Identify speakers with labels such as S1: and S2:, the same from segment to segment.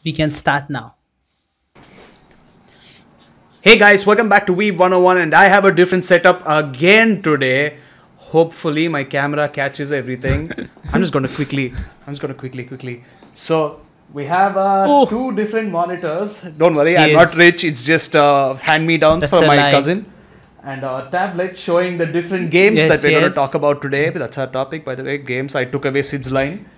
S1: We can start now.
S2: Hey guys, welcome back to Weeb101 and I have a different setup again today. Hopefully my camera catches everything. I'm just going to quickly. So we have two different monitors. Don't worry, I'm not rich. It's just hand-me-downs from my cousin. And a tablet showing the different games that we're going to talk about today. That's our topic, by the way, games. I took away Sid's line.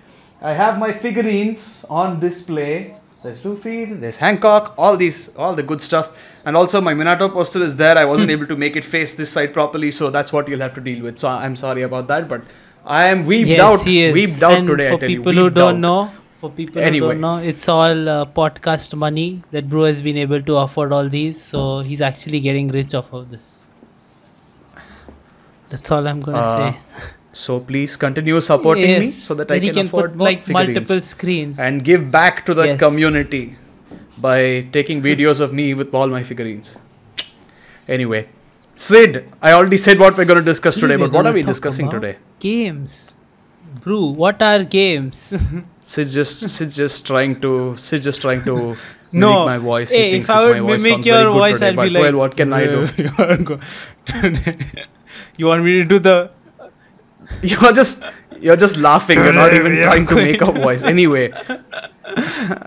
S2: I have my figurines on display. There's Luffy, there's Hancock, all the good stuff. And also my Minato poster is there. I wasn't able to make it face this side properly, so that's what you'll have to deal with. So I'm sorry about that, but I am weebed out
S1: and
S2: today.
S1: For people who don't know, it's all podcast money that Bro has been able to afford all these. So he's actually getting rich off of this. That's all I'm gonna say.
S2: So please continue supporting me so that I can afford
S1: put
S2: more
S1: like
S2: figurines
S1: multiple screens
S2: and give back to the community by taking videos of me with all my figurines. Anyway, Sid, I already said what we're going to discuss today, but what are we discussing today?
S1: Games, bro. What are games?
S2: Sid's just trying to mimic my voice.
S1: Hey, if I would mimic your voice, I'd be like,
S2: well, what can I do?
S1: You want me to do the?
S2: You're just laughing. You're not even trying to make a voice. Anyway,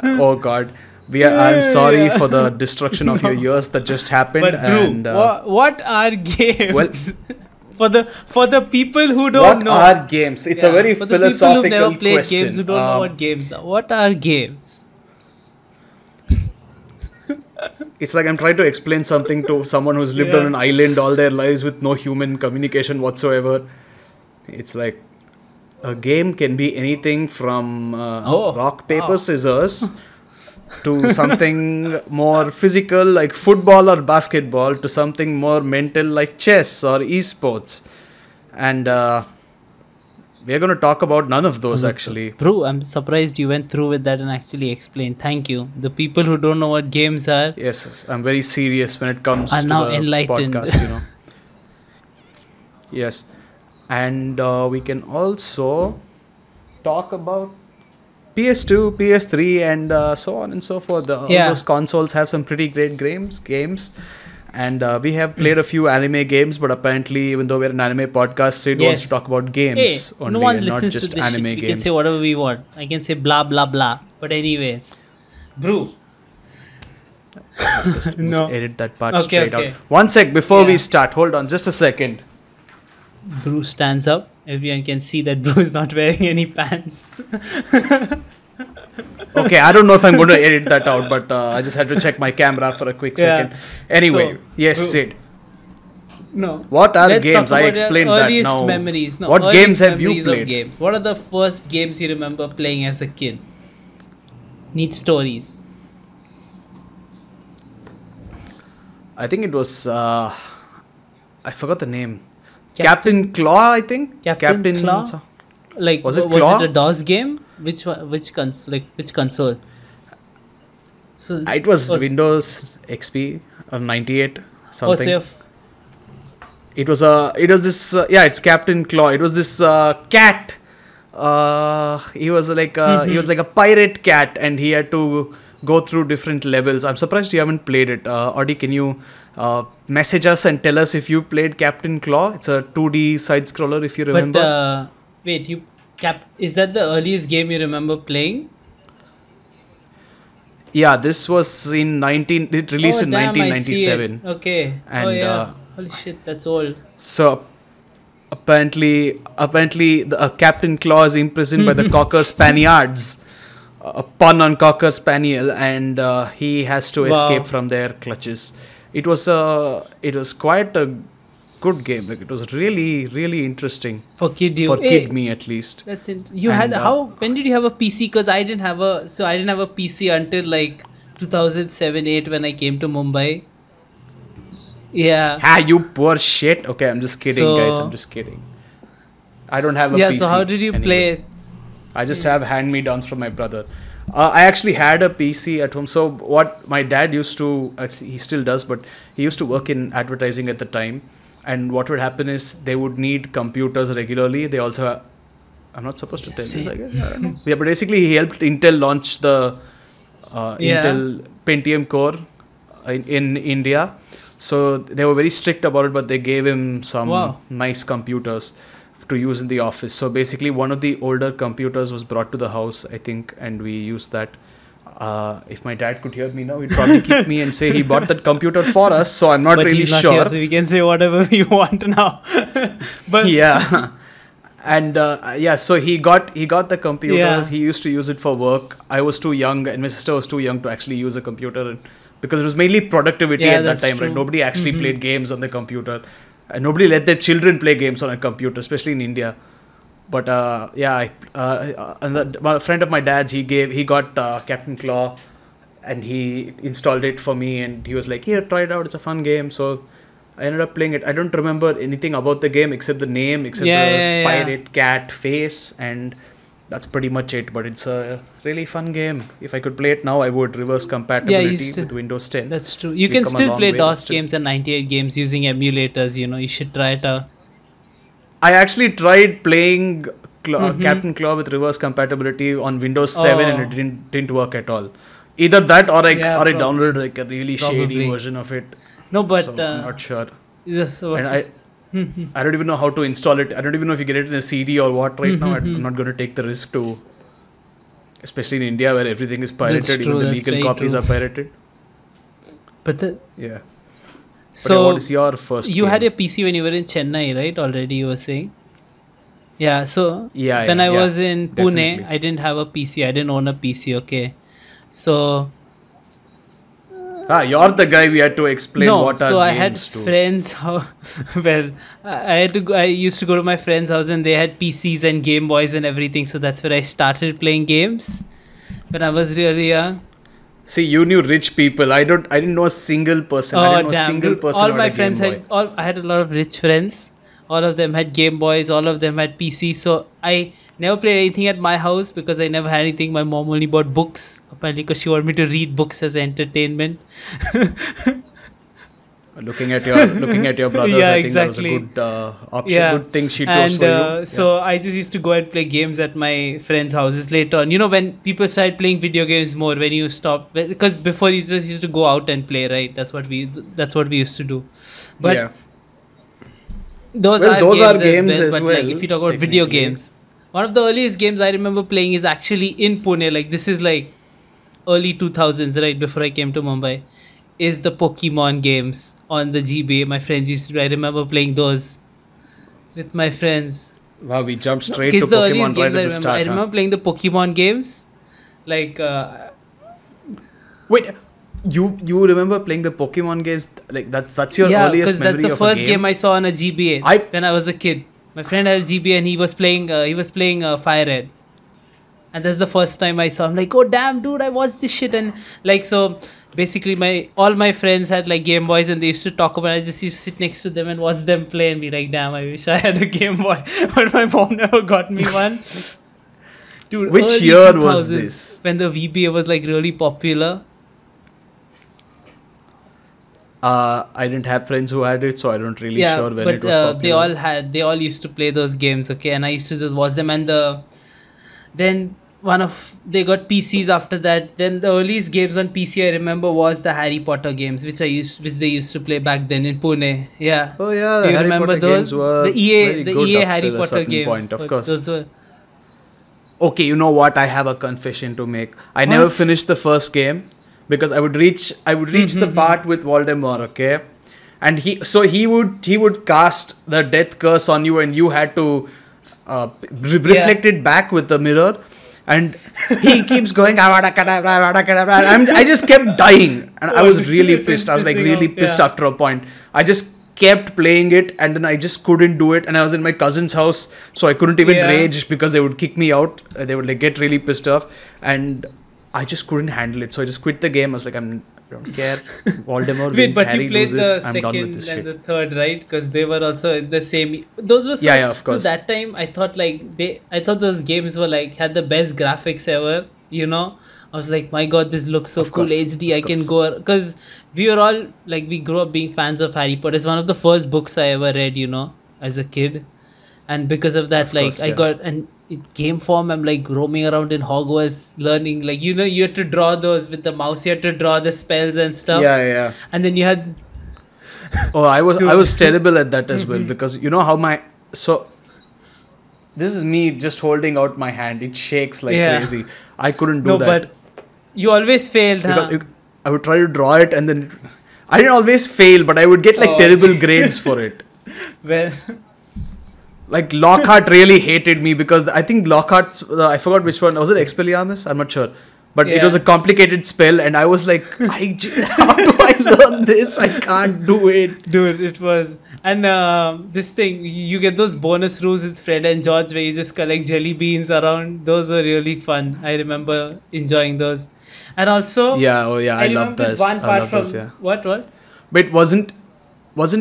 S2: oh God, I'm sorry for the destruction of your ears that just happened.
S1: But Drew, what are games? Well, for the people who don't know,
S2: what are games? It's a very philosophical question.
S1: Who've never played games, who don't know what games are. What are games?
S2: It's like I'm trying to explain something to someone who's lived on an island all their lives with no human communication whatsoever. It's like a game can be anything from rock, paper, scissors to something more physical like football or basketball to something more mental like chess or esports. And we're going to talk about none of those actually.
S1: Bro, I'm surprised you went through with that and actually explained. Thank you. The people who don't know what games are.
S2: Yes, I'm very serious when it comes to
S1: now
S2: the
S1: enlightened.
S2: podcast, Yes. And we can also talk about PS2, PS3 and so on and so forth. All those consoles have some pretty great games. And we have played a few anime games, but apparently, even though we're an anime podcast, Sid wants to talk about games only,
S1: no one
S2: and
S1: listens
S2: not just
S1: to this
S2: anime
S1: shit.
S2: games.
S1: We can say whatever we want. I can say blah blah blah. But anyways, bro.
S2: Just edit that part straight out. One sec before we start. Hold on, just a second.
S1: Bruce stands up. Everyone can see that Bruce is not wearing any pants.
S2: Okay, I don't know if I'm going to edit that out, but I just had to check my camera for a quick second. Anyway, Sid.
S1: No.
S2: What are games? I explained that now.
S1: Memories. No,
S2: what games have you played?
S1: Games. What are the first games you remember playing as a kid? Need stories.
S2: I think it was... I forgot the name. Captain Claw, I think.
S1: Captain Claw. Like was it a DOS game? Which console? So
S2: it was Windows XP or 98 something. It's Captain Claw. It was this cat. He was like a pirate cat, and he had to go through different levels. I'm surprised you haven't played it. Audi, can you message us and tell us if you played Captain Claw? It's a 2D side scroller, if you remember.
S1: But wait, is that the earliest game you remember playing?
S2: Yeah, this was it released in 1997.
S1: Okay.
S2: And
S1: holy shit, that's old.
S2: So apparently Captain Claw is imprisoned by the Cocker Spaniards. A pun on Cocker Spaniel, and he has to escape from their clutches. It was quite a good game. Like, it was really, really interesting for me at least.
S1: That's it. When did you have a PC? Because I didn't have a PC until like 2007-8 when I came to Mumbai. Yeah.
S2: You poor shit. Okay, I'm just kidding, guys. I'm just kidding. I don't have a PC.
S1: So how did you play it?
S2: I just have hand-me-downs from my brother. I actually had a PC at home. So what my dad used to, he still does, but he used to work in advertising at the time. And what would happen is they would need computers regularly. They also, I'm not supposed to tell this, I guess. I don't know. Yeah, but basically he helped Intel launch the Intel Pentium core in India. So they were very strict about it, but they gave him some nice computers to use in the office. So basically, one of the older computers was brought to the house, I think, and we used that. If my dad could hear me now, he'd probably kick me and say he bought that computer for us. So I'm not really
S1: he's not
S2: sure.
S1: Here, so we can say whatever we want now. But
S2: yeah. And so he got the computer.
S1: Yeah.
S2: He used to use it for work. I was too young, and my sister was too young to actually use a computer, because it was mainly productivity at that time, right? Nobody actually played games on the computer, and nobody let their children play games on a computer, especially in India. But a friend of my dad's, he got Captain Claw, and he installed it for me, and he was like, "Here, try it out. It's a fun game." So I ended up playing it. I don't remember anything about the game except the name, except the pirate cat face, and that's pretty much it. But it's a really fun game. If I could play it now, I would. Reverse compatibility with Windows 10.
S1: That's true. You can still play DOS games and 98 games using emulators. You should try it out.
S2: I actually tried playing Captain Claw with reverse compatibility on Windows 7, and it didn't work at all. Either that, or I downloaded like a really shady version of it.
S1: No, but
S2: so I'm not sure.
S1: Yes,
S2: and I don't even know how to install it. I don't even know if you get it in a CD or what right now. I'm not going to take the risk to, especially in India where everything is pirated. Even the legal copies are pirated.
S1: But
S2: So what is your first
S1: You
S2: game?
S1: had a PC when you were in Chennai, right? Already you were saying. Yeah, so when I was in Pune, definitely. I didn't have a PC. I didn't own a PC, okay? So
S2: you're the guy we had to explain what are games.
S1: So I had friends I used to go to my friend's house, and they had PCs and Game Boys and everything. So that's where I started playing games when I was really young.
S2: See, you knew rich people. I didn't know a single person. I didn't know a single person.
S1: All my friends I had a lot of rich friends. All of them had Game Boys. All of them had PCs. So I never played anything at my house because I never had anything. My mom only bought books, apparently, because she wanted me to read books as entertainment. Looking at your brothers, I think that was a good option. Good thing she chose for you. So I just used to go and play games at my friends' houses later on. When people started playing video games more, when you stopped, because before you just used to go out and play, right? That's what we used to do. But those are games as well. But like, if you talk about video games, one of the earliest games I remember playing is actually in Pune. Like, this is like early 2000s, right before I came to Mumbai. Is the Pokemon games on the GBA. My friends used to do. I remember playing those with my friends.
S2: Wow, we jumped straight to Pokemon right at the start.
S1: I remember playing the Pokemon games. Like,
S2: wait, you remember playing the Pokemon games? Like that's your earliest memory of a game? Yeah, because
S1: that's the first game I saw on a GBA when I was a kid. My friend had a GBA and he was playing Fire Red. And that's the first time I saw him. Like, oh damn, dude, I watched this shit. And like, so basically all my friends had like Game Boys, and they used to talk about it. I just used to sit next to them and watch them play and be like, damn, I wish I had a Game Boy. But my mom never got me one. Dude,
S2: which year was this?
S1: When the VBA was like really popular.
S2: I didn't have friends who had it, so I don't really sure when it was popular.
S1: They all used to play those games, okay? And I used to just watch them, and then they got PCs after that. Then the earliest games on PC I remember was the Harry Potter games, which they used to play back then in Pune. Yeah.
S2: Oh yeah, the Harry Potter games were
S1: the EA Harry Potter games.
S2: Point, of course.
S1: Those were...
S2: Okay, you know what? I have a confession to make. I never finished the first game because I would reach the part with Voldemort, okay? And he would cast the death curse on you, and you had to reflect it back with the mirror. And he keeps going, I just kept dying. And I was really pissed. I was like really pissed after a point. I just kept playing it, and then I just couldn't do it. And I was in my cousin's house, so I couldn't even rage because they would kick me out. They would like get really pissed off. And I just couldn't handle it. So I just quit the game. I was like, I don't care. Voldemort wins, Harry loses. I'm done with this shit.
S1: Wait, but you played the second and the third, right? Because they were also in the same... Those were
S2: yeah, of course.
S1: That time, I thought those games were like, had the best graphics ever, I was like, my god, this looks so cool, HD, I can go... Because we were all, like, we grew up being fans of Harry Potter. It's one of the first books I ever read, as a kid. And because of that, I got... And in game form, I'm like roaming around in Hogwarts, learning. Like, you know, you had to draw those with the mouse. You had to draw the spells and stuff.
S2: Yeah.
S1: And then you had.
S2: Oh, I was terrible at that as well, because you know how this is me just holding out my hand. It shakes like crazy. I couldn't do that.
S1: But you always failed, huh?
S2: I would try to draw it, and then I didn't always fail, but I would get like terrible grades for it.
S1: Well.
S2: Like Lockhart really hated me because I think Lockhart's, I forgot which one. Was it Expelliarmus? I'm not sure. But it was a complicated spell, and I was like, how do I learn this? I can't do it.
S1: Dude, it was. And this thing, you get those bonus rules with Fred and George where you just collect jelly beans around. Those were really fun. I remember enjoying those. And also,
S2: I love this.
S1: This one part from what?
S2: But wasn't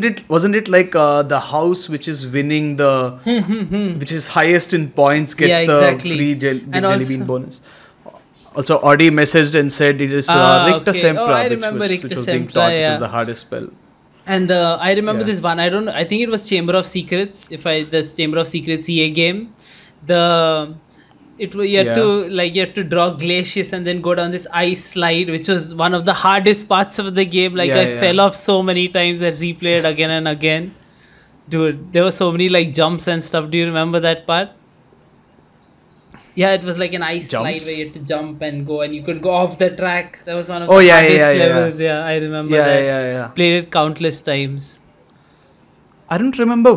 S2: it like the house which is winning the which is highest in points gets the free jelly bean bonus? Also, Audi messaged and said it is Ricta Sempra, which was being taught, which was the hardest spell.
S1: And I remember this one. I think it was Chamber of Secrets. The Chamber of Secrets EA game, you had to draw glaciers and then go down this ice slide, which was one of the hardest parts of the game. I fell off so many times and replayed again and again. Dude, there were so many like jumps and stuff. Do you remember that part? Yeah, it was like an ice slide where you had to jump and go, and you could go off the track. That was one of the hardest levels. Yeah, I remember that.
S2: Yeah.
S1: Played it countless times.
S2: I don't remember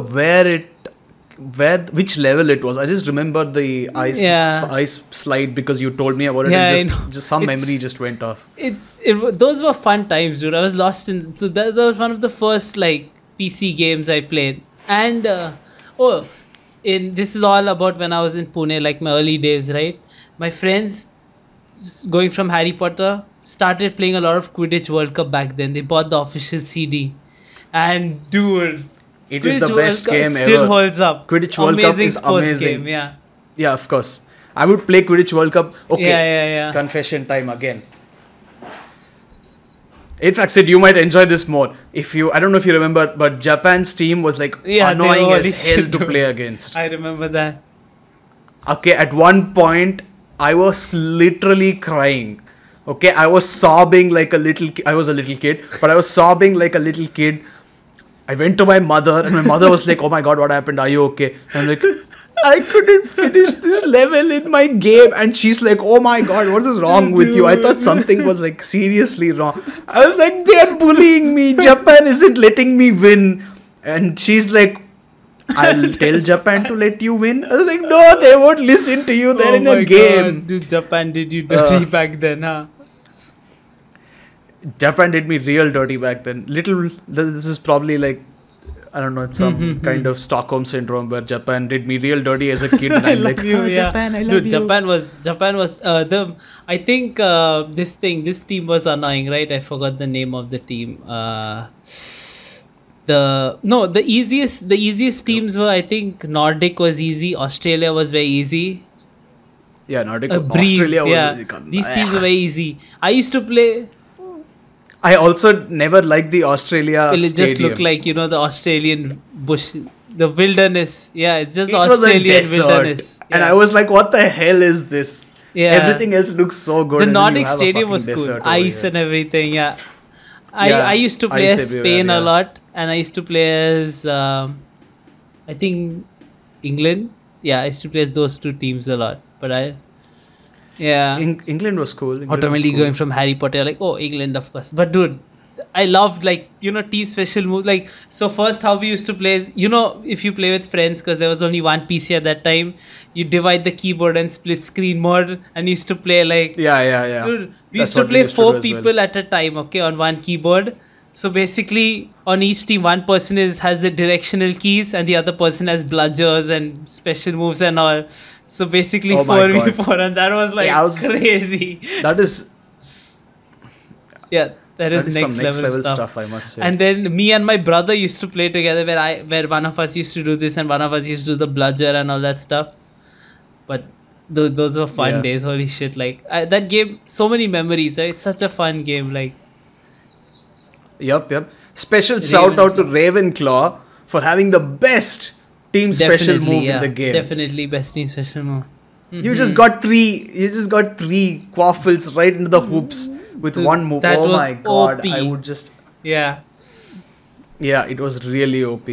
S2: which level it was. I just remember the ice slide because you told me about it, and just some memory just went off.
S1: Those were fun times, dude. I was lost in. So that was one of the first like PC games I played, and this is all about when I was in Pune, like my early days, right? My friends, going from Harry Potter, started playing a lot of Quidditch World Cup back then. They bought the official CD, and dude,
S2: it is the best game ever.
S1: Still holds up.
S2: Quidditch World Cup is amazing.
S1: Game,
S2: yeah, of course. I would play Quidditch World Cup. Okay,
S1: yeah.
S2: Confession time again. In fact, Sid, you might enjoy this more. I don't know if you remember, but Japan's team was like annoying as hell to play against.
S1: I remember that.
S2: Okay, at one point, I was literally crying. Okay, I was sobbing like a little kid. I was a little kid, but I was sobbing like a little kid. I went to my mother, and my mother was like, "Oh my God, what happened? Are you okay?" And I'm like, I couldn't finish this level in my game. And she's like, "Oh my God, what is wrong with you?" I thought something was like seriously wrong. I was like, they're bullying me. Japan isn't letting me win. And she's like, "I'll tell Japan to let you win." I was like, "No, they won't listen to you. They're in a game."
S1: God. Dude, Japan did you dirty back then, huh?
S2: Japan did me real dirty back then. This is probably like, I don't know, it's some kind of Stockholm syndrome where Japan did me real dirty as a kid. And I'm like, Japan, I love you.
S1: Japan was I think this team was annoying, right? I forgot the name of the team. The easiest teams were, I think, Nordic was easy, Australia was very easy.
S2: Yeah, Nordic,
S1: Australia was easy. These teams were very easy. I used to play.
S2: I also never liked the Australia
S1: stadium. It just looked like, the Australian bush, the wilderness. Yeah, it's just the Australian wilderness. Yeah.
S2: And I was like, what the hell is this? Yeah. Everything else looks so good.
S1: The Nordic stadium was cool. Ice and everything, yeah. I used to play as Spain a lot. And I used to play as, I think, England. Yeah, I used to play as those two teams a lot. But
S2: England was cool.
S1: Automatically going from Harry Potter, like, oh, England, of course. But dude, I loved team special moves. Like, so first how we used to play is, if you play with friends, because there was only one PC at that time, you divide the keyboard and split screen mode, and used to play like...
S2: Yeah.
S1: Dude, we used to play 4 people at a time, okay, on one keyboard. So basically, on each team, one person has the directional keys, and the other person has bludgers and special moves and all. So basically 4v4, and that was like crazy.
S2: That is...
S1: Yeah, that is next level stuff,
S2: I must say.
S1: And then me and my brother used to play together where one of us used to do this and one of us used to do the bludger and all that stuff. But those were fun days, holy shit. Like, that game, so many memories, right? It's such a fun game, like...
S2: Yep. Special shout out to Ravenclaw for having the best team special move in the game.
S1: Definitely best team special move.
S2: You just got three quaffles right into the hoops with one move. Oh my god.
S1: OP.
S2: I would just...
S1: Yeah.
S2: Yeah, it was really OP.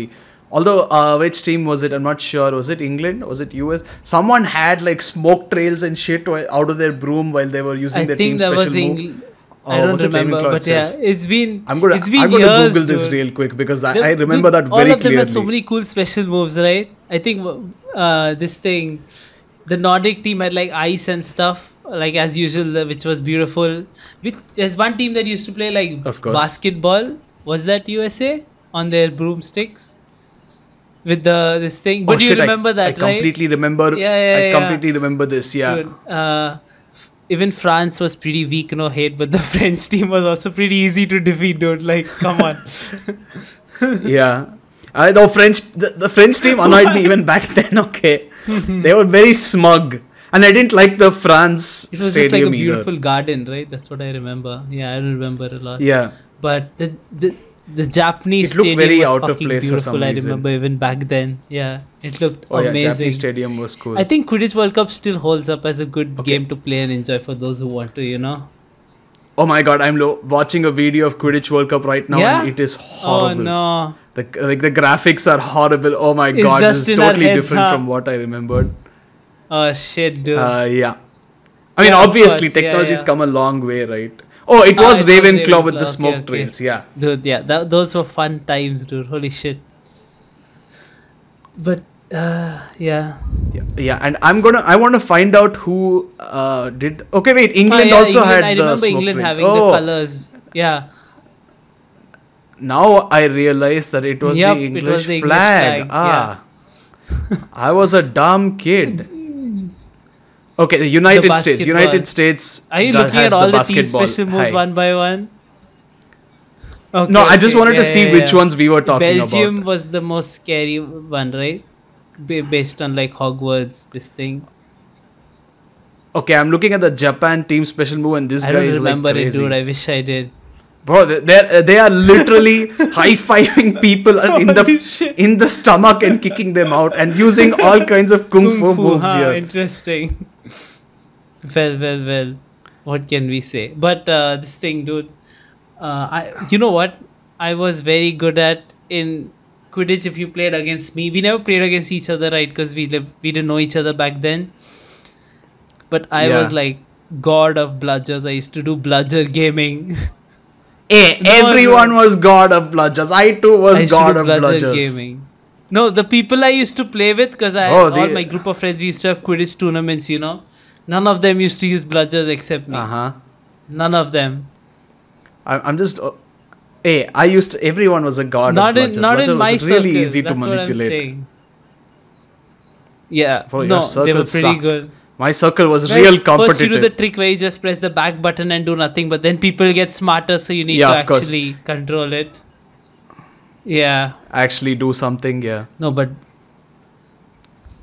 S2: Although, which team was it? I'm not sure. Was it England? Was it US? Someone had like smoke trails and shit out of their broom while they were using their team special move.
S1: I think that was England. I don't remember, but yeah, it's been
S2: I'm gonna
S1: years,
S2: Google this real quick because I remember that very clearly.
S1: All of them had so many cool special moves, right? I think this thing, the Nordic team had like ice and stuff, like as usual, which was beautiful. There's one team that used to play like basketball. Was that USA on their broomsticks? With this thing, but you remember that, right?
S2: I completely remember. I completely remember this. Yeah.
S1: Dude, even France was pretty weak, no hate, but the French team was also pretty easy to defeat, dude. Like, come on.
S2: Yeah. The French team annoyed me even back then, okay. They were very smug. And I didn't like the France stadium.
S1: It was just like a beautiful garden, right? That's what I remember. Yeah, I remember a lot.
S2: Yeah.
S1: But the Japanese stadium
S2: very
S1: was
S2: out of
S1: fucking
S2: place
S1: beautiful.
S2: for some
S1: I
S2: reason.
S1: remember even back then. Yeah, it looked amazing.
S2: Yeah, Japanese stadium was cool.
S1: I think Quidditch World Cup still holds up as a good game to play and enjoy for those who want to, you know.
S2: Oh my god, I'm watching a video of Quidditch World Cup right now and it is horrible.
S1: Oh no.
S2: The graphics are horrible. Oh my god, this is totally different from what I remembered.
S1: Oh shit, dude.
S2: Yeah. I mean, obviously, technology's come a long way, right? Oh, it was Ravenclaw with the smoke trails, yeah.
S1: Dude, yeah, those were fun times, dude. Holy shit. But, yeah,
S2: and I want to find out who did... Okay, wait, England also had the smoke trails.
S1: I remember England having the colours, yeah.
S2: Now I realize that it was the English flag.
S1: Yeah.
S2: I was a dumb kid. Okay, the United States.
S1: Are you looking at all the team special moves one by one?
S2: Okay, no, I just wanted to see which ones we were talking about.
S1: Belgium was the most scary one, right? Based on like Hogwarts, this thing.
S2: Okay, I'm looking at the Japan team special move and this guy is like crazy.
S1: I don't remember it, dude. I wish I did.
S2: Bro, they are literally high-fiving people in the stomach and kicking them out and using all kinds of kung fu moves here.
S1: Interesting. Well. What can we say? But this thing, dude. You know what? I was very good at in Quidditch. If you played against me, we never played against each other, right? Because we didn't know each other back then. But I was like god of bludgers. I used to do bludger gaming.
S2: Everyone was god of bludgers. I too was god of bludgers.
S1: Gaming. No, the people I used to play with, because all my group of friends, we used to have Quidditch tournaments, you know. None of them used to use bludgers except me. None of them.
S2: I'm just... everyone was a god of bludgers.
S1: Not in my circle.
S2: Really easy to
S1: manipulate. What I'm saying. Yeah.
S2: Bro,
S1: no, they were pretty good.
S2: My circle was real competitive.
S1: First you do the trick where you just press the back button and do nothing, but then people get smarter, so you need to actually control it. Yeah.
S2: Actually do something, yeah.
S1: No, but...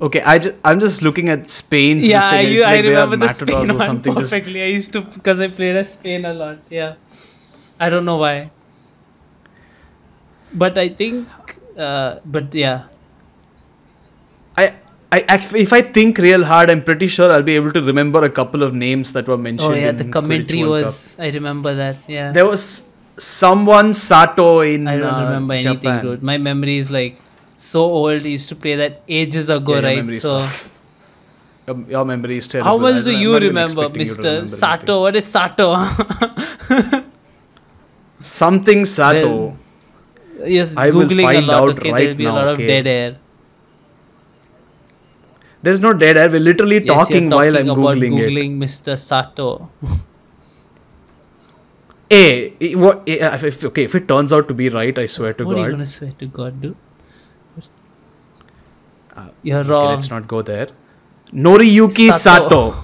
S2: Okay, I'm just looking at Spain's...
S1: Yeah, I remember the Spain one perfectly. I used to... Because I played as Spain a lot, yeah. I don't know why. But I think... but yeah.
S2: If I think real hard, I'm pretty sure I'll be able to remember a couple of names that were mentioned.
S1: Oh yeah, the commentary was... I remember that, yeah.
S2: There was someone Sato in
S1: I don't remember anything,
S2: Japan.
S1: Dude. My memory is like so old. I used to play that ages ago, right? So
S2: your memory is terrible.
S1: How much do you remember, Mr. Sato? What is Sato?
S2: Something Sato.
S1: Well, yes,
S2: I
S1: Googling
S2: will find
S1: a lot.
S2: out
S1: Okay,
S2: right
S1: there'll be a lot of dead air.
S2: There's no dead air. We're literally talking while I'm Googling it.
S1: Googling Mr. Sato.
S2: If it turns out to be right, I swear to God.
S1: What are you going to swear to God, dude? You're wrong.
S2: Okay, let's not go there. Noriyuki Sato.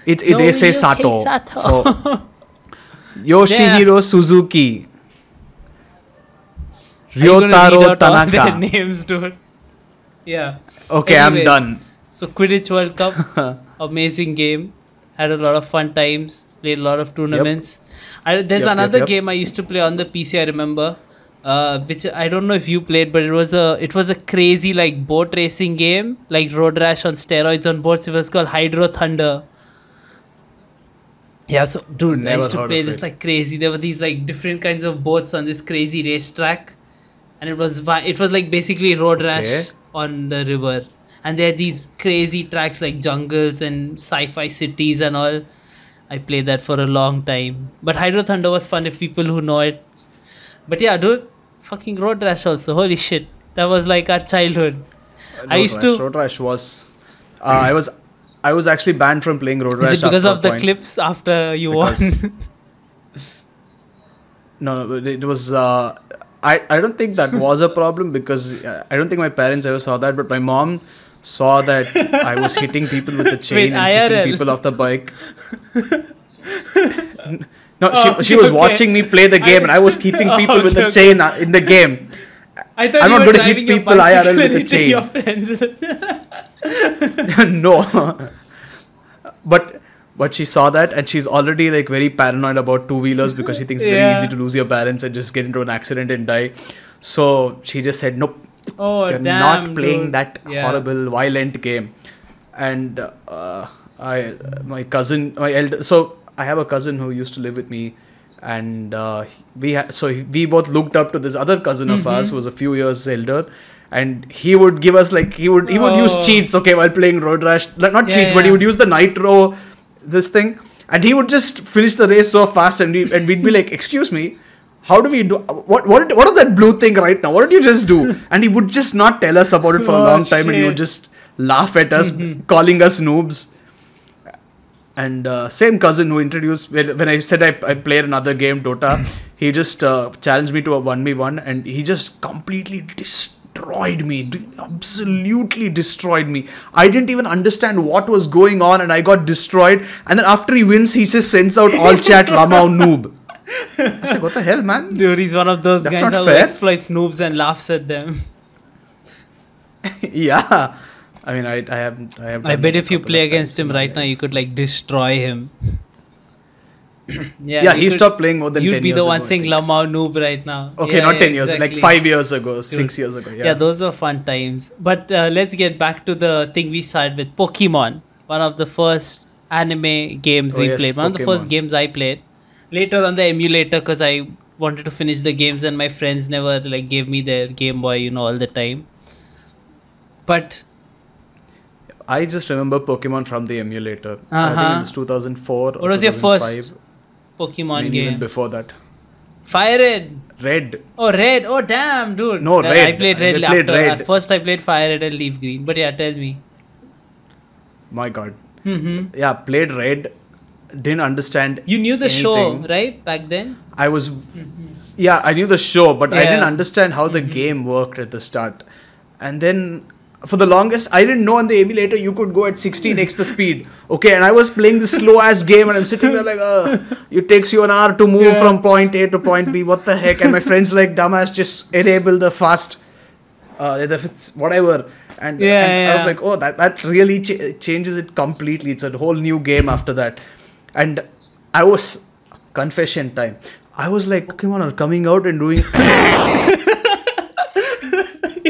S2: They say Sato. So, Yoshihiro Suzuki. Ryotaro Tanaka.
S1: Their names, dude. Yeah.
S2: Okay, anyways, I'm done.
S1: So Quidditch World Cup, amazing game. Had a lot of fun times. Played a lot of tournaments. There's another game I used to play on the PC. I remember which I don't know if you played, but it was a crazy like boat racing game, like Road Rash on steroids on boats. It was called Hydro Thunder. Yeah, so dude, I used to play this like crazy. There were these like different kinds of boats on this crazy racetrack, and it was like basically Road Rash on the river. And they had these crazy tracks like jungles and sci-fi cities and all. I played that for a long time. But Hydro Thunder was fun if people who know it. But yeah, dude, fucking Road Rash also. Holy shit, that was like our childhood.
S2: Road Rash was. I was actually banned from playing Road Rash.
S1: Is it because of the clips after you won?
S2: No, it was. I don't think that was a problem because I don't think my parents ever saw that. But my mom saw that I was hitting people with the chain and kicking people off the bike. No, she was watching me play the game and I was hitting people with the chain in the game.
S1: I thought
S2: I'm
S1: you
S2: not
S1: were
S2: going to hit people IRL with the chain.
S1: Your friends.
S2: No. But she saw that and she's already like very paranoid about two-wheelers because she thinks it's very easy to lose your parents and just get into an accident and die. So she just said, nope, you're not playing that horrible, violent game. And my cousin, so I have a cousin who used to live with me, and we both looked up to this other cousin of ours who was a few years elder, and he would give us like he would use cheats while playing Road Rash, not cheats, but he would use the nitro this thing, and he would just finish the race so fast, and we'd be like, excuse me, how do we do what is that blue thing right now, what did you just do? And he would just not tell us about it for a long time, and he would just laugh at us, calling us noobs. And same cousin who introduced, when I said I played another game, Dota, he just challenged me to a 1v1, and he just completely destroyed me, absolutely destroyed me. I didn't even understand what was going on, and I got destroyed. And then after he wins, he just sends out all chat, Ramao noob. I was like, what the hell, man?
S1: Dude, he's one of those guys who exploits noobs and laughs at them.
S2: Yeah. I mean, I have.
S1: I bet if you play against him right now, you could like destroy him.
S2: Yeah, he stopped playing more than 10 years ago.
S1: You'd be the one saying Lamau noob right now.
S2: Okay, not 10 years, like 5 years ago, 6 years ago.
S1: Yeah, those were fun times. But let's get back to the thing we started with, Pokemon. One of the first anime games we played. One of the first games I played. Later on the emulator, because I wanted to finish the games and my friends never like gave me their Game Boy, all the time. But
S2: I just remember Pokemon from the emulator. I think it was 2004.
S1: What was your first Pokemon game?
S2: Even before that.
S1: Fire Red.
S2: Red.
S1: Oh, Red. Oh, damn, dude.
S2: No, Red.
S1: I played Red after. First, I played Fire Red and Leaf Green. But yeah, tell me.
S2: My God. Yeah, played Red. Didn't understand.
S1: You knew the show, right? Back then?
S2: I was. Yeah, I knew the show, but I didn't understand how the game worked at the start. And then, for the longest, I didn't know on the emulator you could go at 16x the speed. Okay, and I was playing this slow ass game, and I'm sitting there like, it takes you an hour to move from point A to point B. What the heck? And my friends like, dumbass, just enable the fast, whatever. And I was like, oh, that really changes it completely. It's a whole new game after that. And I was, confession time, I was like, Pokemon are coming out and doing.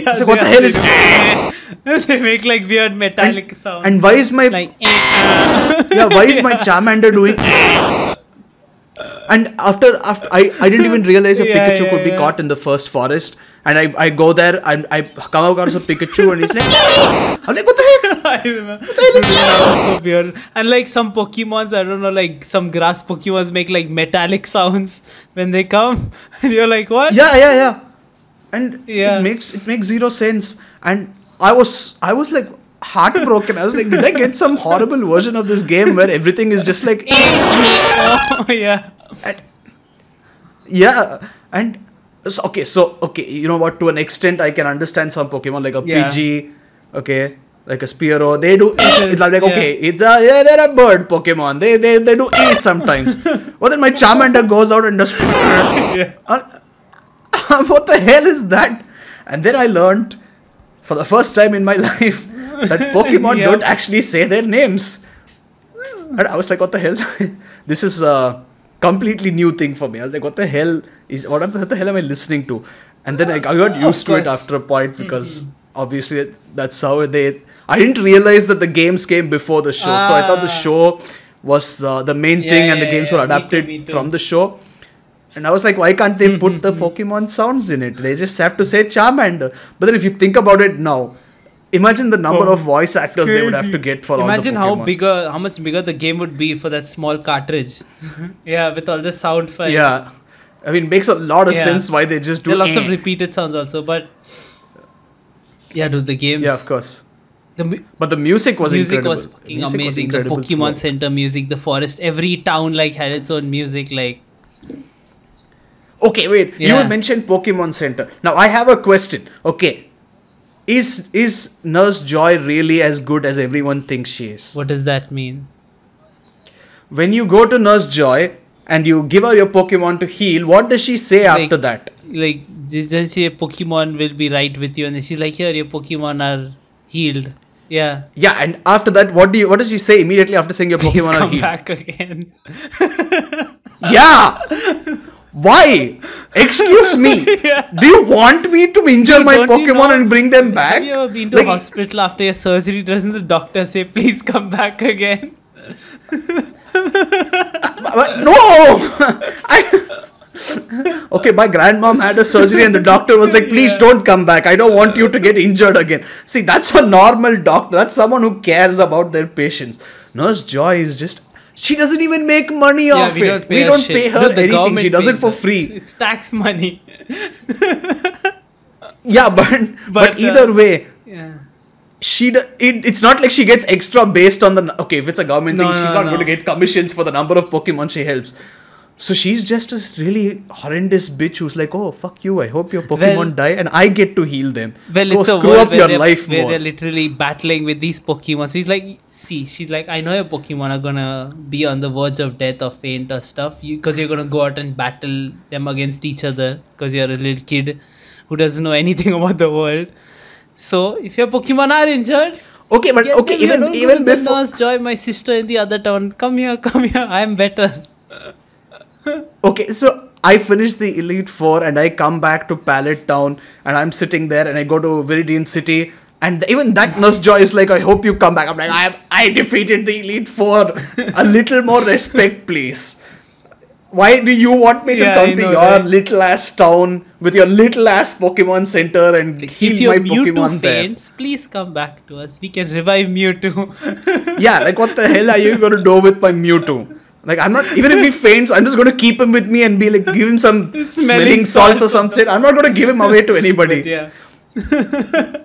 S1: Like,
S2: what the hell is
S1: they make like weird metallic sounds.
S2: And why is my
S1: like
S2: why is my Charmander doing and after I didn't even realize a Pikachu could be caught in the first forest, and I go there and I come across a Pikachu and he's like I'm like, what the heck?
S1: I remember. That was so weird. And like some Pokemons, I don't know, like some grass Pokemons make like metallic sounds when they come and you're like, what?
S2: Yeah. And it makes zero sense. And I was like heartbroken. I was like, did I get some horrible version of this game where everything is just like
S1: oh yeah.
S2: And so you know what, to an extent I can understand some Pokemon like a Pidgey, okay, like a Spearow, they do it's like okay, they're a bird Pokemon, they do sometimes. But then my Charmander goes out and does what the hell is that? And then I learned for the first time in my life that Pokemon don't actually say their names. And I was like, what the hell? This is completely new thing for me. I was like, what the hell am I listening to? And then I got used to it after a point because obviously that's how I didn't realize that the games came before the show. So I thought the show was the main thing and the games were adapted me too. From the show. And I was like, why can't they put the Pokemon sounds in it? They just have to say Charmander. But then if you think about it now, imagine the number of voice actors they would have to get for
S1: Imagine
S2: all the
S1: Pokemon. How much bigger the game would be for that small cartridge. Yeah, with all the sound files.
S2: Yeah. I mean, it makes a lot of sense why they just do
S1: there are lots of repeated sounds also, but yeah, dude, the games.
S2: Yeah, of course. But the music was incredible.
S1: Was fucking amazing. The Pokemon Center music, the forest, every town like had its own music. Like,
S2: okay, wait. You mentioned Pokemon Center. Now I have a question. Okay, is Nurse Joy really as good as everyone thinks she is?
S1: What does that mean?
S2: When you go to Nurse Joy and you give her your Pokemon to heal, what does she say after that?
S1: Like, doesn't she say Pokemon will be right with you, and then she's like, here, your Pokemon are healed. Yeah.
S2: Yeah, and after that, what does she say immediately after saying your Pokemon are healed?
S1: Come back again.
S2: Yeah. Why? Excuse me. Do you want me to injure my Pokemon and bring them back?
S1: Have you ever been to a hospital after your surgery? Doesn't the doctor say, please come back again?
S2: No. Okay, my grandmom had a surgery and the doctor was like, please don't come back. I don't want you to get injured again. See, that's a normal doctor. That's someone who cares about their patients. Nurse Joy is just... She doesn't even make money off it. We don't pay her anything. She does it for free.
S1: It's tax money.
S2: Yeah, but either way... Yeah. It's not like she gets extra based on the... Okay, if it's a government thing, she's not going to get commissions for the number of Pokemon she helps. So she's just a really horrendous bitch who's like, oh, fuck you, I hope your Pokemon die and I get to heal them.
S1: Well, it's a world where they're literally battling with these Pokemon. So he's like, she's like, I know your Pokemon are gonna be on the verge of death or faint or stuff because you're gonna go out and battle them against each other because you're a little kid who doesn't know anything about the world. So if your Pokemon are injured,
S2: okay, but okay, even before
S1: Nurse Joy, my sister in the other town, come here, I'm better.
S2: Okay, so I finished the Elite Four and I come back to Pallet Town and I'm sitting there and I go to Viridian City and even that Nurse Joy is like, I hope you come back. I'm like, I defeated the Elite Four. A little more respect, please. Why do you want me to come to your little ass town with your little ass Pokemon Center and heal my Pokemon
S1: faints, there? Please come back to us. We can revive Mewtwo.
S2: Yeah, like what the hell are you going to do with my Mewtwo? Like, I'm not, even if he faints, I'm just going to keep him with me and be like, give him some smelling salts or something. I'm not going to give him away to anybody.
S1: Yeah.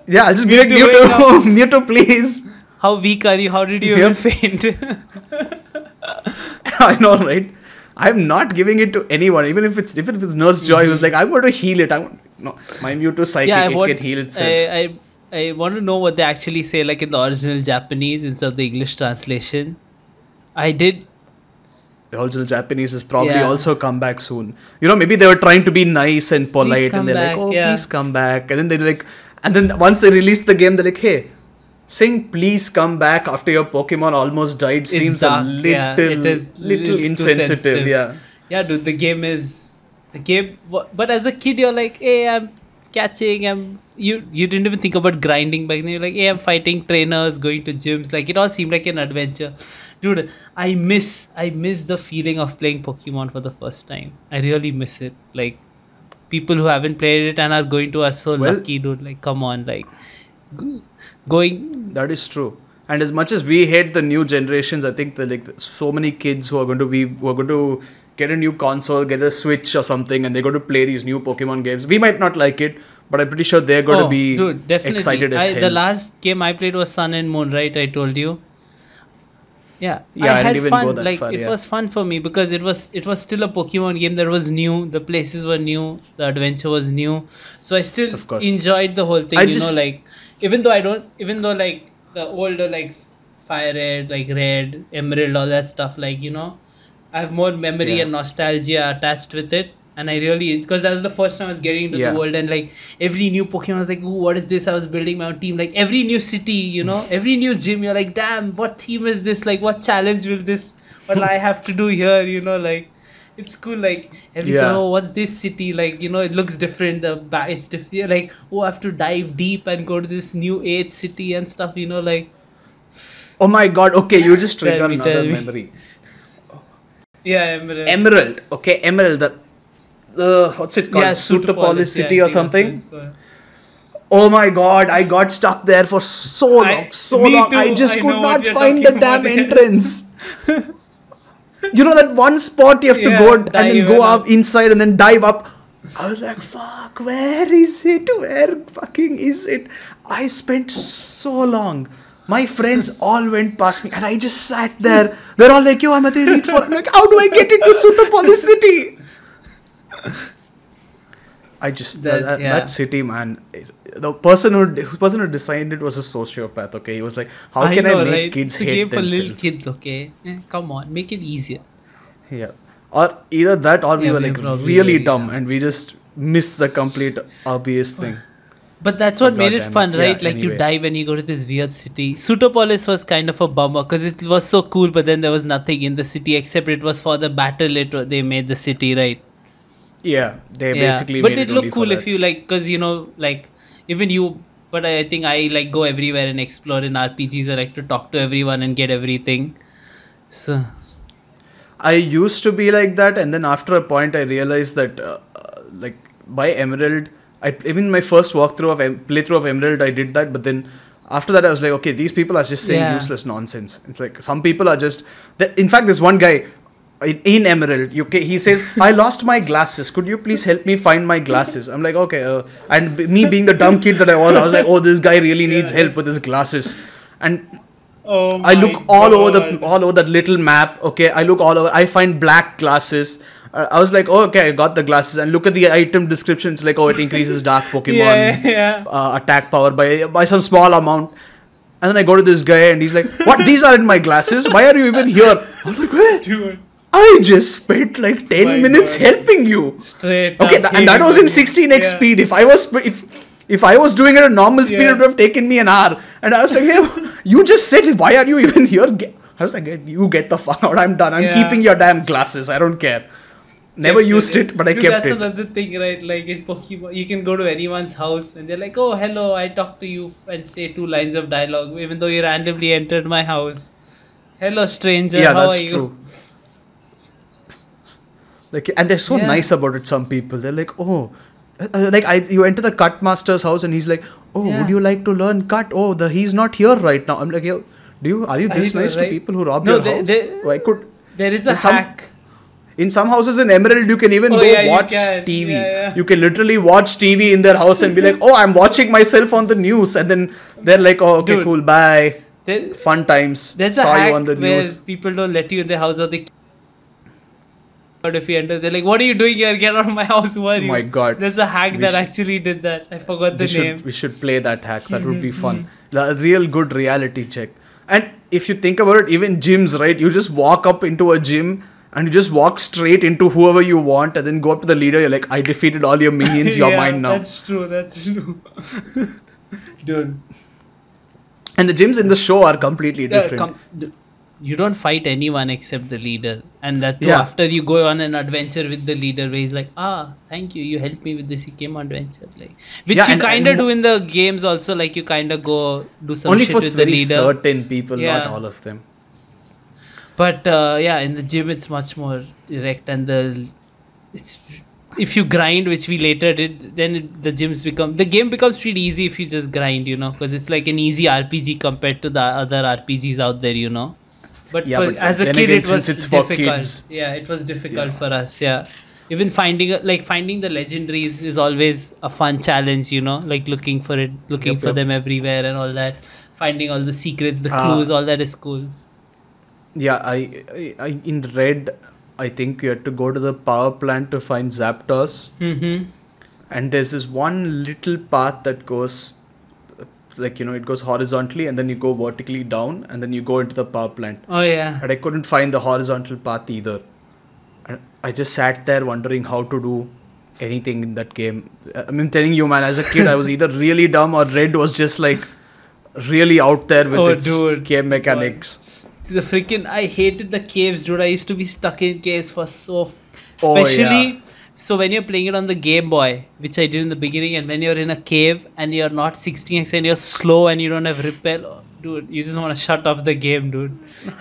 S2: Yeah, I'll just be like, Mewtwo, Mewtwo, please.
S1: How weak are you? How did you even faint?
S2: I know, right? I'm not giving it to anyone, even if it's Nurse Joy who's like, I'm going to heal it. No, my Mewtwo psychic, it can heal itself.
S1: I want to know what they actually say, like in the original Japanese instead of the English translation.
S2: The original Japanese has probably also come back soon. You know, maybe they were trying to be nice and polite and they're like, oh, please come back. And then they're like, and then once they released the game, they're like, hey, saying please come back after your Pokemon almost died seems a little insensitive.
S1: Yeah, dude, the game, but as a kid, you're like, hey, I'm catching, you didn't even think about grinding back then. You're like, hey, I'm fighting trainers, going to gyms. Like, it all seemed like an adventure. Dude, I miss the feeling of playing Pokemon for the first time. I really miss it. Like, people who haven't played it and are going to are so lucky, dude. Like, come on, like, going.
S2: That is true. And as much as we hate the new generations, I think that so many kids who are going to get a new console, get a Switch or something, and they're going to play these new Pokemon games. We might not like it, but I'm pretty sure they're going to be excited as hell.
S1: The last game I played was Sun and Moon, right? I told you. Yeah,
S2: I had fun.
S1: It was fun for me because it was still a Pokemon game that was new. The places were new. The adventure was new. So I still enjoyed the whole thing. Even though like the older like Fire Red, like Red, Emerald, all that stuff, like, you know, I have more memory and nostalgia attached with it. And I really, because that was the first time I was getting into the world, and like every new Pokemon, I was like, ooh, what is this? I was building my own team. Like every new city, you know, every new gym, you're like, damn, what theme is this? Like, what challenge will I have to do here? You know, like, It's cool. Like every what's this city? Like it looks different. It's different. Like I have to dive deep and go to this new age city and stuff. Like.
S2: Oh my God! Okay, you just triggered another memory.
S1: Yeah, Emerald.
S2: Emerald. Okay, Emerald. What's it called? Sutopolis City or something. Oh my God! I got stuck there for so long. Too. I just could not find the damn entrance. That one spot you have to go and then go up inside and then dive up. I was like, fuck, where is it? Where fucking is it? I spent so long. My friends all went past me and I just sat there. They're all like, yo, I'm like, how do I get into Sutopolis City? I just, that city, man. The person who designed it was a sociopath, okay? He was like, how can I make kids hate themselves? It's a game for little kids,
S1: okay? Come on, make it easier.
S2: Yeah. Or either that or we were like really dumb and we just missed the complete obvious thing.
S1: But that's what made it fun, right? Like you dive and you go to this weird city. Sutopolis was kind of a bummer because it was so cool, but then there was nothing in the city except it was for the battle. They made the city, right?
S2: Yeah, they basically
S1: but
S2: made it
S1: looked cool if you like, because like even you. But I think I like go everywhere and explore in RPGs. I like to talk to everyone and get everything. So
S2: I used to be like that, and then after a point, I realized that like by Emerald, even my first playthrough of Emerald, I did that. But then after that, I was like, okay, these people are just saying useless nonsense. It's like some people are just. In fact, there's one guy. In Emerald, he says, I lost my glasses. Could you please help me find my glasses? I'm like, okay. And me being the dumb kid that I was like, oh, this guy really needs help with his glasses. And I look all over that little map. Okay, I look all over. I find black glasses. I was like, oh, okay, I got the glasses. And look at the item descriptions. Like, oh, it increases dark Pokemon attack power by some small amount. And then I go to this guy and he's like, what? These aren't my glasses. Why are you even here? I was like, wait. Dude. I just spent like 10 minutes helping you.
S1: Straight.
S2: Okay, and that was in 16x speed. If I was doing it at normal speed, it would have taken me an hour. And I was like, hey, you just said, why are you even here? I was like, you get the fuck out. I'm done. I'm keeping your damn glasses. I don't care. Never used it, but I kept it.
S1: That's another thing, right? Like in Pokemon, you can go to anyone's house and they're like, oh, hello, I talk to you and say 2 lines of dialogue, even though you randomly entered my house. Hello, stranger. How are you? True.
S2: Like, and they're so nice about it. Some people, they're like, oh, you enter the cut master's house and he's like, oh, would you like to learn cut? Oh, he's not here right now. I'm like, yo, are you this nice to people who rob your house?
S1: There is a hack.
S2: In some houses in Emerald, you can even watch TV. Yeah. You can literally watch TV in their house and be like, oh, I'm watching myself on the news. And then they're like, oh, okay, cool, bye. Fun times.
S1: There's a hack where people don't let you in their house or they. But if you enter, they're like, what are you doing here? Get out of my house. Who are you?
S2: Oh my God.
S1: There's a hack that actually did that. I forgot the name.
S2: We should play that hack. That would be fun. A real good reality check. And if you think about it, even gyms, right? You just walk up into a gym and you just walk straight into whoever you want and then go up to the leader. You're like, I defeated all your minions. You're mine now.
S1: That's true. Dude.
S2: And the gyms in the show are completely different.
S1: You don't fight anyone except the leader, and that too after you go on an adventure with the leader where he's like, thank you, you helped me with this, you came on adventure, like, which you kind of do in the games also, like you kind of go do some shit with the leader.
S2: Only for certain people, not all of them.
S1: But in the gym it's much more direct, and if you grind, which we later did, then the game becomes pretty easy if you just grind, because it's like an easy RPG compared to the other RPGs out there, But, as a kid, it was difficult. Yeah, it was difficult for us. Yeah, even finding the legendaries is always a fun challenge. Like looking for them everywhere and all that. Finding all the secrets, the clues, all that is cool.
S2: Yeah, I in Red, I think you had to go to the power plant to find Zapdos.
S1: Mm-hmm.
S2: And there's this one little path that goes. It goes horizontally and then you go vertically down and then you go into the power plant.
S1: Oh, yeah.
S2: And I couldn't find the horizontal path either. And I just sat there wondering how to do anything in that game. I'm telling you, man, as a kid, I was either really dumb or Red was just like really out there with its game mechanics.
S1: I hated the caves, dude. I used to be stuck in caves for Especially, so when you're playing it on the Game Boy, which I did in the beginning, and when you're in a cave and you're not 16x and you're slow and you don't have repel, dude, you just want to shut off the game, dude.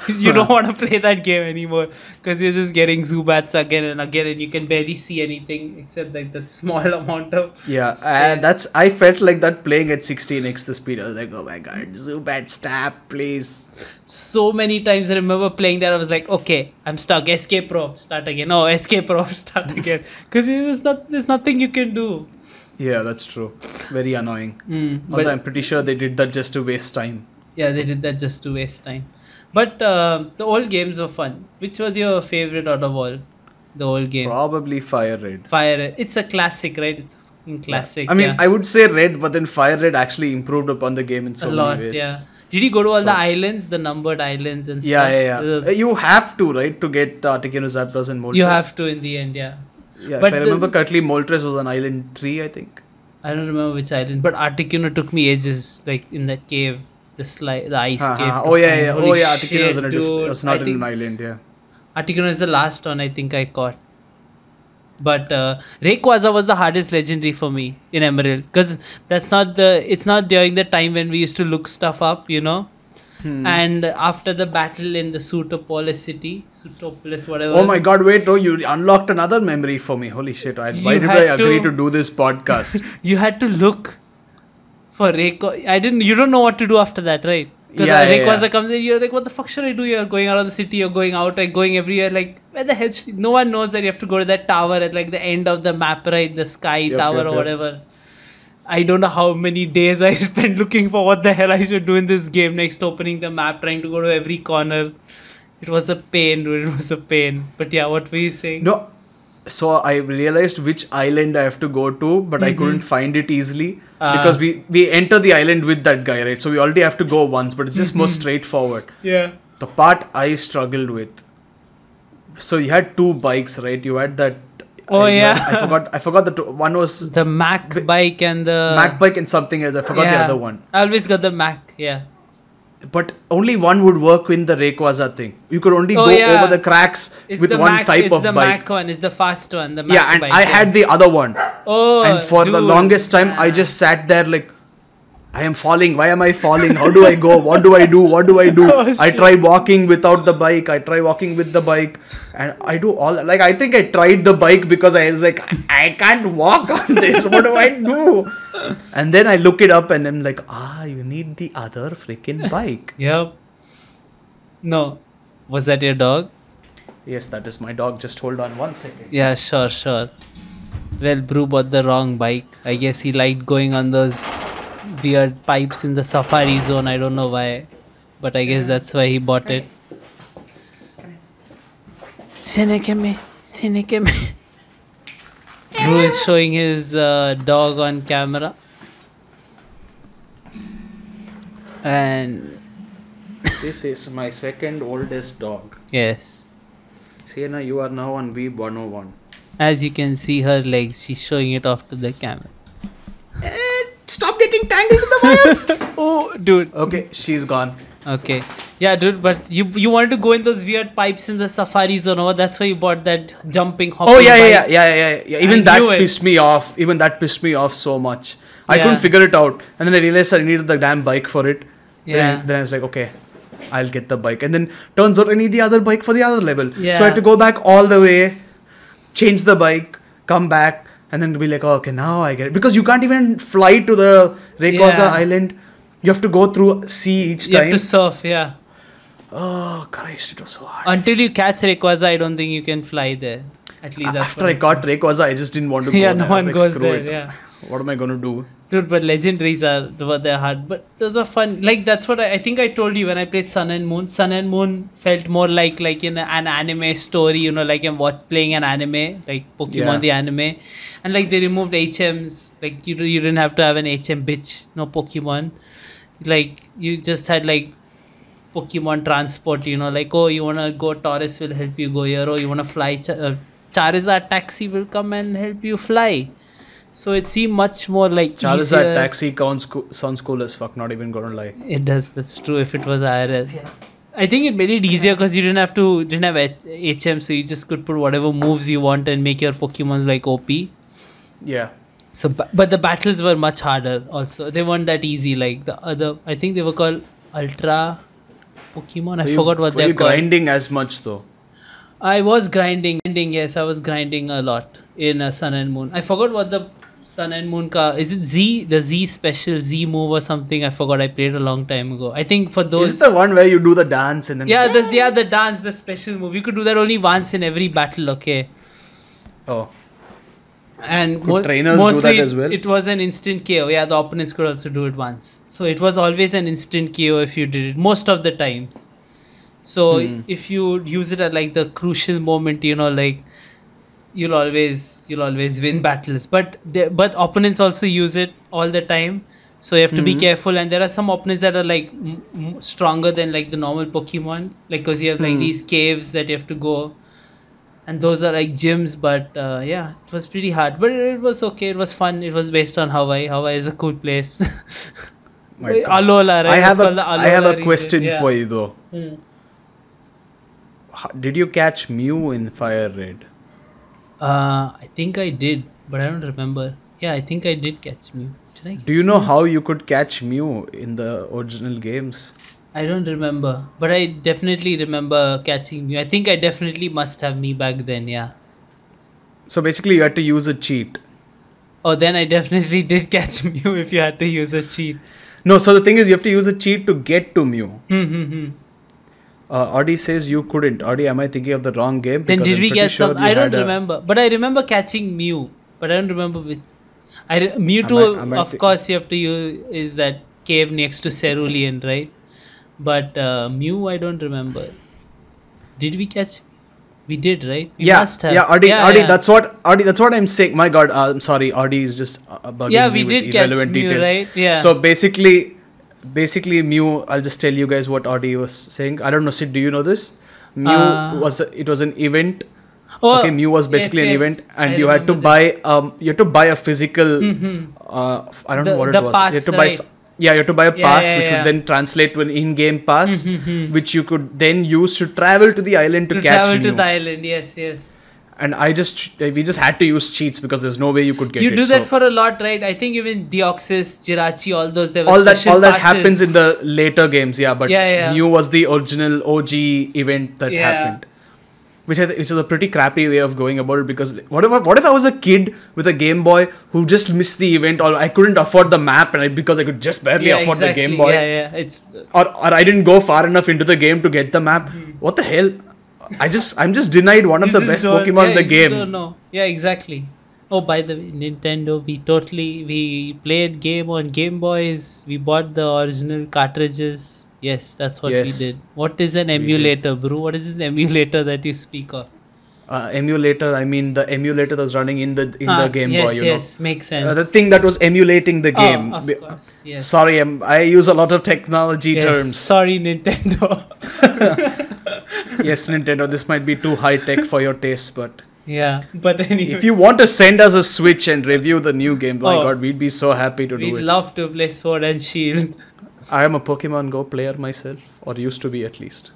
S1: You don't want to play that game anymore because you're just getting Zubats again and again, and you can barely see anything except like that small amount of
S2: space. I felt like that playing at 16x the speed. I was like, oh my god, Zubat, stop, please.
S1: So many times I remember playing that, I was like, okay, I'm stuck, escape pro, start again. No, escape pro, start again. Because there's nothing you can do.
S2: Yeah, that's true. Very annoying. Although I'm pretty sure they did that just to waste time.
S1: Yeah, they did that just to waste time. But the old games were fun. Which was your favorite out of all the old games?
S2: Probably Fire Red.
S1: Fire Red. It's a classic, right? It's a fucking classic.
S2: Yeah. I mean, I would say Red, but then Fire Red actually improved upon the game in so many ways.
S1: Yeah. Did you go to all the islands, the numbered islands and stuff?
S2: Yeah. You have to, right, to get Articuno, Zapdos and Moltres.
S1: You have to in the end, yeah.
S2: Yeah, but if I remember correctly, Moltres was on island 3, I think.
S1: I don't remember which island, but Articuno took me ages, like in that cave, the ice cave.
S2: Articuno was not in an island, yeah.
S1: Articuno is the last one I think I caught. But Rayquaza was the hardest legendary for me in Emerald, because it's not during the time when we used to look stuff up, you know. And after the battle in the Sutopolis, whatever.
S2: Oh my god, wait, you unlocked another memory for me. Holy shit, why did I agree to do this podcast?
S1: You had to look for Rayquaza. You don't know what to do after that, right? Because Rayquaza comes in, you're like, what the fuck should I do? You're going around the city, you're going out, like going everywhere, like, where the hell? No one knows that you have to go to that tower at like the end of the map, right? The sky tower or whatever. I don't know how many days I spent looking for what the hell I should do in this game next, opening the map, trying to go to every corner. It was a pain, dude. It was a pain. But yeah, what were you saying?
S2: No, so I realized which island I have to go to, but I couldn't find it easily because we enter the island with that guy, right? So we already have to go once, but it's just more straightforward.
S1: Yeah.
S2: The part I struggled with. So you had two bikes, right? You had that. I forgot the two. One was
S1: the Mac bike and the
S2: Mac bike and something else. I forgot the other one.
S1: I always got the Mac. Yeah.
S2: But only one would work in the Rayquaza thing. You could only go over the cracks with one type of bike. It's the Mac
S1: one. It's the fast one. The Mac bike.
S2: I had the other one. And for the longest time, I just sat there like, I am falling. Why am I falling? How do I go? What do I do? What do I do? I try walking without the bike. I try walking with the bike. And I do all... Like, I think I tried the bike because I was like, I can't walk on this. What do I do? And then I look it up and I'm like, you need the other freaking bike.
S1: Yep. No. Was that your dog?
S2: Yes, that is my dog. Just hold on 1 second.
S1: Yeah, sure. Well, Brew bought the wrong bike. I guess he liked going on those weird pipes in the safari zone. I don't know why, but I guess that's why he bought it. Senekeme. Drew is showing his dog on camera, and
S2: this is my second oldest dog.
S1: Yes.
S2: Sienna, you are now on Weeb101.
S1: As you can see her legs, she's showing it off to the camera.
S2: Stop getting tangled in the wires.
S1: Oh, dude.
S2: Okay, she's gone.
S1: Okay. Yeah, dude, but you wanted to go in those weird pipes in the safari zone, or that's why you bought that hopping bike.
S2: Yeah. Even that pissed me off. Even that pissed me off so much. I couldn't figure it out. And then I realized I needed the damn bike for it.
S1: Yeah.
S2: Then I was like, okay, I'll get the bike. And then turns out I need the other bike for the other level.
S1: Yeah.
S2: So I had to go back all the way, change the bike, come back, and then be like, oh, okay, now I get it. Because you can't even fly to the Rayquaza island. You have to go through sea each time.
S1: You have to surf, yeah.
S2: Oh, Christ, it was so hard.
S1: Until you catch Rayquaza, I don't think you can fly there. At least
S2: after I caught Rayquaza, I just didn't want to go there.
S1: No one goes there, yeah.
S2: What am I going to do?
S1: Dude, but legendaries they're hard. But those are fun. Like, that's what I think I told you when I played Sun and Moon. Sun and Moon felt more like in an anime story, you know, like I'm playing an anime, like Pokemon the anime. And like they removed HMs. Like you didn't have to have an HM bitch, no Pokemon. Like you just had like Pokemon transport, you know, like, oh, you want to go, Taurus will help you go here. Oh, you want to fly, Charizard taxi will come and help you fly. So it seemed much more like
S2: Charizard taxi sounds cool as fuck, not even gonna lie.
S1: It does, that's true if it was IRS. I think it made it easier because you didn't have HM, so you just could put whatever moves you want and make your Pokemons like OP.
S2: Yeah.
S1: So, but the battles were much harder. Also, they weren't that easy. Like the other, I think they were called Ultra Pokemon. I forgot what they're called.
S2: Were you grinding as much though?
S1: I was grinding. Yes, I was grinding a lot in Sun and Moon. I forgot what the Sun and Moon is it Z, the Z special Z move or something? I forgot. I played a long time ago. I think for those.
S2: Is it the one where you do the dance and then?
S1: Yeah, the dance, the special move. You could do that only once in every battle. Okay.
S2: Oh.
S1: And
S2: trainers
S1: mostly
S2: do that as well?
S1: It was an instant KO. Yeah, the opponents could also do it once. So it was always an instant KO if you did it most of the times. So if you use it at like the crucial moment, like you'll always win battles. But opponents also use it all the time. So you have to be careful. And there are some opponents that are like stronger than like the normal Pokemon, like because you have like these caves that you have to go. And those are like gyms, but yeah, it was pretty hard. But it was okay. It was fun. It was based on Hawaii. Hawaii is a cool place. Alola, right?
S2: I have a question for you though. Did you catch Mew in Fire Red?
S1: I think I did, but I don't remember. Yeah, I think I did catch Mew.
S2: Do you know how you could catch Mew in the original games?
S1: I don't remember, but I definitely remember catching Mew. I think I definitely must have me back then, yeah.
S2: So basically you had to use a cheat.
S1: Oh, then I definitely did catch Mew if you had to use a cheat.
S2: No, so the thing is you have to use a cheat to get to Mew. Audi says you couldn't. Audi, am I thinking of the wrong game?
S1: Then did we get some? I don't remember. But I remember catching Mew. But I don't remember which. Mewtwo, of course, you have to use is that cave next to Cerulean, right? But Mew, I don't remember. Did we catch? We did, right? We must have.
S2: Yeah, Audi, that's what I'm saying. My God, I'm sorry, Audi is just bugging me with irrelevant details.
S1: Right? Yeah.
S2: So basically Mew, I'll just tell you guys what Audi was saying. I don't know, Sid, do you know this? Mew was an event. Okay, Mew was basically an event, and you had to buy a physical I don't know what it was.
S1: Pass,
S2: you had to buy you had to buy a pass which would then translate to an in-game pass which you could then use to travel to the island to catch Mew.
S1: Travel to the island, yes.
S2: And we just had to use cheats because there's no way you could get it.
S1: You do that for a lot, right? I think even Deoxys, Jirachi, all those, there
S2: all that happens in the later games, but Mew was the original OG event that happened. Which is a pretty crappy way of going about it, because what if I was a kid with a Game Boy who just missed the event, or I couldn't afford the map because I could just barely afford the Game Boy. Or I didn't go far enough into the game to get the map. What the hell? I'm just denied one of the best Pokemon in the game.
S1: Don't know. Yeah, exactly. Oh, by the way, Nintendo, we played game on Game Boys. We bought the original cartridges. Yes, that's what we did. What is an emulator, bro? What is an emulator that you speak of?
S2: Emulator, I mean the emulator that's running in the Game Boy.
S1: Yes, makes sense.
S2: The thing that was emulating the game.
S1: Of course, yes.
S2: Sorry, I use a lot of technology terms.
S1: Sorry, Nintendo.
S2: Yes, Nintendo, this might be too high tech for your taste, but...
S1: Yeah, but anyway.
S2: If you want to send us a Switch and review the new game, my God, we'd be so happy to do it.
S1: We'd love to play Sword and Shield.
S2: I am a Pokemon Go player myself, or used to be at least.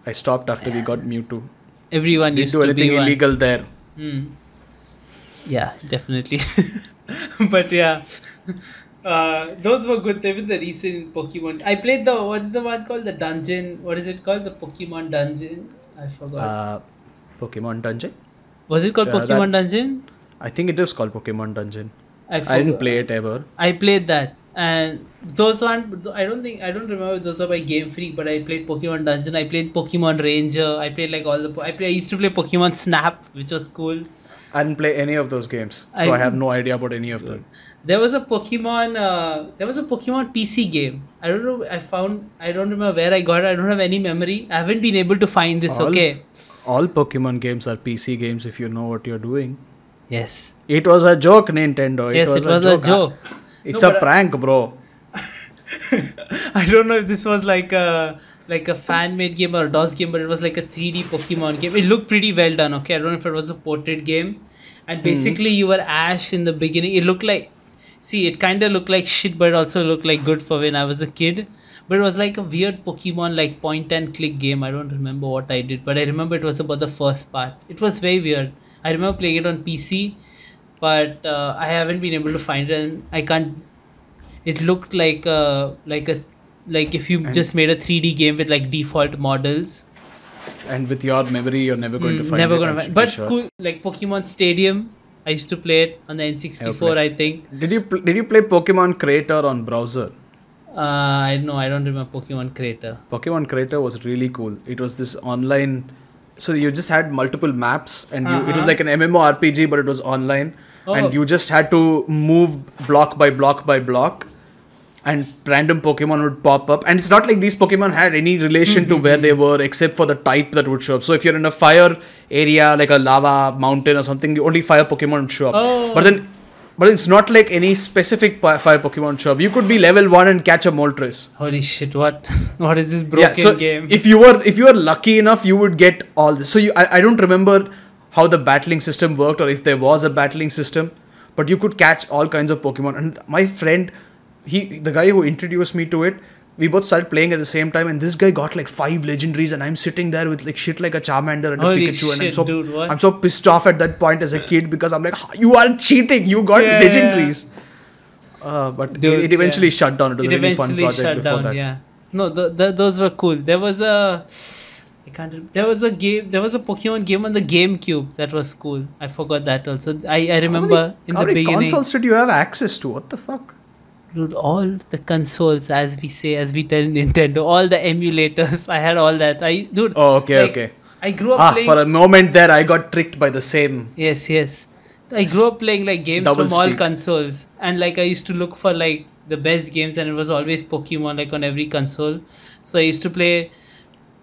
S2: I stopped after we got Mewtwo.
S1: Everyone used to be one.
S2: Didn't do anything illegal there.
S1: Yeah, definitely. But yeah, those were good. Even the recent Pokemon. I played what's the one called? The dungeon. What is it called? The Pokemon Dungeon. I forgot.
S2: Pokemon Dungeon?
S1: Was it called Pokemon Dungeon?
S2: I think it is called Pokemon Dungeon. I didn't play it ever.
S1: I played that. And those aren't, I don't remember if those are by Game Freak, but I played Pokemon Dungeon, I played Pokemon Ranger, I played like I used to play Pokemon Snap, which was cool.
S2: I didn't play any of those games, so I have no idea about any of them.
S1: There was a Pokemon PC game. I don't know, I don't remember where I got it, I don't have any memory. I haven't been able to find this,
S2: All Pokemon games are PC games if you know what you're doing.
S1: Yes.
S2: It was a joke, Nintendo.
S1: It was a joke.
S2: It's a prank, bro.
S1: I don't know if this was like a fan-made game or a DOS game, but it was like a 3D Pokemon game. It looked pretty well done, okay? I don't know if it was a ported game. And basically you were Ash in the beginning. It looked like... See, it kind of looked like shit, but it also looked like good for when I was a kid. But it was like a weird Pokemon like point and click game. I don't remember what I did, but I remember it was about the first part. It was very weird. I remember playing it on PC, but I haven't been able to find it, and I can't. It looked like if you just made a 3D game with like default models.
S2: And with your memory, you're never going to find it.
S1: Never going to find it. But sure. Cool, like Pokemon Stadium, I used to play it on the N64, I think.
S2: Did you play Pokemon Creator on browser?
S1: I don't remember Pokemon Creator.
S2: Pokemon Creator was really cool. It was this online. So you just had multiple maps, and it was like an MMORPG, but it was online. Oh. And you just had to move block by block by block. And random Pokemon would pop up. And it's not like these Pokemon had any relation to where they were, except for the type that would show up. So if you're in a fire area, like a lava mountain or something, only fire Pokemon would show up. Oh. But it's not like any specific fire Pokemon show up. You could be level 1 and catch a Moltres.
S1: Holy shit, what is this broken game?
S2: If you were lucky enough, you would get all this. So I don't remember how the battling system worked, or if there was a battling system. But you could catch all kinds of Pokemon. And my friend... the guy who introduced me to it, we both started playing at the same time, and this guy got like 5 legendaries, and I'm sitting there with like shit like a Charmander and
S1: Holy
S2: a Pikachu,
S1: shit,
S2: and I'm so pissed off at that point as a kid, because I'm like, you are cheating, you got legendaries. But dude, it eventually shut down. It was a really fun project before that.
S1: Yeah. No, those were cool. There was a Pokemon game on the GameCube that was cool. I forgot that also. I remember
S2: how many consoles did you have access to? What the fuck?
S1: Dude, all the consoles, as we tell Nintendo, all the emulators, I had all that.
S2: Okay.
S1: I grew up playing...
S2: For a moment there, I got tricked by the same...
S1: Yes. I grew up playing like games from all consoles. And like I used to look for like the best games, and it was always Pokemon like on every console. So I used to play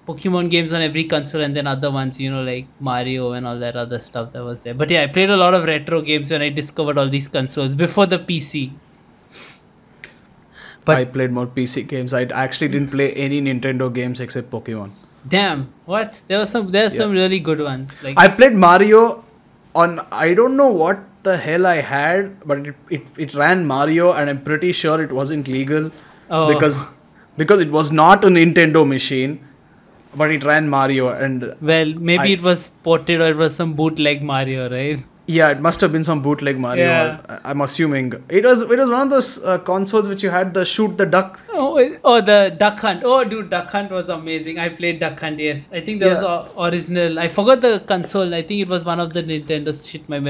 S1: Pokemon games on every console, and then other ones, like Mario and all that other stuff that was there. But yeah, I played a lot of retro games when I discovered all these consoles before the PC.
S2: But I played more PC games. I actually didn't play any Nintendo games except Pokemon.
S1: Damn, what? There's some really good ones. Like
S2: I played Mario on, I don't know what the hell I had, but it ran Mario, and I'm pretty sure it wasn't legal because it was not a Nintendo machine, but it ran Mario. And
S1: well, maybe it was ported, or it was some bootleg Mario, right?
S2: Yeah, it must have been some bootleg Mario. Yeah. I'm assuming it was one of those consoles which you had the shoot the duck.
S1: Oh, the Duck Hunt. Oh, dude, Duck Hunt was amazing. I played Duck Hunt. Yes, I think that was original. I forgot the console. I think it was one of the Nintendo shit. My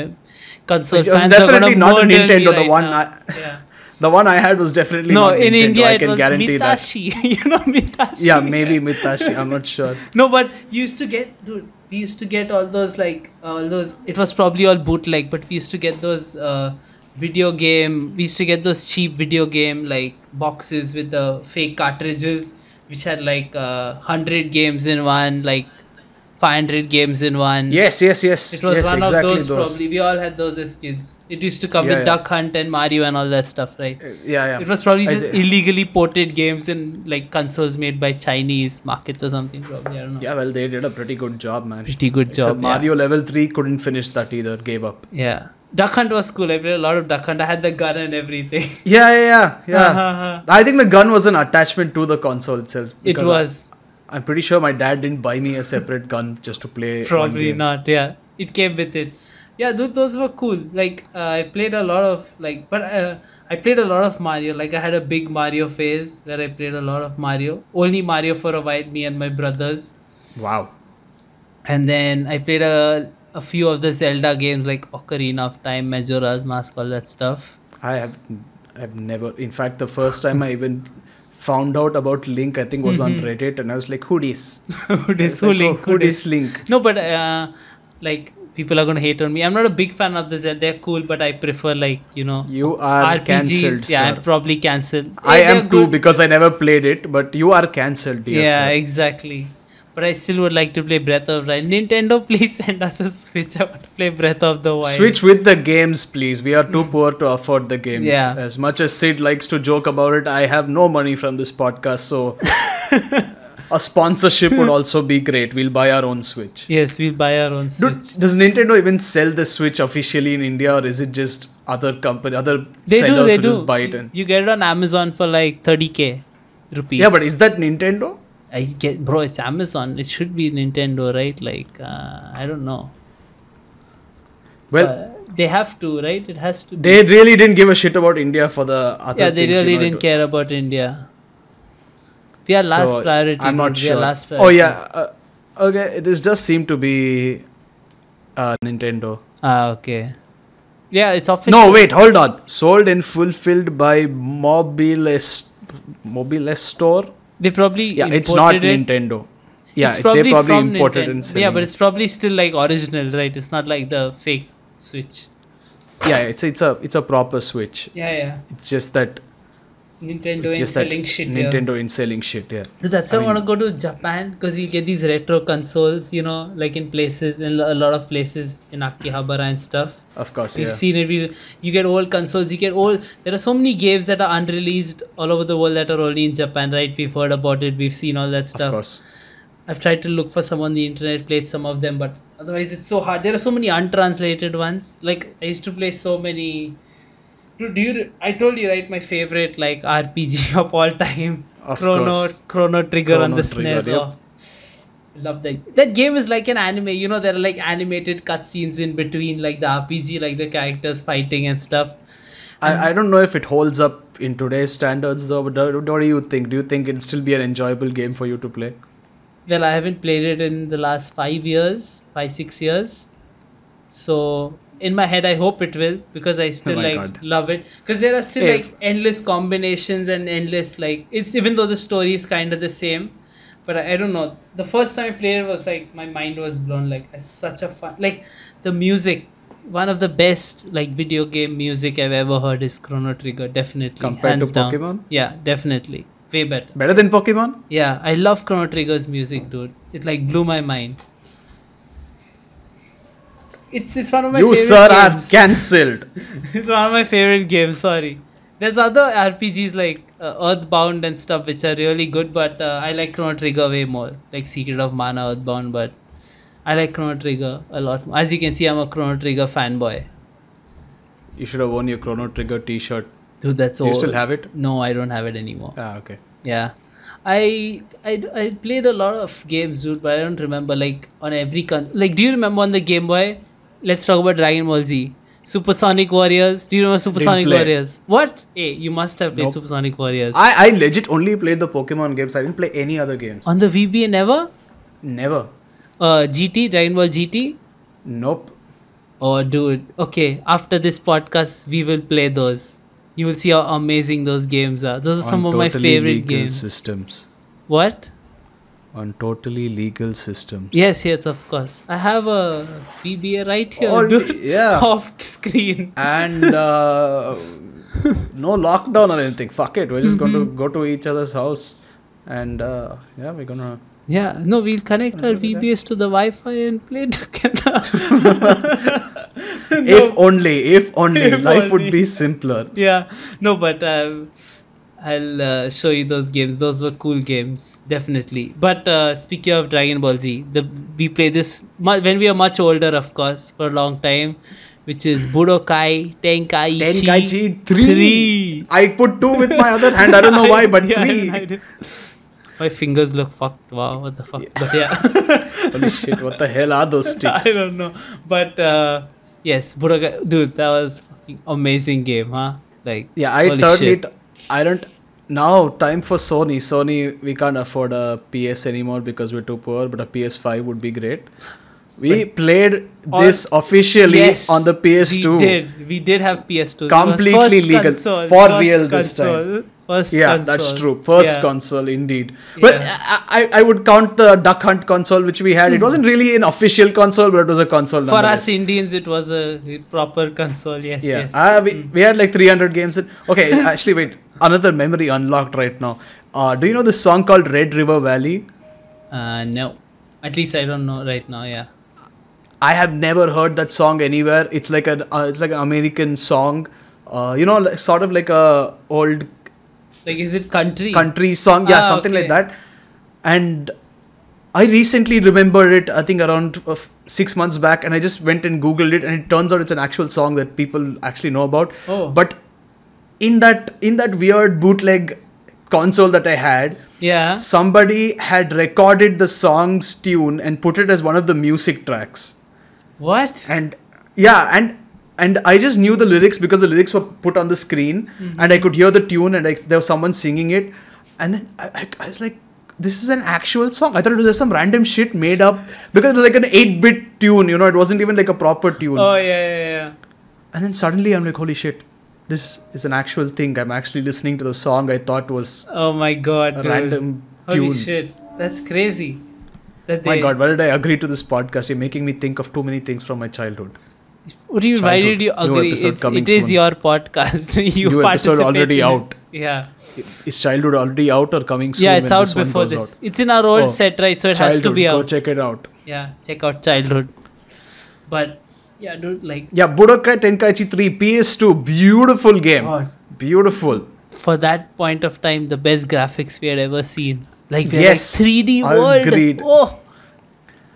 S1: console.
S2: It was definitely not a Nintendo. The one I had was definitely not Nintendo.
S1: In India
S2: I can guarantee
S1: Mitashi. Mitashi.
S2: Yeah, maybe Mitashi. I'm not sure.
S1: No, but you used to get, dude. We used to get all those it was probably all bootleg, but we used to get those we used to get those cheap video game like boxes with the fake cartridges, which had like 100 games in one, like 500 games in one.
S2: Yes.
S1: It was one of those probably. We all had those as kids. It used to come with Duck Hunt and Mario and all that stuff, right?
S2: Yeah.
S1: It was probably just illegally ported games in like consoles made by Chinese markets or something, probably. I don't know.
S2: Yeah, well, they did a pretty good job, man.
S1: Except
S2: Mario level 3 couldn't finish that either, gave up.
S1: Yeah. Duck Hunt was cool. I played a lot of Duck Hunt. I had the gun and everything.
S2: Yeah. I think the gun was an attachment to the console itself.
S1: It was.
S2: I'm pretty sure my dad didn't buy me a separate gun just to play.
S1: Probably not, yeah. It came with it. Yeah, dude, those were cool. Like, I played a lot of, I played a lot of Mario. Like, I had a big Mario phase where I played a lot of Mario. Only Mario for a while, me and my brothers.
S2: Wow.
S1: And then I played a few of the Zelda games like Ocarina of Time, Majora's Mask, all that stuff.
S2: I've never, in fact, the first time I even found out about Link, I think was on Reddit, and I was like, who dis?
S1: Who dis
S2: Link?
S1: No, but people are going to hate on me. I'm not a big fan of the Zelda. They're cool, but I prefer
S2: you are
S1: RPGs.
S2: cancelled.
S1: Yeah, I'm probably cancelled.
S2: I am too, because I never played it, but you are cancelled.
S1: Yeah, exactly. But I still would like to play Breath of the Wild. Nintendo, please send us a Switch. I want to play Breath of the Wild.
S2: Switch with the games, please. We are too poor to afford the games.
S1: Yeah.
S2: As much as Sid likes to joke about it, I have no money from this podcast, so a sponsorship would also be great. We'll buy our own Switch.
S1: Yes, we'll buy our own Switch.
S2: Dude, does Nintendo even sell the Switch officially in India, or is it just other sellers who just buy it?
S1: You get it on Amazon for like $30,000. rupees.
S2: Yeah, but is that Nintendo?
S1: Bro, it's Amazon. It should be Nintendo, right? Like, I don't know.
S2: Well,
S1: they have to, right? It has to.
S2: They really didn't give a shit about India for the other.
S1: Yeah, they really didn't care about India. We are last priority.
S2: I'm not sure.
S1: We are last priority.
S2: Oh yeah. Okay, this does seem to be Nintendo.
S1: Okay. Yeah, it's official.
S2: No, wait, hold on. Sold and fulfilled by Mobile Store.
S1: They probably
S2: it's not Nintendo. Yeah,
S1: it's probably
S2: they probably
S1: from
S2: imported
S1: Nintendo.
S2: and selling.
S1: Yeah, but it's probably still like original, right? It's not like the fake Switch.
S2: Yeah, it's a proper Switch.
S1: Yeah.
S2: It's just that
S1: Nintendo ain't selling shit.
S2: Nintendo ain't selling shit. Yeah.
S1: That's why I want to go to Japan, because we get these retro consoles, like in a lot of places in Akihabara and stuff.
S2: Of course,
S1: We've seen it. You get old consoles. There are so many games that are unreleased all over the world that are only in Japan, right? We've heard about it. We've seen all that stuff.
S2: Of course.
S1: I've tried to look for some on the internet, played some of them, but otherwise it's so hard. There are so many untranslated ones. Like, I used to play so many. Dude, I told you, right? My favorite like RPG of all time, Chrono Trigger on the SNES. Yep. Oh, love that. That game is like an anime. There are like animated cutscenes in between, like the RPG, like the characters fighting and stuff.
S2: I don't know if it holds up in today's standards though. But what do you think? Do you think it'll still be an enjoyable game for you to play?
S1: Well, I haven't played it in the last 6 years. So in my head, I hope it will, because I still love it. Because there are still like endless combinations and endless it's, even though the story is kind of the same, but I don't know. The first time I played it was like my mind was blown. Like, it's such a fun, like the music. One of the best video game music I've ever heard is Chrono Trigger, definitely.
S2: Compared to Pokemon?
S1: Down. Yeah, definitely. Way better.
S2: Better than Pokemon?
S1: Yeah, I love Chrono Trigger's music, dude. It blew my mind. It's one of my favorite games. You, sir, are
S2: cancelled.
S1: It's one of my favorite games, sorry. There's other RPGs like Earthbound and stuff which are really good, but I like Chrono Trigger way more. Like Secret of Mana, Earthbound, but I like Chrono Trigger a lot more. As you can see, I'm a Chrono Trigger fanboy.
S2: You should have worn your Chrono Trigger t-shirt.
S1: Dude, that's old.
S2: Do you still have it?
S1: No, I don't have it anymore.
S2: Ah, okay.
S1: Yeah. I played a lot of games, dude, but I don't remember on every do you remember on the Game Boy? Let's talk about Dragon Ball Z. Supersonic Warriors. Do you remember Supersonic Warriors? What? Hey, you must have played Supersonic Warriors.
S2: I legit only played the Pokemon games. I didn't play any other games.
S1: On the VBA, never?
S2: Never.
S1: GT? Dragon Ball GT?
S2: Nope.
S1: Oh, dude. Okay, after this podcast, we will play those. You will see how amazing those games are. Those are some of my favorite games.
S2: Systems.
S1: What?
S2: On totally legal systems.
S1: Yes, of course. I have a VBA right here, dude.
S2: Yeah.
S1: Off screen.
S2: And no lockdown or anything. Fuck it. We're just going to go to each other's house. And we're going to...
S1: Yeah, no, we'll connect our VBS to the Wi-Fi and play together.
S2: If only life would be simpler.
S1: Yeah, no, but I'll show you those games. Those were cool games, definitely. But speaking of Dragon Ball Z, we played this when we were much older, of course, for a long time, which is Budokai Tenkaichi
S2: 3. I put 2 with my other hand. I don't know why, but 3.
S1: My fingers look fucked. Wow, what the fuck? Yeah. But yeah.
S2: Holy shit, what the hell are those sticks?
S1: I don't know. But yes, Budokai, dude, that was fucking amazing game, huh?
S2: Now, time for Sony. Sony, we can't afford a PS anymore because we're too poor, but a PS5 would be great. We played this officially on the PS2.
S1: We did have PS2.
S2: Completely legal. For real this time.
S1: First console.
S2: That's true. First console, indeed. Yeah. Well, I would count the Duck Hunt console which we had. It wasn't really an official console, but it was a console.
S1: For us Indians, it was a proper console. Yes.
S2: We had 300 games. Okay, actually, wait. Another memory unlocked right now. Do you know this song called Red River Valley?
S1: No. At least I don't know right now. Yeah.
S2: I have never heard that song anywhere. It's like an American song. Sort of like a old.
S1: Is it country?
S2: Country song, yeah, something like that. And I recently remembered it, I think around 6 months back, and I just went and Googled it, and it turns out it's an actual song that people actually know about.
S1: Oh.
S2: But in that weird bootleg console that I had, somebody had recorded the song's tune and put it as one of the music tracks.
S1: What?
S2: And I just knew the lyrics because the lyrics were put on the screen, and I could hear the tune, and there was someone singing it, and then I was like, this is an actual song. I thought it was just some random shit made up because it was like an 8-bit tune, you know, it wasn't even like a proper tune.
S1: Oh, yeah.
S2: And then suddenly I'm like, holy shit, this is an actual thing. I'm actually listening to the song I thought was
S1: oh my god,
S2: a
S1: dude.
S2: random
S1: holy
S2: tune.
S1: Shit, that's crazy.
S2: My god, why did I agree to this podcast? You're making me think of too many things from my childhood.
S1: Why did you agree? It is your podcast. you
S2: episode already out.
S1: Yeah.
S2: Is Childhood already out or coming soon?
S1: Yeah, it's out before this. It's in our old set, right? So it has to be out.
S2: Go check it out.
S1: Yeah, check out Childhood. But yeah, dude, like...
S2: Yeah, Budokai Tenkaichi 3 PS2. Beautiful game. God. Beautiful.
S1: For that point of time, the best graphics we had ever seen. Like, we had 3D world.
S2: Agreed.
S1: Oh!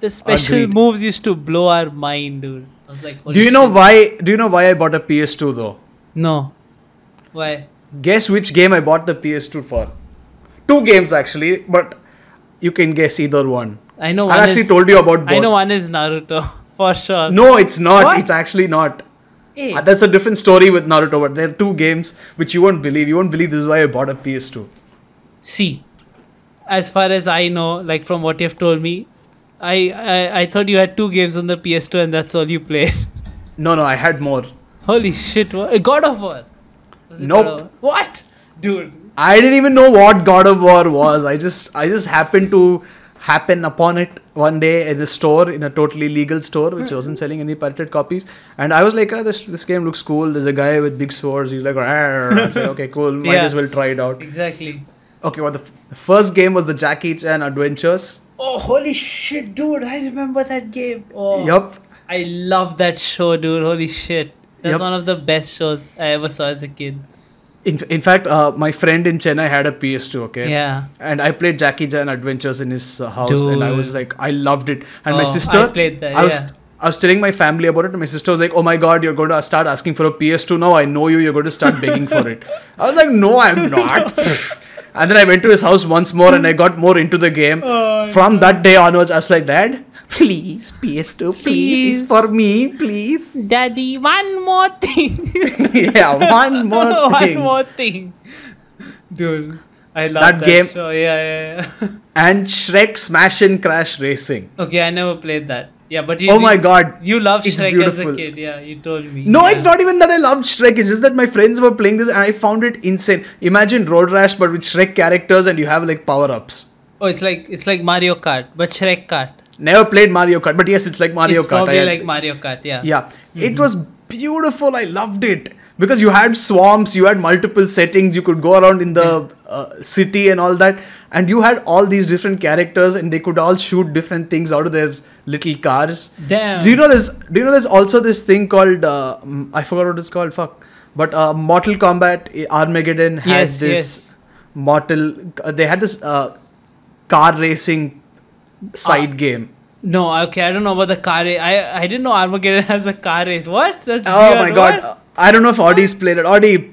S1: The special moves used to blow our mind, dude. I was like,
S2: do you know why I bought a PS2 though?
S1: No. Why?
S2: Guess which game I bought the PS2 for. 2 games actually, but you can guess either one.
S1: I know
S2: one. I actually told you about both.
S1: I know one is Naruto, for sure.
S2: No, it's not.
S1: What?
S2: It's actually not.
S1: Hey.
S2: That's a different story with Naruto, but there are 2 games which you won't believe. You won't believe this is why I bought a PS2.
S1: See, as far as I know, like from what you've told me, I thought you had 2 games on the PS2 and that's all you played.
S2: No, I had more.
S1: Holy shit! God of War.
S2: Nope.
S1: What, dude?
S2: I didn't even know what God of War was. I just happened upon it one day in a store, in a totally legal store which wasn't selling any pirated copies, and I was like, this game looks cool. There's a guy with big swords. He's like, I was like, okay, cool. Might as well try it out.
S1: Exactly.
S2: Okay, well, the first game was the Jackie Chan Adventures.
S1: Oh, holy shit, dude. I remember that game. Oh.
S2: Yup.
S1: I love that show, dude. Holy shit. That's one of the best shows I ever saw as a kid.
S2: In fact, my friend in Chennai had a PS2, okay?
S1: Yeah.
S2: And I played Jackie Chan Adventures in his house, dude. And I was like, I loved it. And my sister...
S1: I played that,
S2: I was telling my family about it, and my sister was like, oh my god, you're going to start asking for a PS2 now? I know you're going to start begging for it. I was like, no, I'm not. And then I went to his house once more and I got more into the game. From that day onwards, I was like, Dad, please, PS2, please, is for me, please.
S1: Daddy, one more thing.
S2: Yeah, one more thing.
S1: One more thing. Dude, I love that
S2: game.
S1: Show. Yeah.
S2: And Shrek Smash and Crash Racing.
S1: Okay, I never played that. Yeah, but
S2: oh my god.
S1: You loved Shrek as a kid. Yeah, you told me.
S2: No, it's not even that I loved Shrek. It's just that my friends were playing this and I found it insane. Imagine Road Rash but with Shrek characters and you have like power-ups.
S1: Oh, it's like Mario Kart, but Shrek Kart.
S2: Never played Mario Kart, but yes, it's like Mario Kart.
S1: It's probably like Mario Kart, yeah.
S2: Yeah. Mm-hmm. It was beautiful. I loved it. Because you had swamps, you had multiple settings, you could go around in the city and all that. And you had all these different characters and they could all shoot different things out of their little cars.
S1: Damn.
S2: Do you know there's also this thing called, I forgot what it's called, fuck. But Mortal Kombat, Armageddon had they had this car racing side game.
S1: No, okay, I don't know about the car race. I didn't know Armageddon has a car race. What? That's
S2: oh
S1: weird.
S2: My god.
S1: What?
S2: I don't know if Audie's played it. Audie,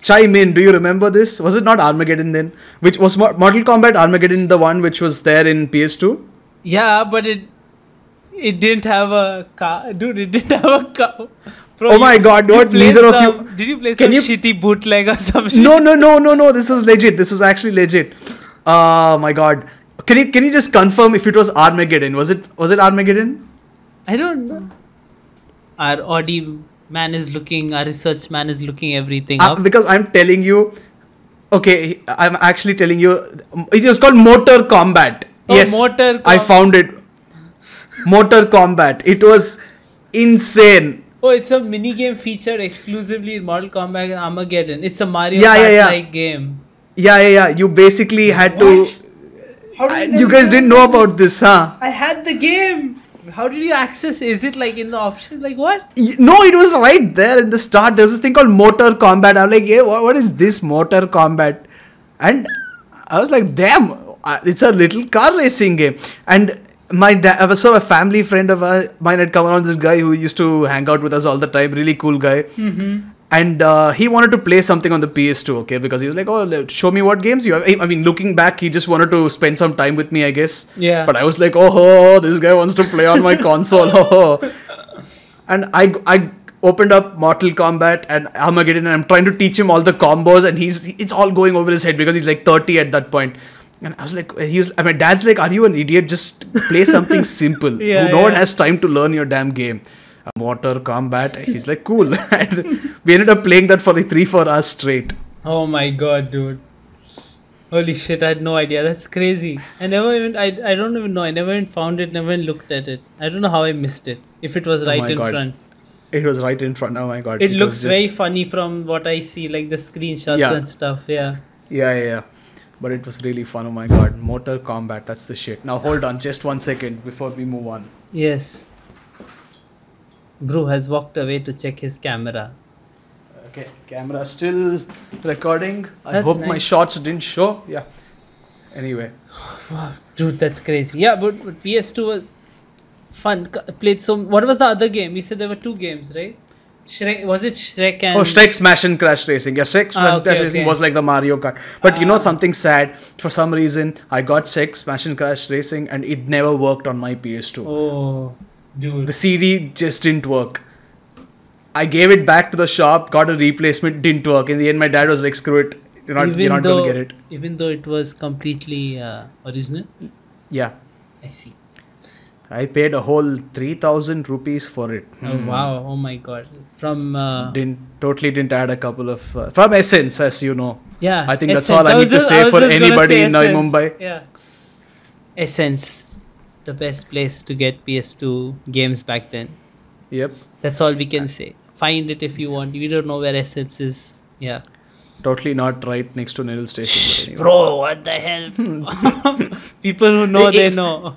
S2: chime in. Do you remember this? Was it not Armageddon then? Which was Mortal Kombat Armageddon, the one which was there in PS2?
S1: Yeah, but it didn't have a car. Dude, it didn't have a car. Bro,
S2: oh my god, what? Neither of you.
S1: Did you play some shitty bootleg or some shit?
S2: No. This was legit. This was actually legit. Oh my god. Can you just confirm if it was Armageddon? Was it Armageddon?
S1: I don't know. Our Audie man is looking, our research man is looking everything up.
S2: Because I'm telling you, okay, I'm actually telling you, it was called Motor Kombat.
S1: Oh,
S2: yes, I found it. Motor Kombat. It was insane.
S1: Oh, it's a mini game featured exclusively in Mortal Kombat and Armageddon. It's a Mario Kart-like game.
S2: Yeah. You basically had to...
S1: How did
S2: you guys didn't know about this, huh?
S1: I had the game. How did you access? Is it like in the options? Like what?
S2: No, it was right there in the start. There's this thing called Motor Kombat. I'm like, yeah, what is this Motor Kombat? And I was like, damn, it's a little car racing game. And so a family friend of mine had come around, this guy who used to hang out with us all the time, really cool guy.
S1: Mm-hmm.
S2: And he wanted to play something on the PS2, okay? Because he was like, oh, show me what games you have. I mean, looking back, he just wanted to spend some time with me, I guess.
S1: Yeah.
S2: But I was like, oh, this guy wants to play on my console. Oh. And I opened up Mortal Kombat and Armageddon, and I'm trying to teach him all the combos, and it's all going over his head because he's like 30 at that point. And I was like, my dad's like, are you an idiot? Just play something simple. No one has time to learn your damn game. Mortal Kombat. He's like, cool. And we ended up playing that for like 3-4 hours straight.
S1: Oh my god, dude. Holy shit, I had no idea. That's crazy. I don't even know. I never even found it, never even looked at it. I don't know how I missed it. If it was right in front.
S2: It was right in front. Oh my god.
S1: It looks very funny from what I see, like the screenshots and stuff. Yeah.
S2: Yeah. But it was really fun. Oh my god. Mortal Kombat. That's the shit. Now hold on just 1 second before we move on.
S1: Yes. Bro has walked away to check his camera.
S2: Okay, camera still recording. I hope my shots didn't show. Yeah. Anyway.
S1: Wow, dude, that's crazy. Yeah, but PS2 was fun. Played What was the other game? You said there were 2 games, right? Shrek. Was it Shrek and...
S2: Oh, Shrek Smash and Crash Racing. Yeah, Shrek Smash and Crash Racing was like the Mario Kart. But you know something sad? For some reason, I got Shrek Smash and Crash Racing and it never worked on my PS2.
S1: Oh, dude.
S2: The CD just didn't work. I gave it back to the shop, got a replacement, didn't work. In the end, my dad was like, screw it. You're not going to get it.
S1: Even though it was completely original?
S2: Yeah.
S1: I see.
S2: I paid a whole 3,000 rupees for it.
S1: Oh wow! Oh my god! From
S2: didn't add a couple of from Essence, as you know.
S1: Yeah,
S2: I think Essence. That's all I need to say for anybody in Mumbai.
S1: Yeah, Essence, the best place to get PS2 games back then.
S2: Yep.
S1: That's all we can say. Find it if you want. We don't know where Essence is. Yeah.
S2: Totally not right next to Nerul Station.
S1: Anyway. Bro, what the hell? People who know, they know.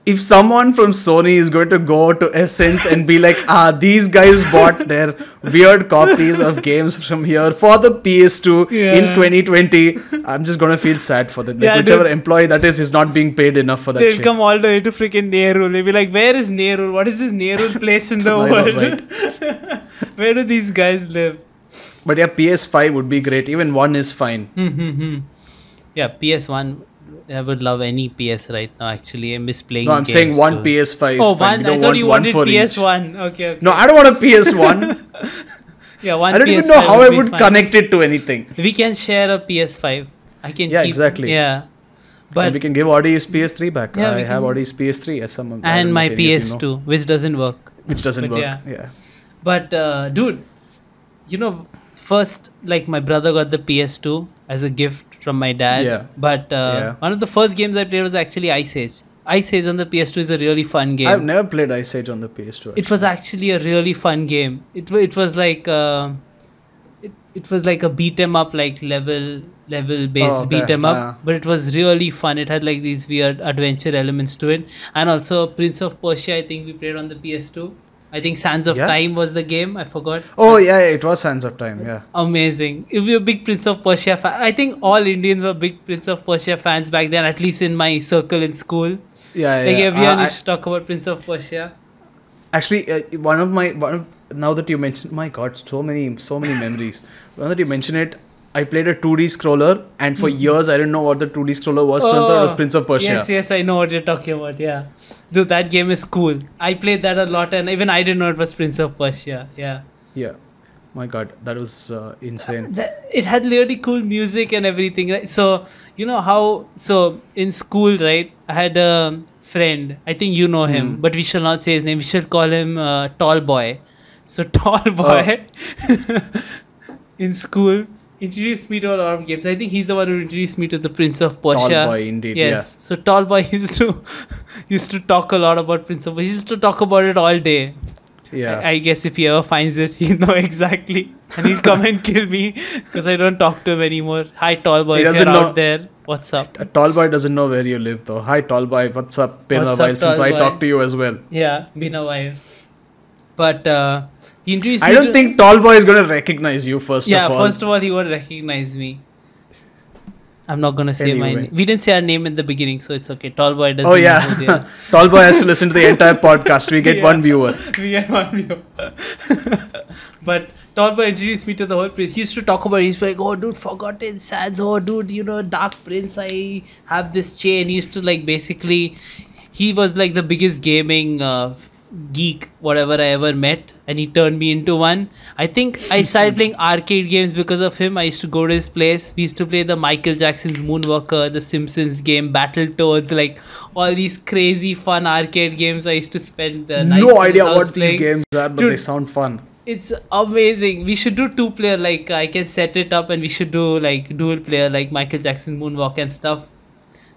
S2: If someone from Sony is going to go to Essence and be like, these guys bought their weird copies of games from here for the PS2 in 2020, I'm just going to feel sad for them. Like whichever employee that is not being paid enough for that
S1: They'll
S2: shit.
S1: Come all the way to freaking Nerul. They'll be like, where is Nerul? What is this Nerul place in the world? Right. Where do these guys live?
S2: But yeah, PS5 would be great. Even 1 is fine.
S1: Yeah, PS1. I would love any PS right now, actually. I miss playing
S2: games. No, I'm saying one too. PS5 is
S1: fine. One? I thought you wanted PS1. Okay.
S2: No, I don't want a PS1.
S1: Yeah, one PS5
S2: I don't even know how I would connect it to anything.
S1: We can share a PS5. I can
S2: keep... exactly.
S1: Yeah. But
S2: and we can give Audie's PS3 back. Yeah, I have Audie's PS3 as someone.
S1: And my PS2, you know. Which doesn't work.
S2: Which doesn't work, yeah.
S1: But, dude, you know, first, like, my brother got the PS2 as a gift from my dad.
S2: Yeah.
S1: But one of the first games I played was actually Ice Age. Ice Age on the PS2 is a really fun game.
S2: I've never played Ice Age on the PS2. Actually.
S1: It was actually a really fun game. It was like it was like a beat 'em up, like level based beat 'em up, but it was really fun. It had like these weird adventure elements to it, and also Prince of Persia. I think we played on the PS2. I think Sands of Time was the game. I forgot.
S2: Oh, yeah, it was Sands of Time, yeah.
S1: Amazing. If you're a big Prince of Persia fan, I think all Indians were big Prince of Persia fans back then, at least in my circle in school.
S2: Yeah,
S1: like everyone used to talk about Prince of Persia.
S2: Actually, now that you mentioned, my God, so many memories. Now that you mention it, I played a 2D scroller, and for years I didn't know what the 2D scroller was. Turns out it was Prince of Persia.
S1: Yes, I know what you're talking about. Yeah, dude, that game is cool. I played that a lot, and even I didn't know it was Prince of Persia. Yeah.
S2: Yeah, my God, that was insane.
S1: It had really cool music and everything. Right? So you know how? So in school, right? I had a friend. I think you know him, but we shall not say his name. We shall call him Tall Boy. So Tall Boy in school introduced me to a lot of games. I think he's the one who introduced me to the Prince of Persia.
S2: Tall Boy, indeed. Yes.
S1: Yeah. So Tall Boy used to talk a lot about Prince of Persia. He used to talk about it all day.
S2: Yeah.
S1: I guess if he ever finds it, he'll know exactly, and he'll come and kill me because I don't talk to him anymore. Hi, Tall Boy. If you're out there, what's up?
S2: Tall Boy doesn't know where you live, though. Hi, Tall Boy. What's up? Been a while since I talked to you as well.
S1: Yeah, been a while. But he introduced me.
S2: I don't think Tall Boy is going to recognize you first of all.
S1: Yeah, first of all, he won't recognize me. I'm not gonna say my name. We didn't say our name in the beginning, so it's okay. Tallboy doesn't.
S2: Oh yeah, Tallboy has to listen to the entire podcast. We get one viewer.
S1: We get one viewer. But Tallboy introduced me to the whole place. He used to talk about it. He's like, oh dude, Forgotten Sands. Oh dude, you know, Dark Prince. I have this chain. He used to like basically, he was like the biggest gaming geek whatever I ever met, and he turned me into one. I think I started playing arcade games because of him. I used to go to his place. We used to play the Michael Jackson's Moonwalker, the Simpsons game, Battletoads, like all these crazy fun arcade games. I used to spend nights
S2: no idea what
S1: playing.
S2: These games are, but dude, they sound fun.
S1: It's amazing. We should do 2-player, like I can set it up and we should do like dual player, like Michael Jackson Moonwalk and stuff.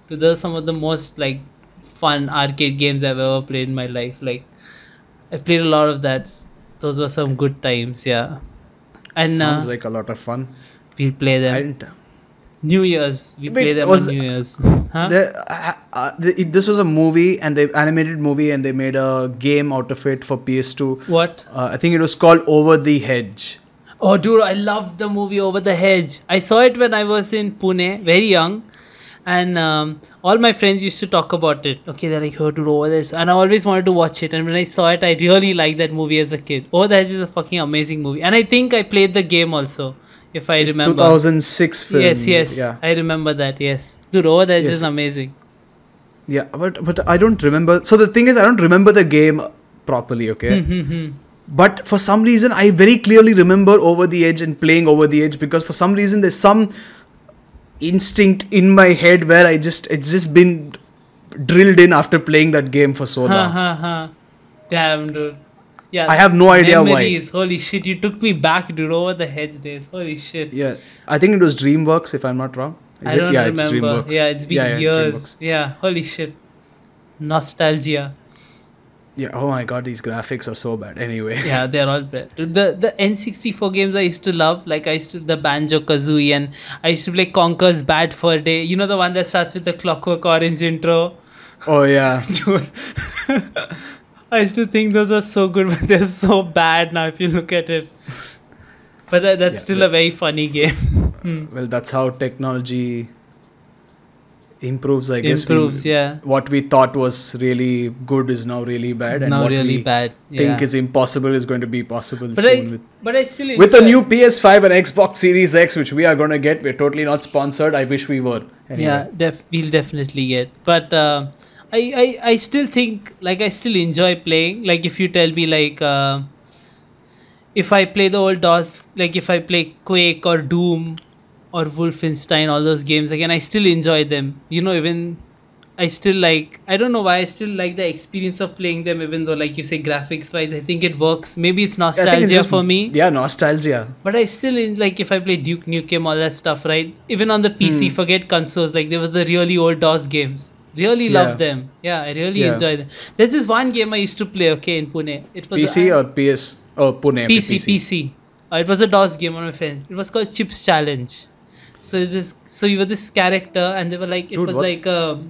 S1: So those are some of the most like fun arcade games I've ever played in my life. Like I've played a lot of that. Those were some good times, yeah. And
S2: sounds like a lot of fun.
S1: We'll play them. New Year's. We play them on New Year's. Huh?
S2: This was a movie, and they animated movie, and they made a game out of it for PS2.
S1: What?
S2: I think it was called Over the Hedge.
S1: Oh, dude, I loved the movie Over the Hedge. I saw it when I was in Pune, very young. And all my friends used to talk about it. Okay, they're like, oh, dude, Over this. And I always wanted to watch it. And when I saw it, I really liked that movie as a kid. Over the Hedge is a fucking amazing movie. And I think I played the game also, if I remember.
S2: 2006 film.
S1: Yes. Yeah. I remember that, yes. Dude, Over the Hedge is amazing.
S2: Yeah, but I don't remember. So the thing is, I don't remember the game properly, okay? But for some reason, I very clearly remember Over the Edge and playing Over the Edge, because for some reason, there's some instinct in my head where it's just been drilled in after playing that game for so long.
S1: Damn, dude. Yeah,
S2: I have no idea
S1: memories. Why. Holy shit, you took me back, dude. Over the Hedge days. Holy shit.
S2: Yeah, I think it was DreamWorks, if I'm not wrong.
S1: I don't remember. It's been years. Yeah, holy shit. Nostalgia.
S2: Yeah, oh my god, these graphics are so bad. Anyway.
S1: Yeah, they're all bad. The N64 games I used to love, like I used to, the Banjo-Kazooie, and I used to play Conker's Bad Fur Day. You know, the one that starts with the Clockwork Orange intro?
S2: Oh yeah.
S1: Dude. I used to think those are so good, but they're so bad now if you look at it. But that's still a very funny game.
S2: Well, that's how technology improves, I guess.
S1: Yeah.
S2: What we thought was really good is now really bad.
S1: And now what really bad.
S2: Think is impossible is going to be possible soon.
S1: But I still enjoy.
S2: With the new PS5 and Xbox Series X, which we are going to get, we're totally not sponsored. I wish we were. Anyway.
S1: Yeah, we'll definitely get. But I still think, like, I still enjoy playing. Like, if you tell me, like, if I play the old DOS, like, if I play Quake or Doom or Wolfenstein, all those games again, I still enjoy them. You know, even I still like, I don't know why I still like the experience of playing them, even though, like you say, graphics wise, I think it works. Maybe it's nostalgia for me.
S2: Yeah, nostalgia.
S1: But I still like, if I play Duke Nukem, all that stuff, right? Even on the PC, forget consoles, like there was the really old DOS games. Really love them. Yeah, I really enjoy them. There's this one game I used to play, okay, in Pune. It was
S2: PC or PS? Oh, Pune.
S1: PC. It was a DOS game on my friend. It was called Chips Challenge. So you were this character, and they were like, it was like a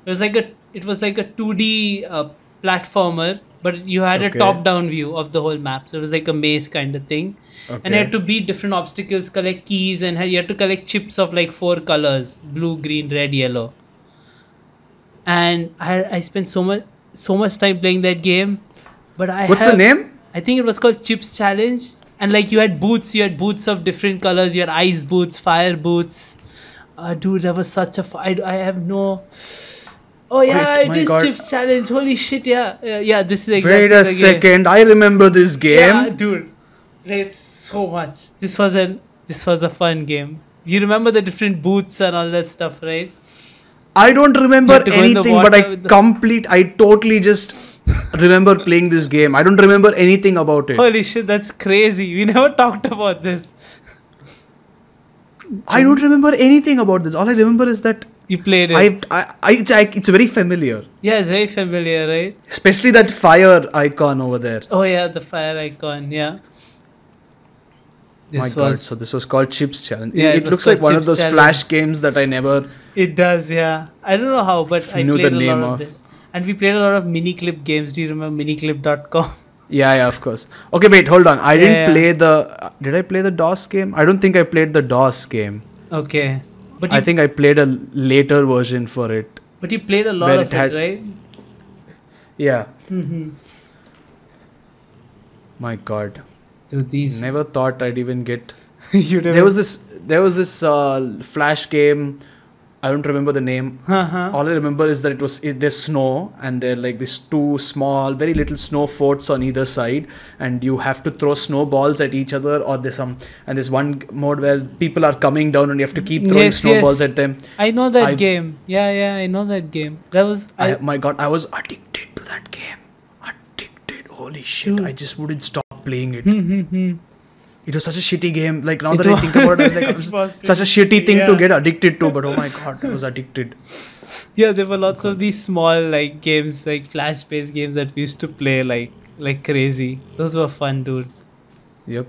S1: 2D platformer, but you had a top-down view of the whole map. So it was like a maze kind of thing, and you had to beat different obstacles, collect keys, and you had to collect chips of like 4 colors: blue, green, red, yellow. And I spent so much time playing that game, but what's
S2: the name?
S1: I think it was called Chips Challenge. And like you had boots of different colors. You had ice boots, fire boots. Dude, that was such a I have no. Oh yeah, it is Chips Challenge. Holy shit, yeah. This is exactly
S2: Wait a second, I remember this game.
S1: Yeah, dude, played so much. This was a fun game. You remember the different boots and all that stuff, right?
S2: I don't remember anything, but I totally just remember playing this game. I don't remember anything about it.
S1: Holy shit, that's crazy. We never talked about this.
S2: I don't remember anything about this. All I remember is that
S1: you played it.
S2: It's very familiar.
S1: Yeah, it's very familiar, right?
S2: Especially that fire icon over there.
S1: Oh yeah, the fire icon, yeah.
S2: So this was called Chips Challenge.
S1: Yeah,
S2: it looks like one of those Flash games that I never...
S1: It does, yeah. I don't know how, but I played a lot of this. And we played a lot of miniclip games. Do you remember miniclip.com?
S2: Yeah, of course. Okay, wait, hold on. Did I play the DOS game? I don't think I played the DOS game.
S1: Okay. But
S2: I think I played a later version for it.
S1: But you played a lot of it, right?
S2: Yeah.
S1: Mm-hmm.
S2: My God.
S1: Dude, these...
S2: Never thought I'd even get...
S1: You never...
S2: There was this Flash game. I don't remember the name. All I remember is that there's snow, and there are like these two small, very little snow forts on either side, and you have to throw snowballs at each other, or there's one mode where people are coming down and you have to keep throwing snowballs at them.
S1: I know that game. Yeah, I know that game. That was...
S2: my God, I was addicted to that game. Addicted. Holy shit. Dude. I just wouldn't stop playing it. It was such a shitty game. Like now that I think about it, I was like, such a shitty thing to get addicted to. But oh my God, I was addicted.
S1: Yeah, there were lots of these small like games, like flash-based games that we used to play like crazy. Those were fun, dude.
S2: Yep.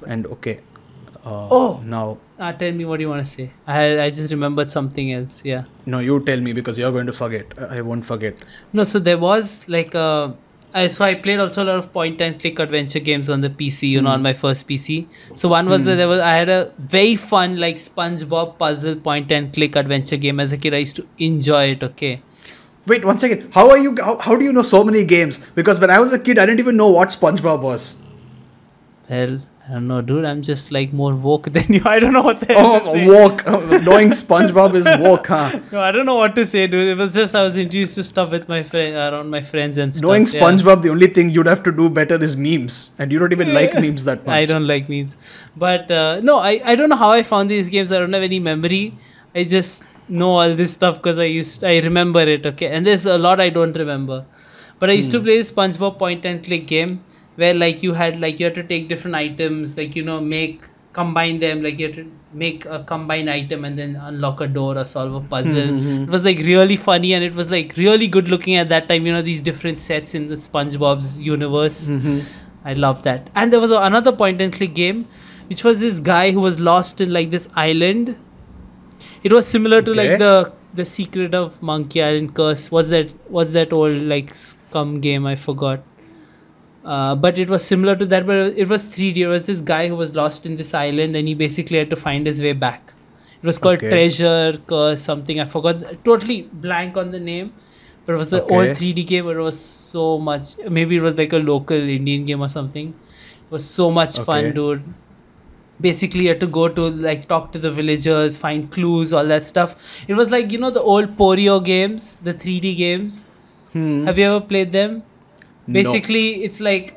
S2: And okay. Now.
S1: Tell me what you want to say. I just remembered something else. Yeah.
S2: No, you tell me because you're going to forget. I won't forget.
S1: No, so there was like so I played also a lot of point and click adventure games on the PC, on my first PC. So one was I had a very fun like SpongeBob puzzle point and click adventure game as a kid. I used to enjoy it. Okay.
S2: Wait 1 second. How do you know so many games? Because when I was a kid, I didn't even know what SpongeBob was.
S1: Well, I don't know, dude. I'm just like more woke than you. I don't know what the hell to say.
S2: Woke. Knowing SpongeBob is woke, huh?
S1: No, I don't know what to say, dude. It was just I was introduced to stuff with around my friends and stuff.
S2: Knowing SpongeBob, the only thing you'd have to do better is memes. And you don't even like memes that much.
S1: I don't like memes. But no, I don't know how I found these games. I don't have any memory. I just know all this stuff because I remember it, okay? And there's a lot I don't remember. But I used to play this SpongeBob point and click game, where like you had to take different items, like combine them, like you had to make a combined item and then unlock a door or solve a puzzle. It was like really funny, and it was like really good looking at that time, these different sets in the SpongeBob's universe. I love that. And there was another point and click game, which was this guy who was lost in like this island. It was similar to like the Secret of Monkey Island Curse. What's that old like scum game? I forgot. But it was similar to that, but it was 3D. It was this guy who was lost in this island, and he basically had to find his way back. It was called Treasure Curse something. I forgot. Totally blank on the name. But it was an old 3D game, but it was so much. Maybe it was like a local Indian game or something. It was so much fun, dude. Basically, you had to go to like talk to the villagers, find clues, all that stuff. It was like, the old Porio games, the 3D games. Have you ever played them? Basically, it's like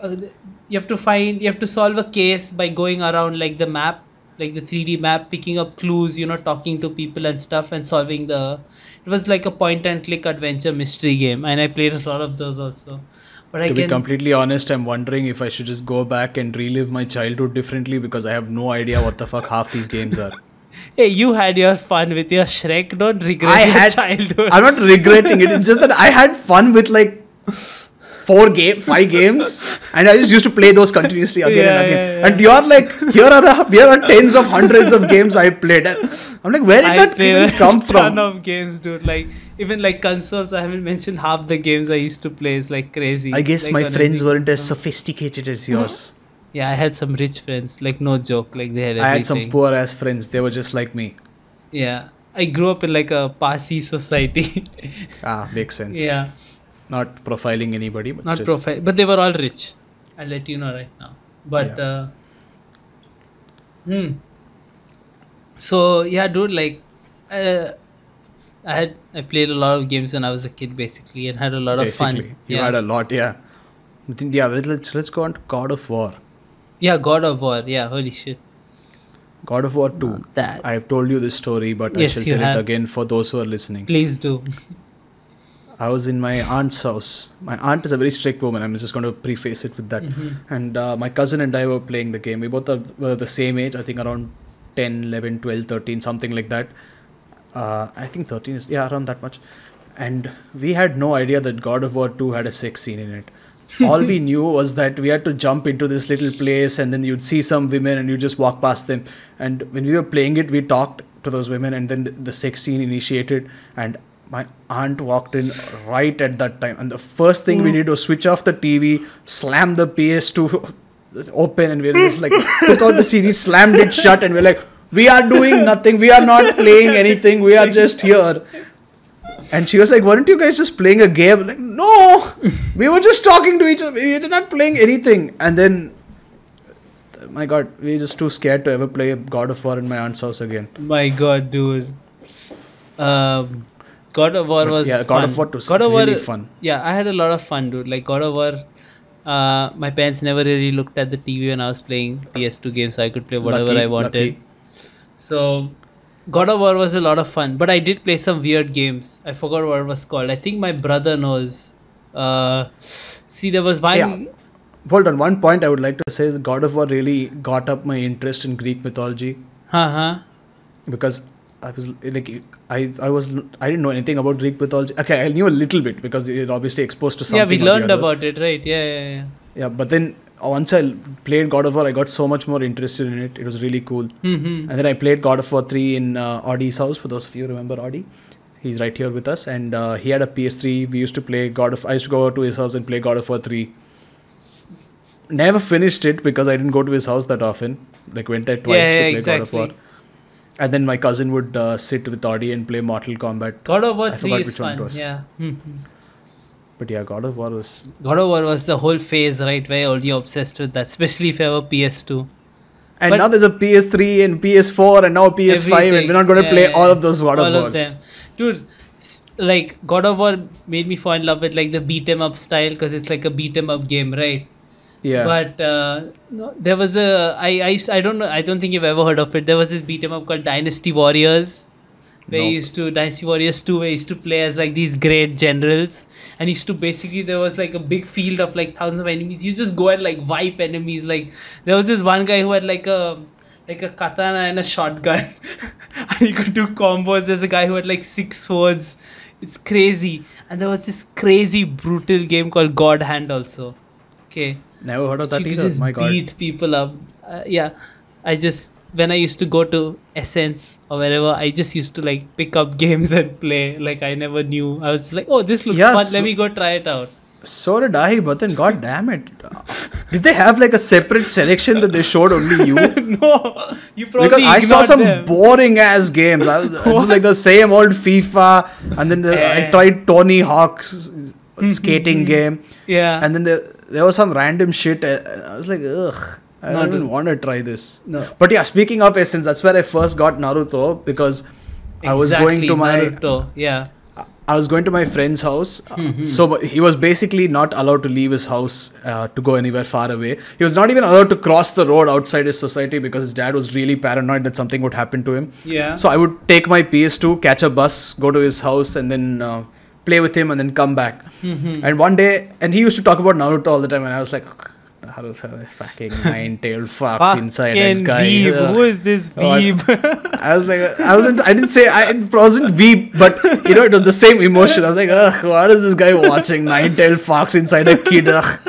S1: you have to solve a case by going around like the map, like the 3D map, picking up clues, talking to people and stuff, and solving it was like a point and click adventure mystery game, and I played a lot of those also. But
S2: to be completely honest, I'm wondering if I should just go back and relive my childhood differently, because I have no idea what the fuck half these games are.
S1: Hey, you had your fun with your Shrek. Don't regret your childhood.
S2: I'm not regretting it. It's just that I had fun with like 5 games, and I just used to play those continuously again and again. And you're like, here are tens of hundreds of games I played. And I'm like, where did that even come from?
S1: Ton of games, dude. Like even like consoles, I haven't mentioned half the games I used to play. It's like crazy.
S2: I guess my friends weren't as sophisticated as yours.
S1: Yeah, I had some rich friends. Like no joke. Like they had everything.
S2: I had some poor ass friends. They were just like me.
S1: Yeah, I grew up in like a Parsi society.
S2: Makes sense.
S1: Yeah.
S2: Not profiling anybody, but
S1: not profile, but they were all rich. I'll let you know right now. But so yeah, dude, like I played a lot of games when I was a kid, basically, and had a lot of fun.
S2: You had a lot, yeah. Let's go on to God of War.
S1: Yeah, God of War. Yeah, holy shit.
S2: God of War 2.
S1: That
S2: I have told you this story, but I shall tell it again for those who are listening.
S1: Please do.
S2: I was in my aunt's house. My aunt is a very strict woman. I'm just going to preface it with that. And my cousin and I were playing the game. We both were the same age. I think around 10, 11, 12, 13, something like that. I think 13 is, around that much. And we had no idea that God of War 2 had a sex scene in it. All we knew was that we had to jump into this little place, and then you'd see some women and you just walk past them. And when we were playing it, we talked to those women, and then the sex scene initiated, and my aunt walked in right at that time, and the first thing we did was switch off the TV, slam the PS2 open, and we were just like, took out the CD, slammed it shut, and we're like, We are doing nothing. We are not playing anything. We are just here. And she was like, weren't you guys just playing a game? Like, no, we were just talking to each other. We were not playing anything. And then, my God, we were just too scared to ever play God of War in my aunt's house again.
S1: My God, dude. God of War was
S2: God
S1: fun.
S2: of War was really fun.
S1: Yeah, I had a lot of fun, dude. Like God of War, my parents never really looked at the TV when I was playing PS2 games, so I could play whatever I wanted.
S2: Lucky.
S1: So God of War was a lot of fun, but I did play some weird games. I forgot what it was called. I think my brother knows. See, there was one.
S2: Yeah. Hold on. One point I would like to say is God of War really got up my interest in Greek mythology. Because I was like, I didn't know anything about Greek mythology. Okay, I knew a little bit because you're obviously exposed to something.
S1: Yeah, we learned about it, right? Yeah.
S2: Yeah, but then once I played God of War, I got so much more interested in it. It was really cool. And then I played God of War 3 in Audie's house. For those of you who remember Audie, he's right here with us. And he had a PS3. We used to play I used to go to his house and play God of War 3. Never finished it because I didn't go to his house that often. Like went there twice to play God of War. And then my cousin would sit with Audie and play Mortal Kombat.
S1: God of War 3 is fun. Yeah.
S2: But yeah, God of War was
S1: the whole phase, right, where you're obsessed with that, especially if you have a PS2.
S2: And now there's a PS3 and PS4 and now PS5 everything. And we're not going to play all of those God of Wars. All of them.
S1: Dude, like God of War made me fall in love with like the beat 'em up style because it's like a beat 'em up game, right?
S2: Yeah.
S1: But no, there was I don't know, I don't think you've ever heard of it. There was this beat 'em up called Dynasty Warriors. Dynasty Warriors 2, where you used to play as like these great generals, and used to basically, there was like a big field of like thousands of enemies. You just go and like wipe enemies. Like there was this one guy who had like a katana and a shotgun, and he could do combos. There's a guy who had like 6 swords. It's crazy. And there was this crazy brutal game called God Hand also. Okay.
S2: Never heard of that either.
S1: Just
S2: my God.
S1: Beat people up. When I used to go to Essence or wherever, I just used to like pick up games and play. Like I never knew. I was like, oh, this looks fun. Let me go try it out.
S2: So did I, but then God damn it. Did they have like a separate selection that they showed only you?
S1: No, you probably
S2: because I saw some
S1: them.
S2: boring ass games. It was like the same old FIFA, and then I tried Tony Hawk's skating game.
S1: Yeah.
S2: And then there was some random shit. I was like, ugh. I don't even want to try this.
S1: No.
S2: But yeah, speaking of Essence, that's where I first got Naruto because I was going to my
S1: Naruto. Yeah.
S2: I was going to my friend's house. So he was basically not allowed to leave his house to go anywhere far away. He was not even allowed to cross the road outside his society because his dad was really paranoid that something would happen to him.
S1: Yeah.
S2: So I would take my PS2, catch a bus, go to his house, and then play with him and then come back. And one day, and he used to talk about Naruto all the time, and I was like, fucking nine-tailed fox inside that guy.
S1: Weeb. Who is this Weeb?
S2: I didn't say I wasn't Weeb, but it was the same emotion. I was like, ugh, what is this guy watching? Nine-tailed fox inside a kid. Ugh.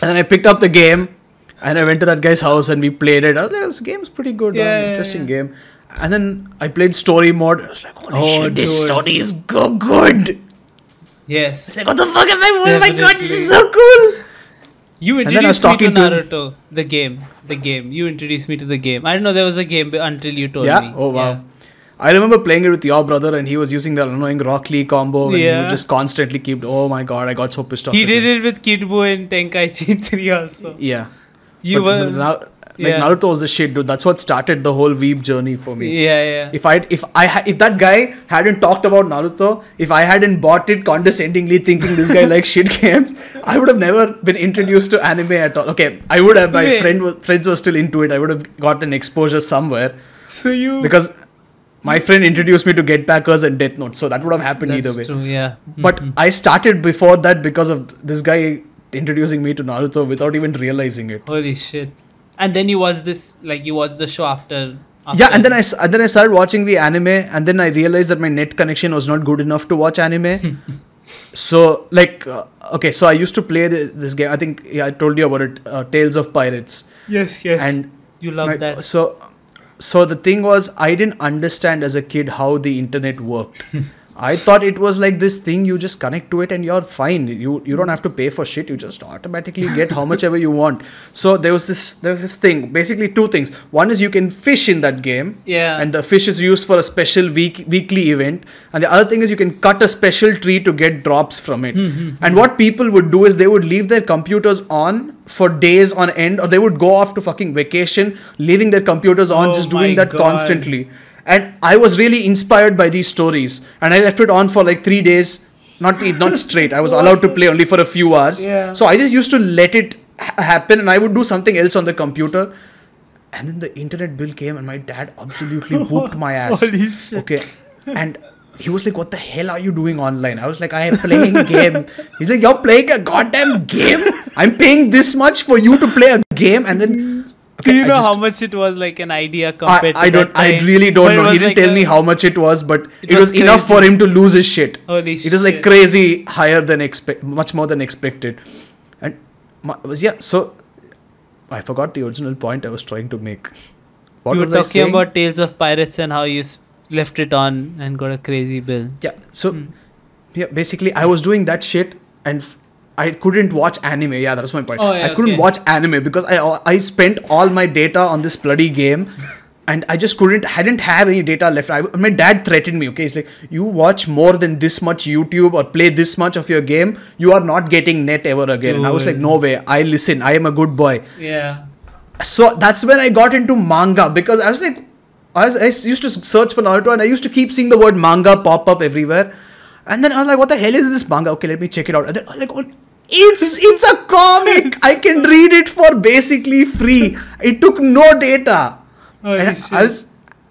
S2: And then I picked up the game and I went to that guy's house and we played it. I was like, this game's pretty good. Interesting game. And then I played story mode. I was like, holy shit, this story is good.
S1: Yes.
S2: Like, what the fuck am I? Oh my God, this is so cool.
S1: You introduced me to Naruto, the game. You introduced me to the game. I don't know there was a game until you told me.
S2: Oh wow. Yeah. I remember playing it with your brother and he was using the annoying Rock Lee combo and he would just constantly keep, oh my God, I got so pissed off.
S1: He did it with Kid Buu in Tenkaichi 3 also.
S2: Yeah. Naruto was the shit, dude. That's what started the whole Weeb journey for me.
S1: Yeah.
S2: If that guy hadn't talked about Naruto, if I hadn't bought it condescendingly thinking this guy likes shit games, I would have never been introduced to anime at all. Okay, I would have. My friends were still into it. I would have gotten exposure somewhere. Because my friend introduced me to Get Packers and Death Note, so that would have happened either way.
S1: That's true. Yeah.
S2: But I started before that because of this guy introducing me to Naruto without even realizing it.
S1: Holy shit. And then you watched the show after.
S2: Yeah, and then I started watching the anime, and then I realized that my net connection was not good enough to watch anime. So so I used to play this game. I think I told you about it, Tales of Pirates.
S1: Yes.
S2: And
S1: you love that.
S2: So the thing was, I didn't understand as a kid how the internet worked. I thought it was like this thing, you just connect to it and you're fine. You don't have to pay for shit. You just automatically get how much ever you want. So there was this thing, basically two things. One is you can fish in that game.
S1: Yeah.
S2: And the fish is used for a special weekly event. And the other thing is you can cut a special tree to get drops from it. And what people would do is they would leave their computers on for days on end, or they would go off to fucking vacation, leaving their computers on, just doing that constantly. And I was really inspired by these stories, and I left it on for like 3 days, not straight. I was allowed to play only for a few hours.
S1: Yeah.
S2: So I just used to let it happen, and I would do something else on the computer. And then the internet bill came, and my dad absolutely whooped my ass.
S1: Holy shit.
S2: Okay, and he was like, "What the hell are you doing online?" I was like, "I am playing a game." He's like, "You're playing a goddamn game? I'm paying this much for you to play a game?" And then.
S1: Okay, do you know how much it was, like an idea compared to that time?
S2: I really don't know. He didn't tell me how much it was, but it was enough for him to lose his shit.
S1: Holy shit.
S2: It was like crazy, higher than much more than expected. And so I forgot the original point I was trying to make.
S1: What was I saying? You were talking about Tales of Pirates and how you left it on and got a crazy bill.
S2: Yeah, so basically I was doing that shit and I couldn't watch anime. Yeah, that was my point. I couldn't watch anime because I spent all my data on this bloody game, and I just hadn't have any data left. My dad threatened me. Okay, he's like, "You watch more than this much YouTube or play this much of your game, you are not getting net ever again." And I was like, "No way. I listen. I am a good boy."
S1: Yeah.
S2: So that's when I got into manga, because I was like, I used to search for Naruto, and I used to keep seeing the word manga pop up everywhere. And then I was like, "What the hell is this manga? Okay, let me check it out." And then I was like, "Oh, it's a comic. I can read it for basically free. It took no data." And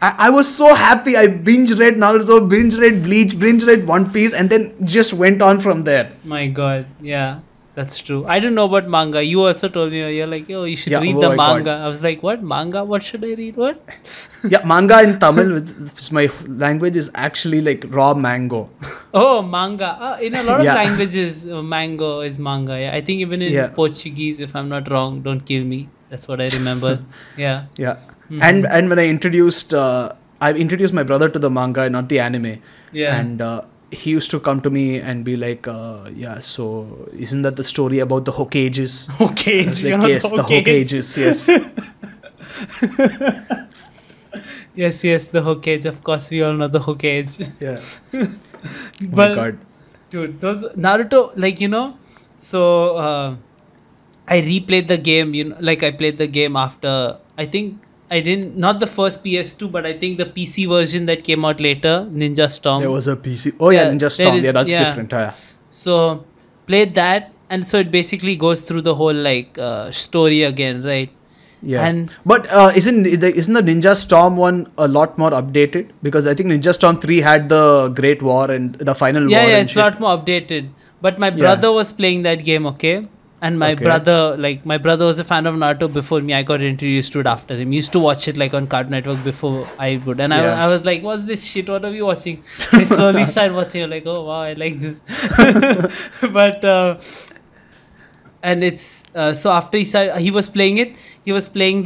S2: I was so happy. I binge read Naruto, binge read Bleach, binge read One Piece, and then just went on from there.
S1: My God, yeah. That's true. I don't know about manga. You also told me, you're like, "Oh, you should read the manga." God. I was like, "What? Manga? What should I read? What?"
S2: Yeah, manga in Tamil, my language, is actually like raw mango.
S1: Oh, manga. In a lot of languages, mango is manga. Yeah, I think even in Portuguese, if I'm not wrong, don't kill me. That's what I remember. Yeah.
S2: Yeah. Mm-hmm. And when I introduced my brother to the manga, not the anime.
S1: Yeah.
S2: And he used to come to me and be like, so isn't that the story about the Hokages?
S1: Hokage,
S2: like, yes, the Hokages, yes.
S1: yes, the Hokage. Of course, we all know the Hokage.
S2: Yeah.
S1: But, oh my God. Dude, those Naruto, so I replayed the game, I played the game after, I think, not the first PS2, but I think the PC version that came out later, Ninja Storm.
S2: There was a PC. Oh yeah, Ninja Storm. That's different. Yeah.
S1: So played that, and so it basically goes through the whole story again, right?
S2: Yeah. But isn't the Ninja Storm one a lot more updated? Because I think Ninja Storm 3 had the Great War and the final war.
S1: Yeah, it's a lot more updated. But my brother was playing that game, okay? And my brother was a fan of Naruto before me. I got introduced to it after him. He used to watch it on Cartoon Network before I would. And I was like, "What's this shit? What are we watching?" I slowly started watching. I'm like, "Oh wow, I like this." But and it's so after he was playing it. He was playing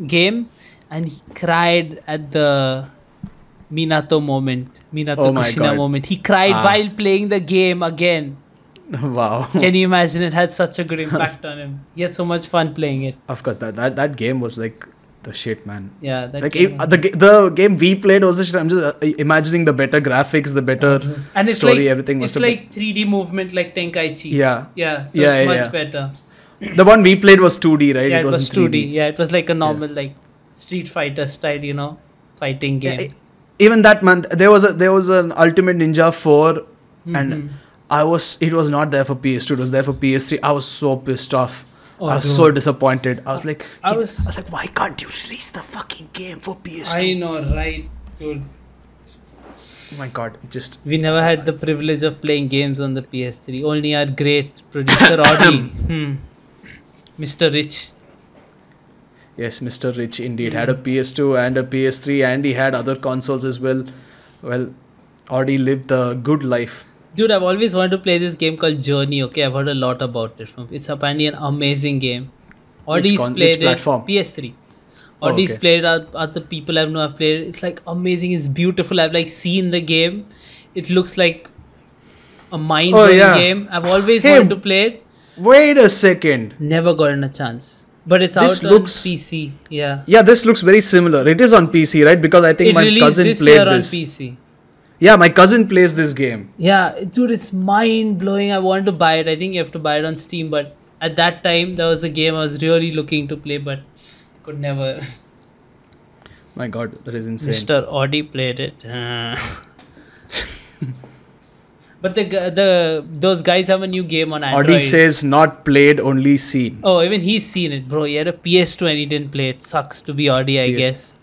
S1: game, and he cried at the Minato Kushina moment. He cried while playing the game again.
S2: Wow.
S1: Can you imagine? It had such a good impact on him. He had so much fun playing it.
S2: Of course, that game was like the shit, man.
S1: Yeah,
S2: the game we played was the shit. I'm just imagining the better graphics, the better
S1: and it's
S2: story, everything.
S1: It's like 3D movement, like Tenkaichi.
S2: Yeah.
S1: So it's much better.
S2: The one we played was 2D, right?
S1: Yeah, it was 2D. Yeah, it was like a normal Street Fighter style, fighting game.
S2: Yeah, even that, man. There was an Ultimate Ninja 4, and it was not there for PS2, it was there for PS3. I was so pissed off. I was so disappointed. I was like, why can't you release the fucking game for PS2?
S1: I know, right, dude.
S2: Oh my God,
S1: we never had the privilege of playing games on the PS3. Only our great producer Audi, Mr. Rich.
S2: Yes, Mr. Rich indeed had a PS2 and a PS3, and he had other consoles as well. Well, Audi lived the good life.
S1: Dude, I've always wanted to play this game called Journey, okay? I've heard a lot about it. It's apparently an amazing game. Audi's played it. PS3. Audi's played, other people I've known have played. It's like amazing. It's beautiful. I've like seen the game. It looks like a mind-blowing game. I've always wanted to play it.
S2: Wait a second.
S1: Never gotten a chance. But it's out on PC. Yeah.
S2: Yeah, this looks very similar. It is on PC, right? Because I think my cousin played this. It released this year on PC. Yeah, my cousin plays this game.
S1: Yeah, dude, it's mind-blowing. I want to buy it. I think you have to buy it on Steam. But at that time, there was a game I was really looking to play, but could never.
S2: My God, that is insane.
S1: Mr. Audi played it. But those guys have a new game on Android.
S2: Audi says not played, only seen.
S1: Oh, even he's seen it, bro. He had a PS2 and he didn't play it. Sucks to be Audi, I guess.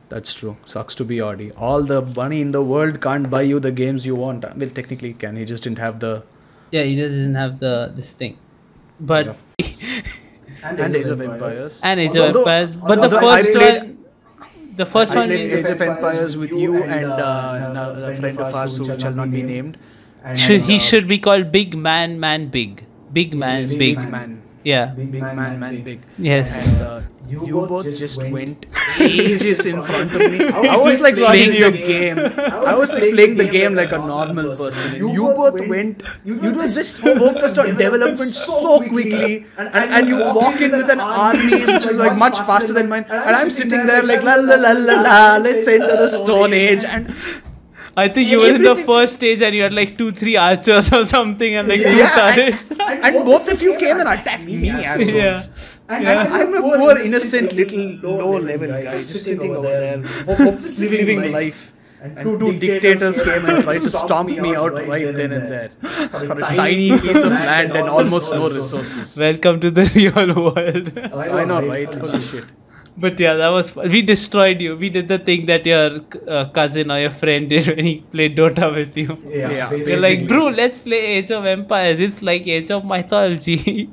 S2: That's true. Sucks to be Audi. All the money in the world can't buy you the games you want. Well, technically it can. He just didn't have the...
S1: Yeah, he just didn't have this thing. But...
S2: And Age of Empires.
S1: And Age of Empires. But the first one... The first one
S2: is Age of Empires with you and a friend of ours who shall not be named.
S1: He should be called Big Man Big. Big Man Big. Yeah.
S2: Big Man Big.
S1: Yes.
S2: And you both just went ages in front of me. I was like playing the game. I was playing the game like a normal person. And you both went. You just focused on development so quickly, and you walk in with an army which is like much faster than mine. And I'm sitting there like la la la la la. Let's enter the Stone Age. And
S1: I think you were in the first stage and you had like 2-3 archers or something and like 2 turrets.
S2: And both of you came and attacked me as well. And I'm a poor innocent little low level guy just sitting over there, just living life. And two dictators came and tried to stomp me out right then and there for a tiny piece of land and almost no resources.
S1: Welcome to the real world.
S2: I know, right? Holy shit.
S1: But yeah, that was fun. We destroyed you. We did the thing that your cousin or your friend did when he played Dota with you.
S2: Yeah.
S1: You're like, bro, let's play Age of Empires. It's like Age of Mythology.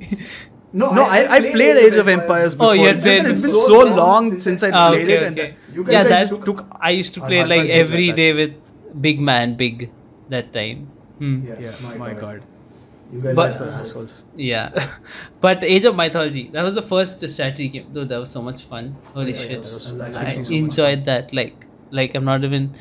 S2: No, I played Age of Empires before.
S1: Oh, yeah,
S2: it's been so long since I played it.
S1: Okay. And I used to play like every day with Big Man Big that time.
S2: Yeah, my God. You guys were assholes.
S1: Yeah. But Age of Mythology, that was the first strategy game. Dude, that was so much fun. Holy shit. I enjoyed that. Like I'm not even...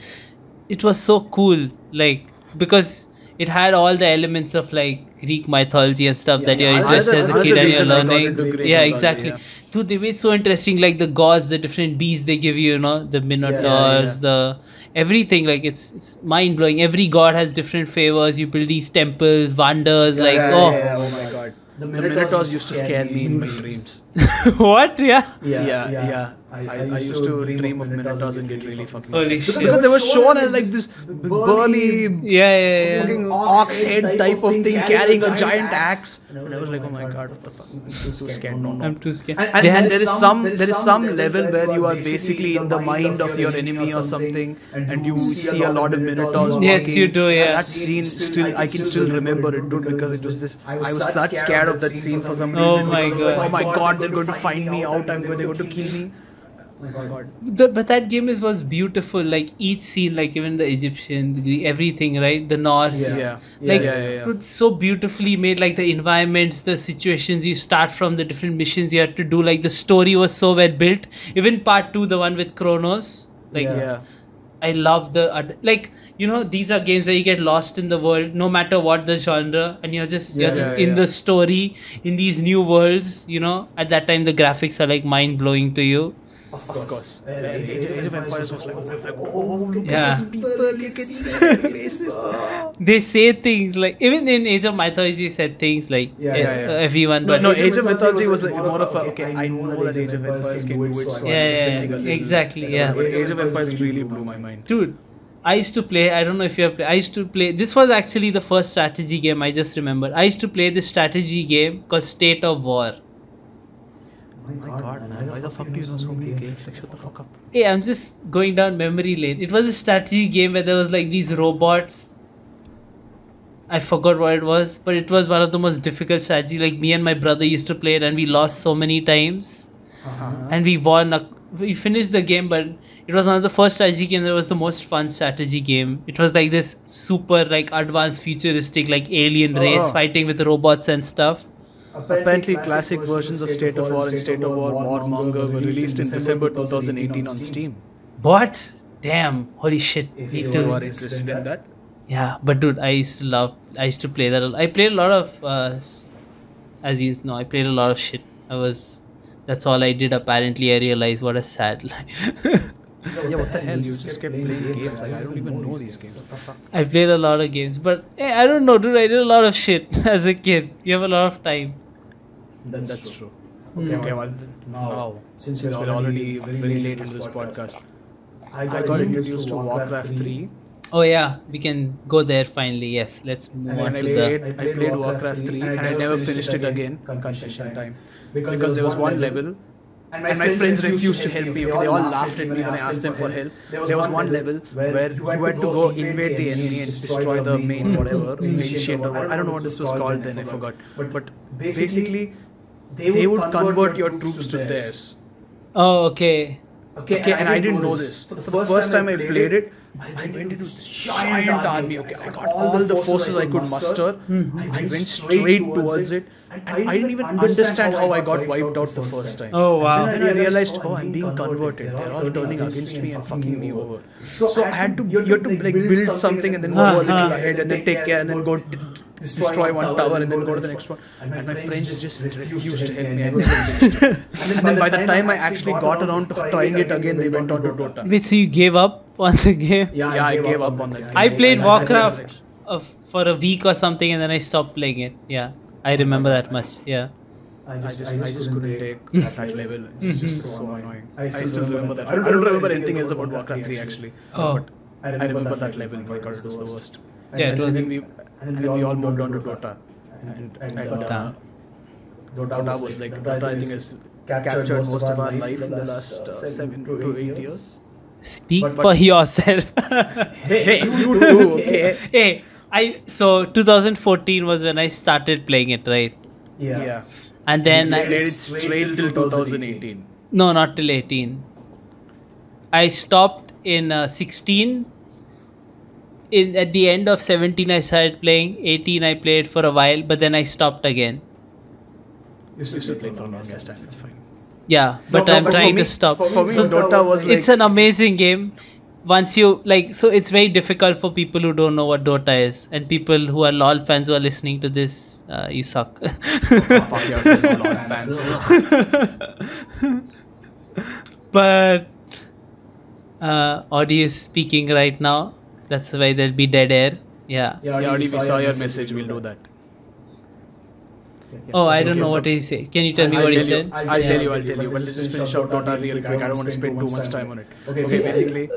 S1: It was so cool. Like, because it had all the elements of like Greek mythology and stuff that you're interested as a kid and you're learning. Yeah, exactly. Yeah. Dude, they made so interesting, like the gods, the different beasts they give you, the minotaurs, the everything. Like it's mind blowing. Every god has different favors. You build these temples, wonders. Oh
S2: my God. The Minotaurs used to scare me in my dreams.
S1: What?
S2: Yeah. I used to dream of Minotaurs and get really fucking
S1: Holy shit.
S2: Because they were shown as like this burly fucking ox head type of thing carrying a giant axe. And I was like, oh my God, what the fuck? I'm too scared. No.
S1: I'm too scared.
S2: And there is some level where you are basically in the mind of your enemy or something and you see a lot of Minotaurs walking.
S1: Yes, you do, yeah.
S2: That scene I can still remember it, dude, because it was this. I was that scared of that scene for some reason.
S1: Oh my God.
S2: Oh my God, they're going to find me out. They're going to kill me. Oh my God.
S1: But that game was beautiful. Like each scene, like even the Egyptian, the Greek, everything, right? The Norse. It's so beautifully made. Like the environments, the situations you start from, the different missions you had to do. Like the story was so well built. Even part 2, the one with Chronos. I love the these are games where you get lost in the world, no matter what the genre, and you're just in the story, in these new worlds. At that time the graphics are like mind blowing to you.
S2: Of course. Age of Empires was like, look at these people, you can see their faces.
S1: They say things like, even in Age of Mythology said things like everyone.
S2: No, Age of Mythology was like more of a, I know that Age of Empires can do it, so
S1: exactly.
S2: Age of Empires really blew my mind.
S1: Dude, I used to play, I don't know if you have played, I used to play, this was actually the first strategy game I just remembered. I used to play this strategy game called State of War.
S2: Oh my God, man. Why the fuck do you know so many games? Like, shut the fuck up.
S1: Hey, I'm just going down memory lane. It was a strategy game where there was like these robots. I forgot what it was, but it was one of the most difficult strategy. Like me and my brother used to play it and we lost so many times. And we won. We finished the game, but it was one of the first strategy games that was the most fun strategy game. It was like this super like advanced futuristic like alien race fighting with robots and stuff.
S2: Apparently, classic versions of State of War and State of War Warmonger were released in December 2018 on Steam.
S1: What? Damn! Holy shit!
S2: If you are interested in that.
S1: Yeah, but dude, I used to play that. I played a lot of, as you know, I played a lot of shit. That's all I did. Apparently, I realized what a sad life.
S2: Yeah, what the hell? You just kept playing games. Like, I don't even know these games.
S1: I played a lot of games, but hey, I don't know, dude. I did a lot of shit as a kid. You have a lot of time.
S2: That's true. Okay, well, now, since we're already very late into this podcast, I got introduced to Warcraft 3.
S1: Oh yeah, we can go there finally. Yes, let's move on to the...
S2: I played Warcraft 3 and I never finished it again. Confession time. Because there was one level and my friends refused to help me. Okay, they all laughed at me when I asked them for help. There was one level where you had to go invade the enemy and destroy the main whatever, ancient or I don't know what this was called then, I forgot. But basically, they would convert your troops to theirs.
S1: Oh, okay.
S2: Okay, and I didn't know this. So the first time I played it, I went into this giant army. Okay, I got all the forces I could muster. I went straight towards it. And I didn't even understand how I got wiped out the first time.
S1: Oh, wow.
S2: And then I realized, oh, I'm being converted. They're all turning against me and fucking me over. So I had to, you had to like build something and then move a little ahead and then take care and then go destroy one tower and then go to the next one. And my friends just refused to help me. I never finished. And then by the time I actually got around to trying it again, they went on to Dota.
S1: Wait, so you gave up on the game?
S2: Yeah, I gave up on that game.
S1: I played Warcraft for a week or something and then I stopped playing it. Yeah. I remember that much, yeah.
S2: I just couldn't take that level. It's just so annoying. I still remember that. I don't remember anything else about Warcraft 3 actually.
S1: Oh.
S2: But I remember that level because it was the worst.
S1: Yeah, it was.
S2: And then we all moved on to Dota. And Dota was like, Dota I think has captured most of our life in the last 7 to 8 years.
S1: Speak for yourself.
S2: Hey, you too, okay?
S1: Hey. So 2014 was when I started playing it, right?
S2: Yeah.
S1: And then
S2: I played it straight till 2018.
S1: No, not till 18. I stopped in 16. At the end of 17 I started playing. 18 I played for a while, but then I stopped again.
S2: You still played for a long time, it's fine.
S1: Yeah, but I'm trying to stop.
S2: For me, Dota was like...
S1: It's an amazing game. Once you so it's very difficult for people who don't know what Dota is, and people who are LOL fans who are listening to this, you suck.
S2: Fuck yourself, LOL fans.
S1: But Audi is speaking right now. That's why there'll be dead air. Yeah.
S2: Audi, we saw your message. We'll do that.
S1: Oh, I don't know what he said. Can you tell me what he said?
S2: I'll tell you. But let's just finish out Dota real quick. I don't want to spend too much time on it. Okay, basically...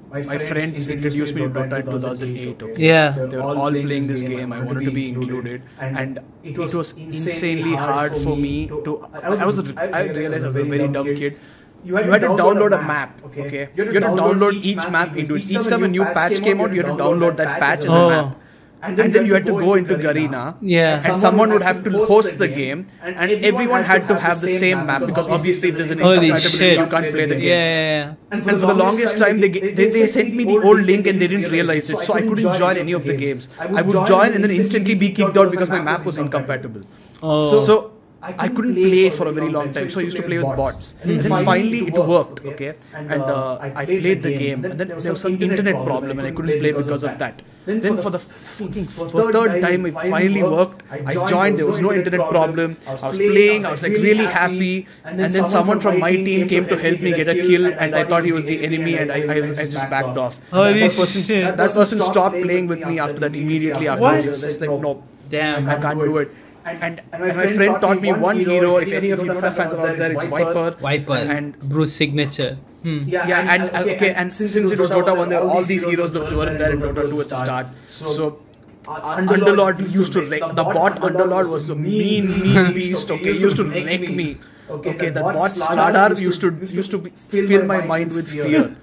S2: My friends introduced me to Dota in 2008. Okay?
S1: Yeah.
S2: They were all playing this game. I wanted to be included. And it was insanely hard for me to... I realized I was a very dumb kid. You had to download a map. Okay. You had to download each map into it. Each time a new patch came out, you had to download that patch as a map. And then you had to go into Garena.
S1: Yeah.
S2: And someone would have to host the game. And everyone had to have the same map because obviously if there's an incompatibility, you can't play the game.
S1: Yeah.
S2: And for the longest time, they sent me the old link and they didn't realize it. So I couldn't join any of the games. I would join and then instantly be kicked out because my map was incompatible.
S1: Oh.
S2: So I couldn't play for a very long time, so I used to play with bots. And then finally it worked, okay? And I played the game, and then there was some internet problem and I couldn't play because of that. Then for the third time it finally worked. I joined, there was no internet problem. I was playing, I was like really happy. And then someone from my team came to help me get a kill and I thought he was the enemy and I just backed off. That person stopped playing with me after that immediately after. I was just like, no,
S1: damn,
S2: I can't do it. And my friend taught me one hero. If any of you Dota fans are out there, it's Viper.
S1: And Bruce signature.
S2: And since it was Dota 1, there were all these heroes that weren't there in Dota 2 at the start. So Underlord used to wreck. The bot Underlord was a mean beast. Okay, he used to wreck me. Okay, the bot Sladar used to fill my mind with fear.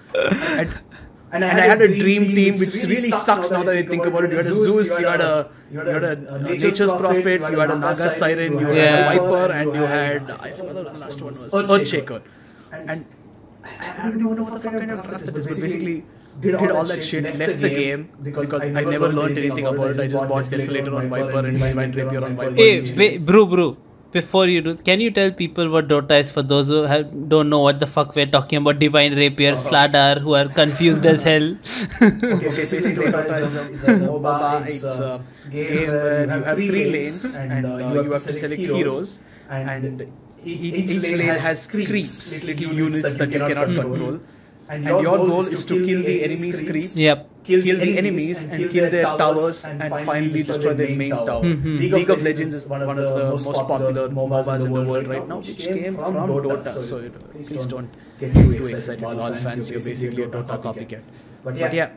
S2: And I had a dream team, which really sucks now that I think about it. You had a Zeus, you had a Nature's Prophet, you had a Naga Siren, you had a Viper, and you had, I forgot what the last one was, Earthshaker. And I don't know what kind of draft that is, but basically did all that shit, left the game because I never learned anything about it. I just bought Desolator on Viper and Divine Rapier on Viper.
S1: Hey, wait, bro. before you do, can you tell people what Dota is for those who don't know what the fuck we're talking about? Divine Rapier, Sladar, who are confused as hell.
S2: Okay, so basically Dota is a MOBA. It's a game where you have 3 lanes and you have to select heroes, and each lane has creeps, little units that you cannot control. And your goal is to kill the enemy's creeps, kill the enemies and kill their towers, and finally destroy their main tower. League of Legends is one of the most popular MOBAs in the world right now, which came from Dota. So please don't get too excited, all fans. You're basically a Dota copycat. But yeah,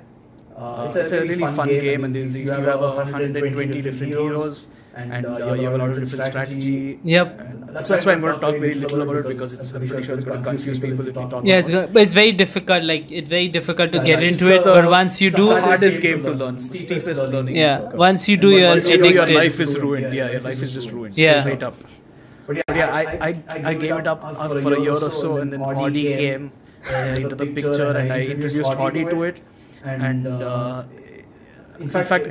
S2: it's a really fun game, and you have 120 different heroes, and you have a lot of different strategy. That's why I'm going to talk very little about it, because I'm pretty sure it's going to confuse people if you talk about it.
S1: But it's very difficult. Like, it's very difficult to get into it. But once you do,
S2: it's the hardest game to learn, steepest learning.
S1: Once you do, you're addicted.
S2: Your life is ruined. Your life is just ruined. Straight up. But I gave it up for a year or so, and then Audi came into the picture, and I introduced Audi to it. And in fact,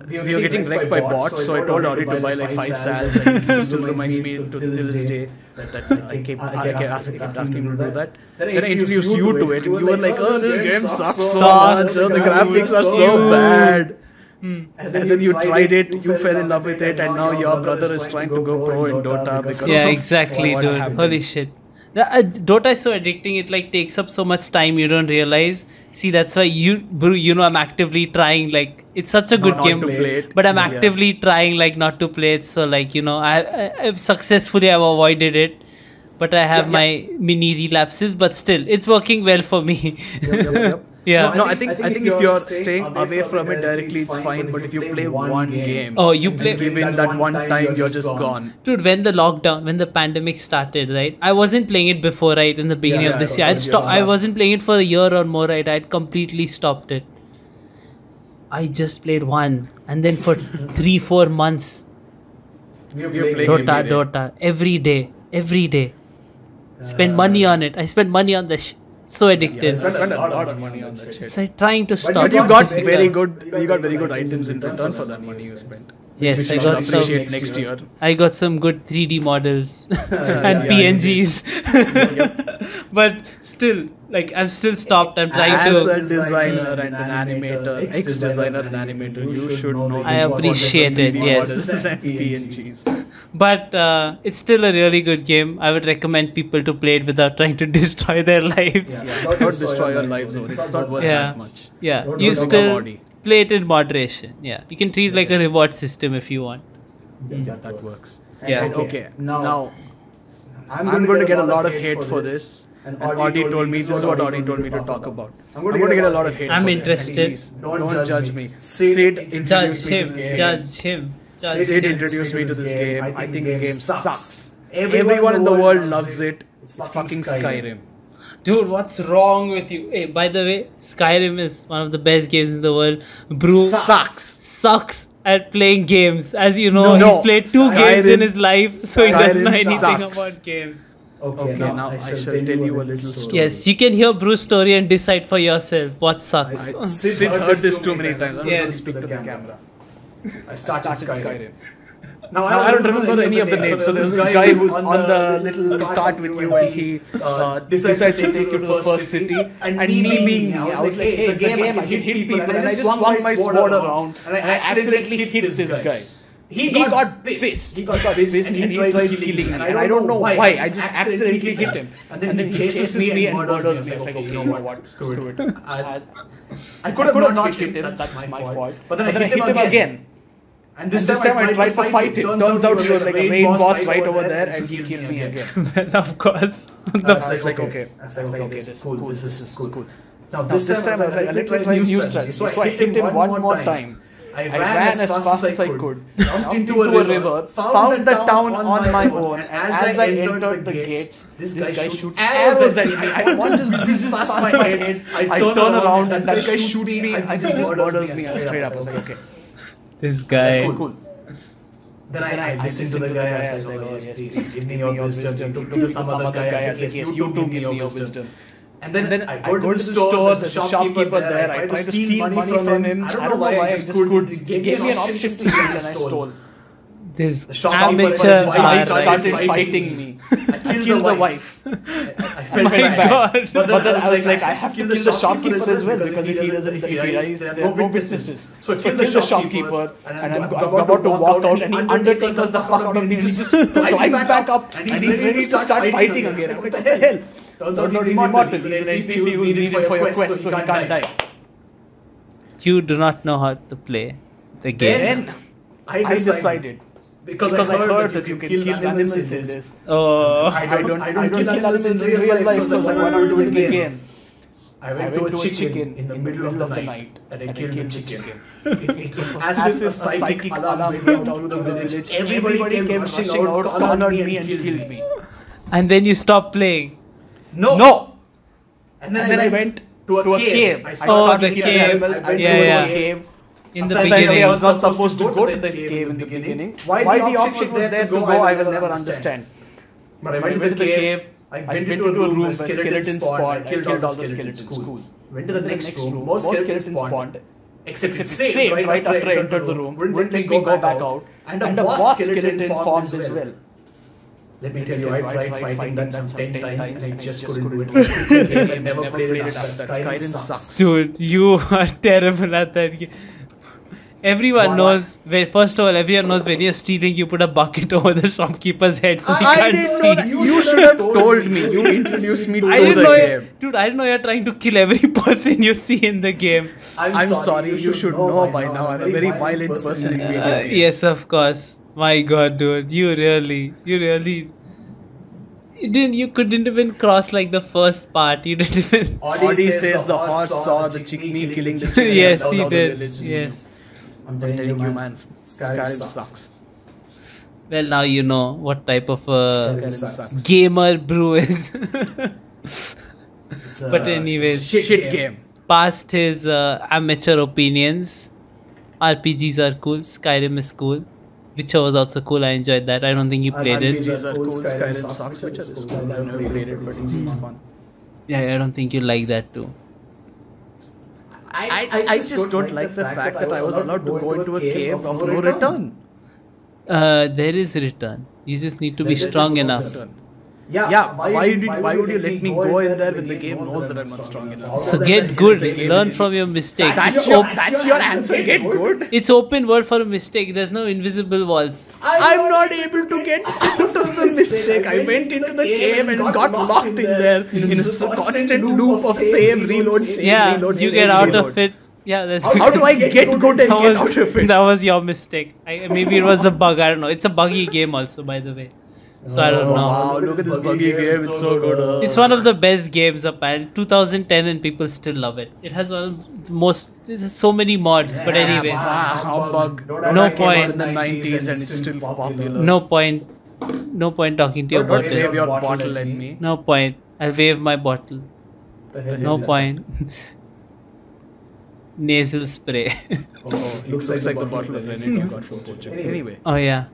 S2: we were getting wrecked by bots, so I told Audi to buy like 5 sals, and it still reminds me to this day that I kept asking him to do that. Then I introduced you to it, and you were like, oh, this game sucks so much, the graphics are so bad. And then you tried it, you fell in love with it, and now your brother is trying to go pro in Dota because
S1: exactly, dude. Happened. Holy shit. Dota is so addicting, it like takes up so much time you don't realize. See, that's why I'm actively trying, like, it's such a good game, but I'm actively trying like not to play it. So like, I've successfully avoided it, but I have my mini relapses, but still it's working well for me.
S2: No, I think if you're staying away from it directly, it's fine. But if you play one game, given that one time, you're just gone.
S1: Dude, when the pandemic started, right? I wasn't playing it before, right? In the beginning of this year, I wasn't playing it for a year or more, right? I'd completely stopped it. I just played one, and then for 3-4 months, Dota every day. Spend money on it. I spent money on the so addicted.
S2: I spent a lot of money on that shit.
S1: So trying to stop.
S2: But you got very good items in return for that money you spent.
S1: Yes, I got some.
S2: Next year.
S1: I got some good 3D models and PNGs. But still, like, I've still stopped. I'm trying
S2: As a designer and an animator, ex-designer and animator, you should know.
S1: I appreciate it. Yes.
S2: And PNGs.
S1: But it's still a really good game. I would recommend people to play it without trying to destroy their lives.
S2: Don't destroy your lives over it. It's not worth that much.
S1: You still play it in moderation. You can treat it like a reward system if you want.
S2: That works.
S1: Okay.
S2: Now, I'm going to get a lot of hate for this. And Audi told me, this is what Audi told me to talk about. I'm going to get a lot of hate
S1: I'm
S2: for
S1: interested.
S2: This. Don't judge me. Sid introduced me to this game.
S1: Judge him.
S2: Sid introduced me to this game. I think the game sucks. Everyone in the world loves it. It's fucking Skyrim.
S1: Dude, what's wrong with you? Hey, by the way, Skyrim is one of the best games in the world. Brew sucks at playing games. As you know, he's played 2 games in his life, so he doesn't know anything about games.
S2: Okay, now I shall tell you a little story.
S1: Yes, you can hear Bruce's story and decide for yourself what sucks.
S2: Sid heard this too many times. I'm going to speak to the camera. I started Skyrim. Now I don't remember any of the names. So there's this guy who's on the little cart with you, and he decides to take you to the first city. And me being me, I was like, hey, it's a game, I can hit people. And I just swung my sword around, and I accidentally hit this guy. He got pissed. He tried killing me. And I don't know why. I just accidentally hit him. And then he chases me and murders me. I was like, okay, you know what? Screw it. I could have not hit him. That's my fault. But then I hit him again. And this time I tried to fight it. Turns out he was like a main boss right over there, and he killed me again.
S1: Well, of course.
S2: I was like, okay, this is cool. This is cool. Now this time I was like, let me try new strategy. So I hit him one more time. I ran as fast as I could, jumped into a river, found the town on my own, and as I entered the gates, this guy shoots arrows at me. I want to whizzes past my head. I turn around and that guy shoots me and he just murders me straight up. I was like, okay.
S1: This guy.
S2: Cool. Then I listened to the guy. I was like, oh, yes, give me your wisdom. To some other guy, I was like, yes, you too give me your wisdom. And then I go to the store, there's a shopkeeper there. I tried to steal money from him. I don't know why, I just could. He gave me an option to steal and I stole.
S1: This
S2: The shopkeeper
S1: amateur
S2: started fighting me. I killed the wife. I felt bad. But then I was like, I have to kill the shopkeeper as well because if he doesn't, if he dies, there are no witnesses. So I killed the shopkeeper and I'm about to walk out and he undertakers the fuck out of me, just climbs back up and he's ready to start fighting again. I'm like, what the hell? Turns out he's immortal. He's an NPC who's needed for your quest so he can't die.
S1: You do not know how to play the game.
S2: Then I decided. Because I heard that you can kill animals in this.
S1: Oh.
S2: I don't kill animals in real life, so why not do it in the game? I went to a chicken in the middle of the night and I killed the chicken. It was as if a psychic alarm went out through the village. Everybody came rushing out, cornered me and killed me.
S1: And then you stopped playing?
S2: No! And then I went to a cave. I
S1: started killing animals.
S2: I went to a cave.
S1: In the beginning.
S2: I was not supposed to go to the cave in the beginning. Why the option was there to go, I will never understand. But I went to the cave, I went into a room where skeletons spawned, I killed all the skeletons, cool. Went to the next room, more skeletons spawned, except it saved right after I entered the room, wouldn't let me go back out, and a boss skeleton formed as well. Let me tell you, I tried fighting that some 10 times and I just couldn't do it. I never played it after that. Skyrim sucks.
S1: Dude, you are terrible at that game. Everyone knows, first of all, everyone knows when you're stealing, you put a bucket over the shopkeeper's head so he can't see.
S2: You should have told me. You introduced me to the game.
S1: Dude, I didn't know you're trying to kill every person you see in the game.
S2: I'm sorry, you should know by now. I'm a very violent person in video games.
S1: Yes, of course. My god, dude. You couldn't even cross like the first part. You didn't even...
S2: Audi says the horse saw the me killing the chicken.
S1: Yes, he did. Yes.
S2: I'm telling you, man, Skyrim sucks.
S1: Well, now you know what type of gamer Brew is. But anyways,
S2: shit game.
S1: Past his amateur opinions, RPGs are cool, Skyrim is cool. Witcher was also cool, I enjoyed that. I don't think you played it.
S2: RPGs are cool, Skyrim sucks. Witcher is cool, I've never played it, but it seems fun.
S1: Yeah, I don't think you like that too.
S2: I just don't like the fact that I was allowed to go into a cave of no return.
S1: There is return. You just need to be strong enough.
S2: Yeah, why would you let me go in there when the game knows that I'm not strong enough?
S1: So get good. Learn from your mistakes.
S2: That's your answer. Get good.
S1: It's open world for a mistake. There's no invisible walls.
S2: I'm not able to get out of the mistake. I went into the cave and got locked in there in a constant loop of save, reload, save, reload.
S1: You get out of it. Yeah, that's
S2: how do I get good and get out of it?
S1: That was your mistake. Maybe it was a bug. I don't know. It's a buggy game also, by the way. So I don't know.
S2: Wow, look at this buggy game. It's so good.
S1: It's one of the best games apparently. 2010 and people still love it. It has one of the most. It has so many mods. But anyway,
S2: humbug.
S1: No point.
S2: In the 90s and it's still popular.
S1: No point. No point talking to your bottle.
S2: Don't wave your bottle at me.
S1: No point. I'll wave my bottle. No point. Nasal spray.
S2: Looks like the bottle of Rennet you got from Persia. Anyway.
S1: Oh yeah.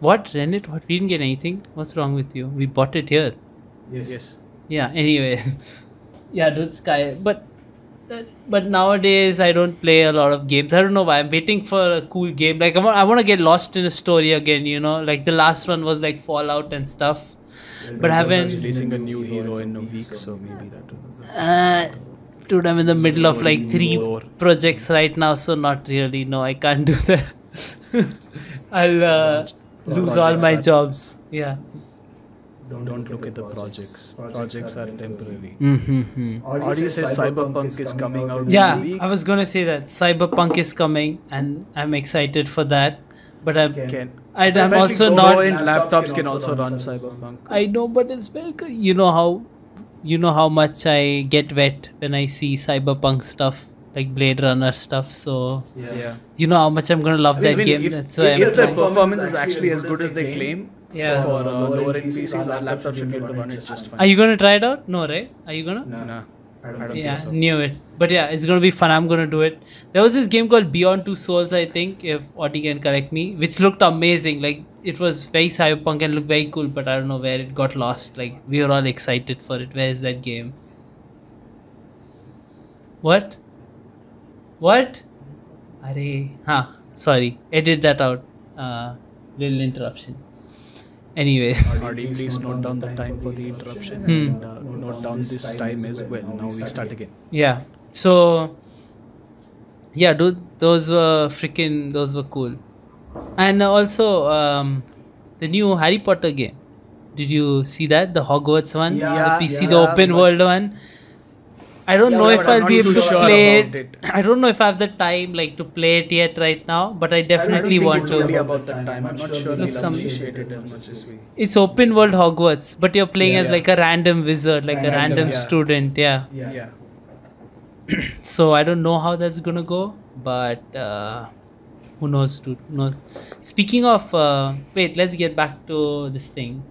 S1: What? Rennet? What? We didn't get anything? What's wrong with you? We bought it here.
S2: Yes.
S1: Yeah, anyway. Yeah, dude, Sky. But nowadays, I don't play a lot of games. I don't know why. I'm waiting for a cool game. Like, I want to get lost in a story again, you know? Like, the last one was like Fallout and stuff. But I haven't...
S2: releasing a new hero in a week, so maybe that will...
S1: Dude, I'm in the middle of like 3 projects right now, so not really. No, I can't do that. I'll lose all my jobs. Yeah.
S2: Don't look at the projects. Projects are temporary.
S1: Audi
S2: says Cyberpunk is coming out.
S1: Yeah, in a week. I was gonna say that Cyberpunk is coming, and I'm excited for that. But I'm also not.
S2: And laptops can also run Cyberpunk.
S1: I know, but it's you know how much I get wet when I see Cyberpunk stuff, like Blade Runner stuff. So you know how much I'm gonna love that game.
S2: If the performance is actually as good as they claim, for lower end PCs, our laptop should be able to run it just fine.
S1: Are you gonna try it out? No, right? Are you gonna?
S2: No. I don't
S1: think so. Knew it. But yeah, it's gonna be fun. I'm gonna do it. There was this game called Beyond Two Souls, I think, if Audie can correct me, which looked amazing. Like, it was very cyberpunk and looked very cool, but I don't know where it got lost. Like, we were all excited for it. Where is that game? What? Sorry. Edit that out. little interruption. Anyway.
S2: RD, please note down the time for the interruption and note down this time as well. Now we start again.
S1: Yeah. So, yeah, dude, those were cool. And also, the new Harry Potter game. Did you see that? The Hogwarts one?
S2: Yeah,
S1: the PC, the open world one. I don't know if I'll be able to play it. I don't know if I have the time to play it yet right now, but I definitely want to.
S2: Only about that time. I'm not sure we'll appreciate it as much as we.
S1: It's open world Hogwarts, but you're playing as a random wizard, a random student. Yeah. So I don't know how that's gonna go, but who knows, dude? No. Speaking of, wait, let's get back to this thing.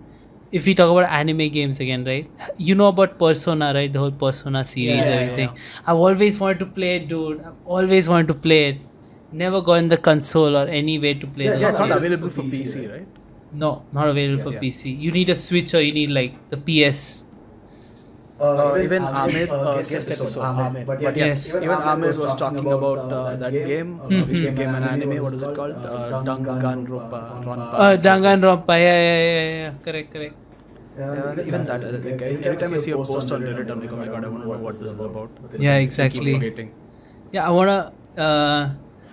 S1: If we talk about anime games again, right? You know about Persona, right? The whole Persona series, everything. I've always wanted to play it, dude. I've always wanted to play it. Never got in the console or any way to play it.
S2: Yeah, it's not available for PC, right?
S1: No, not available for PC. You need a Switch or you need the PS.
S2: Even Ahmed guest episode. But yes, even Ahmed was talking about that game. Which game and anime? What is it called? Danganronpa.
S1: Danganronpa. Yeah. Correct.
S2: Even that, every time I see a post on Reddit, I'm like, oh my god, I wonder what this is about.
S1: Yeah, exactly. Yeah, I wanna.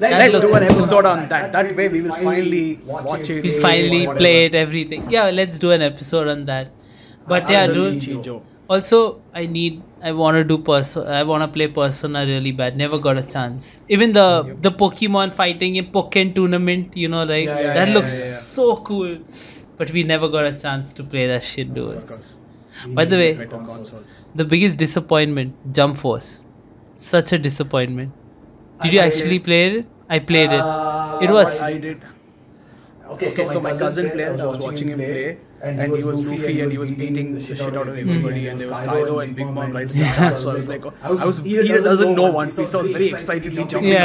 S2: Let's do an episode on that. That way we will finally watch it.
S1: We'll finally play it, everything. Yeah, let's do an episode on that. But yeah, dude. Also, I want to play Persona really bad. Never got a chance. Even the Pokemon fighting in Pokken tournament, right? That looks so cool. But we never got a chance to play that shit, dude. By the way, the biggest disappointment, Jump Force. Such a disappointment. Did you actually play it? I played it.
S2: I did. Okay, so my cousin played. I was watching him play. And he was goofy and he was beating the shit out of everybody and there was Kaido and Big Mom right stuff. So I was like, he doesn't know One Piece, so I was very excited to jump in.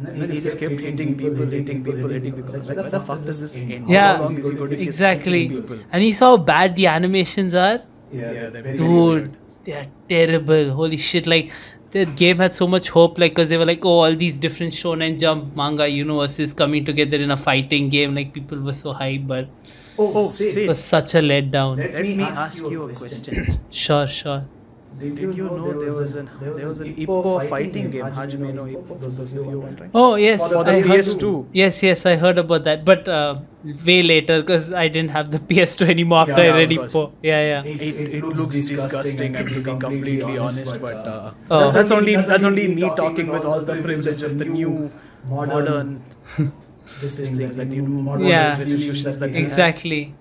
S2: And then he just kept hitting people. Where the fuck does this end?
S1: Yeah, how long is he going to exactly. And he saw how bad the animations are.
S2: Yeah,
S1: dude, they are terrible. Holy shit, the game had so much hope, because they were all these different Shonen Jump manga universes coming together in a fighting game. People were so hyped, but it was such a letdown.
S2: Let me ask you a question.
S1: Sure.
S2: Did you know there was an Ippo fighting game, Hajime no Ippo?
S1: Oh yes,
S2: for the PS2.
S1: Yes, I heard about that, but way later because I didn't have the PS2 anymore after I read Ippo. Yeah.
S2: It looks disgusting. I'm to be completely honest, but that's only me talking with all the privilege of the new modern things that modern resolutions that
S1: exactly.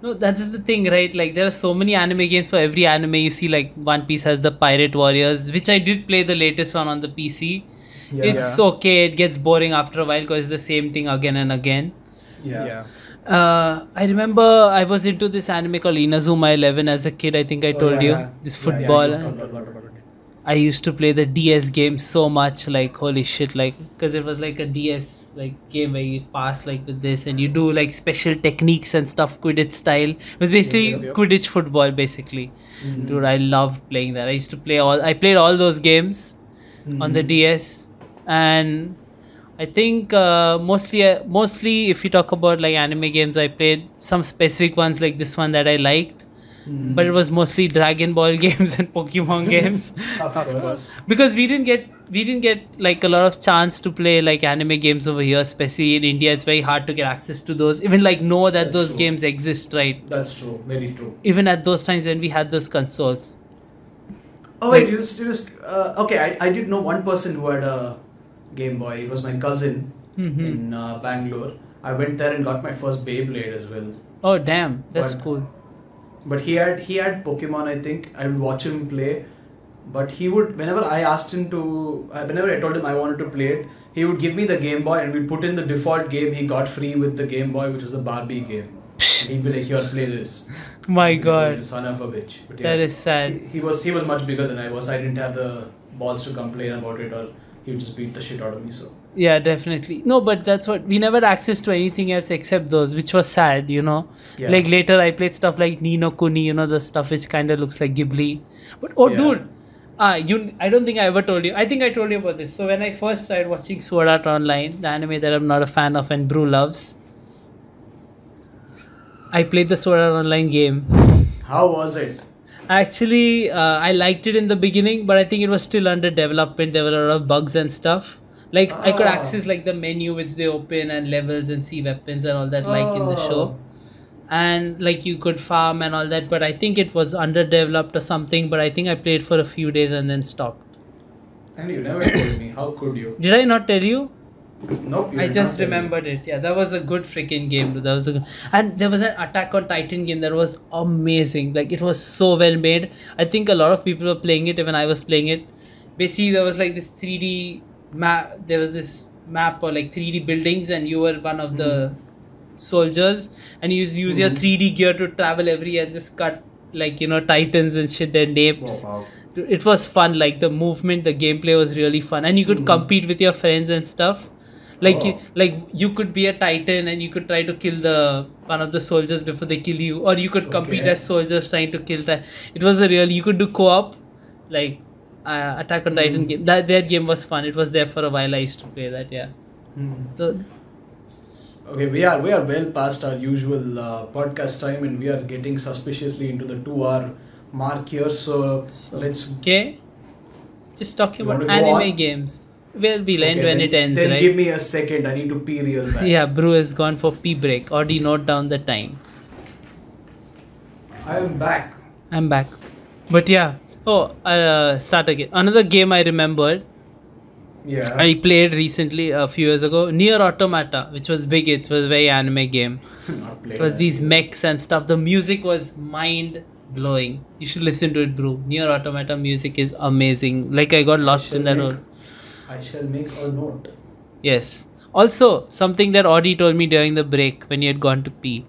S1: No, that's the thing, right? There are so many anime games for every anime. You see, One Piece has the Pirate Warriors, which I did play the latest one on the PC. It's okay. It gets boring after a while because it's the same thing again and again. I remember I was into this anime called Inazuma 11 as a kid. I think I told you. This football. I used to play the DS game so much, holy shit, because it was a DS game where you pass with this and you do special techniques and stuff, Quidditch style. It was basically Quidditch football, basically. Dude, I loved playing that. I played all those games on the DS, and I think mostly if you talk about anime games, I played some specific ones like this one that I liked. But it was mostly Dragon Ball games and Pokemon games.
S2: Of course.
S1: Because we didn't get a lot of chance to play anime games over here, especially in India. It's very hard to get access to those. Even know that those games exist, right?
S2: That's true. Very true.
S1: Even at those times when we had those consoles.
S2: Oh wait, you just okay. I did know one person who had a Game Boy. It was my cousin in Bangalore. I went there and got my first Beyblade as well.
S1: Oh damn, that's cool.
S2: But he had Pokemon, I think. I would watch him play. But he would, whenever I asked him to, whenever I told him I wanted to play it, he would give me the Game Boy and we'd put in the default game he got free with the Game Boy, which was the Barbie game. And he'd be like, here, play this.
S1: My god.
S2: Son of a bitch. But
S1: that is sad.
S2: He was much bigger than I was. I didn't have the balls to complain about it, or he would just beat the shit out of me. So
S1: yeah, definitely. No, but that's what we never had access to anything else except those, which was sad, Yeah. Later I played stuff like Ni no Kuni, the stuff which kind of looks like Ghibli. But dude, I don't think I ever told you. I think I told you about this. So when I first started watching Sword Art Online, the anime that I'm not a fan of and Brew loves, I played the Sword Art Online game.
S2: How was it?
S1: Actually, I liked it in the beginning, but I think it was still under development. There were a lot of bugs and stuff. Like I could access like the menu which they open and levels and see weapons and all that like in the show. And like you could farm and all that, but I think it was underdeveloped or something. But I think I played for a few days and then stopped.
S2: And you never told me. How could you?
S1: Did I not tell you?
S2: Nope.
S1: I just remembered it. Yeah, that was a good freaking game. Dude. That was and there was an Attack on Titan game that was amazing. Like it was so well made. I think a lot of people were playing it when I was playing it. Basically, there was like this 3D map. There was this map or like 3D buildings, and you were one of the soldiers, and you use your 3D gear to travel everywhere and just cut like titans and shit, their names.
S2: Oh, wow.
S1: It was fun. Like the movement, the gameplay was really fun, and you could compete with your friends and stuff. Like you could be a titan and you could try to kill one of the soldiers before they kill you, or you could compete as soldiers trying to kill. It was you could do co-op, like Attack on Titan game. That game was fun. It was there for a while. I used to play that. Yeah. So.
S2: Okay, we are well past our usual podcast time, and we are getting suspiciously into the 2-hour mark here. So let's.
S1: Okay. Just talking about anime games. Well, we'll end when it ends,
S2: then
S1: right?
S2: Give me a second. I need to pee real bad.
S1: Yeah, Brew has gone for pee break. Audi, note down the time.
S2: I am back.
S1: I'm back. But yeah. Oh, start again. Another game I remembered.
S2: Yeah.
S1: I played recently a few years ago. Nier Automata, which was big. It was a very anime game. It was these mechs and stuff. The music was mind blowing. You should listen to it, Brew. Nier Automata music is amazing. Like I got lost in that whole.
S2: I shall make a note.
S1: Yes. Also, something that Audi told me during the break when he had gone to pee.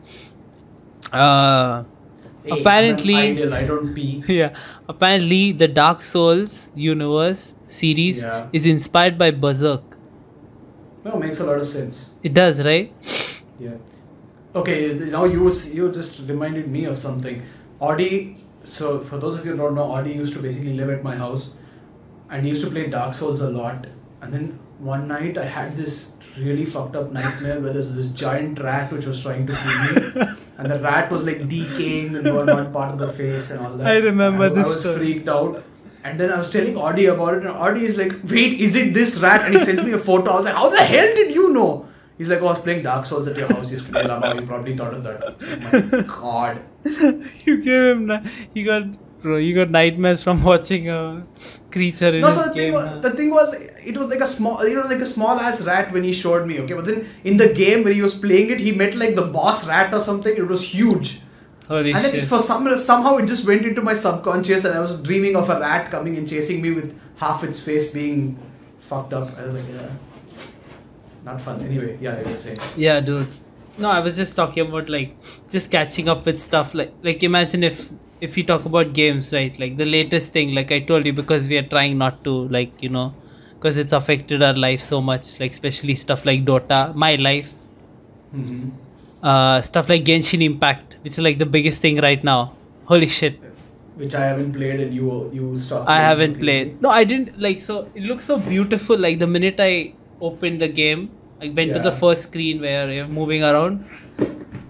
S1: Apparently,
S2: I don't pee.
S1: Yeah. Apparently, the Dark Souls universe series is inspired by Berserk.
S2: No, makes a lot of sense.
S1: It does, right?
S2: Yeah. Okay, now you just reminded me of something. Audi. So for those of you who don't know, Audi used to basically live at my house. And he used to play Dark Souls a lot. And then one night I had this really fucked up nightmare where there's this giant rat which was trying to kill me. And the rat was like decaying in one part of the face and all that.
S1: I remember this.
S2: I was freaked out. And then I was telling Audi about it. And Audi is like, wait, is it this rat? And he sends me a photo. I was like, how the hell did you know? He's like, oh, I was playing Dark Souls at your house yesterday. Lama, you probably thought of that. Oh my God.
S1: You gave him... You got nightmares from watching a creature in his game.
S2: The thing was, it was like a small ass rat when he showed me, okay? But then in the game when he was playing it, he met like the boss rat or something. It was huge.
S1: Holy
S2: and
S1: shit.
S2: Then somehow it just went into my subconscious, and I was dreaming of a rat coming and chasing me with half its face being fucked up. I was like, yeah, not fun. Anyway, yeah, I was saying.
S1: Yeah, dude. No, I was just talking about like just catching up with stuff. Like imagine if we talk about games, right? Like the latest thing, like I told you, because we are trying not to, like, because it's affected our life so much, like especially stuff like Dota, my life, stuff like Genshin Impact, which is like the biggest thing right now. Holy shit.
S2: Which I haven't played, and you stopped.
S1: I haven't played. No, I didn't. Like, so it looks so beautiful. Like the minute I opened the game, I went to the first screen where you're moving around.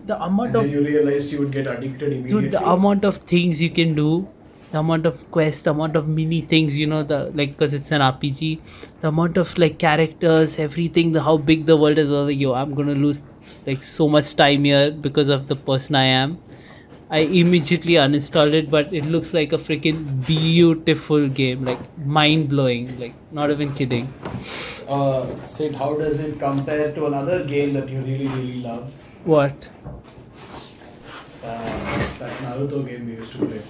S1: The amount
S2: and then you realized you would get addicted immediately.
S1: Dude, the amount of things you can do, the amount of quests, the amount of mini things, because it's an RPG, the amount of like characters, everything, how big the world is. I was like, yo, I'm gonna lose like so much time here because of the person I am. I immediately uninstalled it, but it looks like a freaking beautiful game, like mind blowing, like not even kidding.
S2: Sid, how does it compare to another game that you really, really love?
S1: What?
S2: That Naruto game we used to play.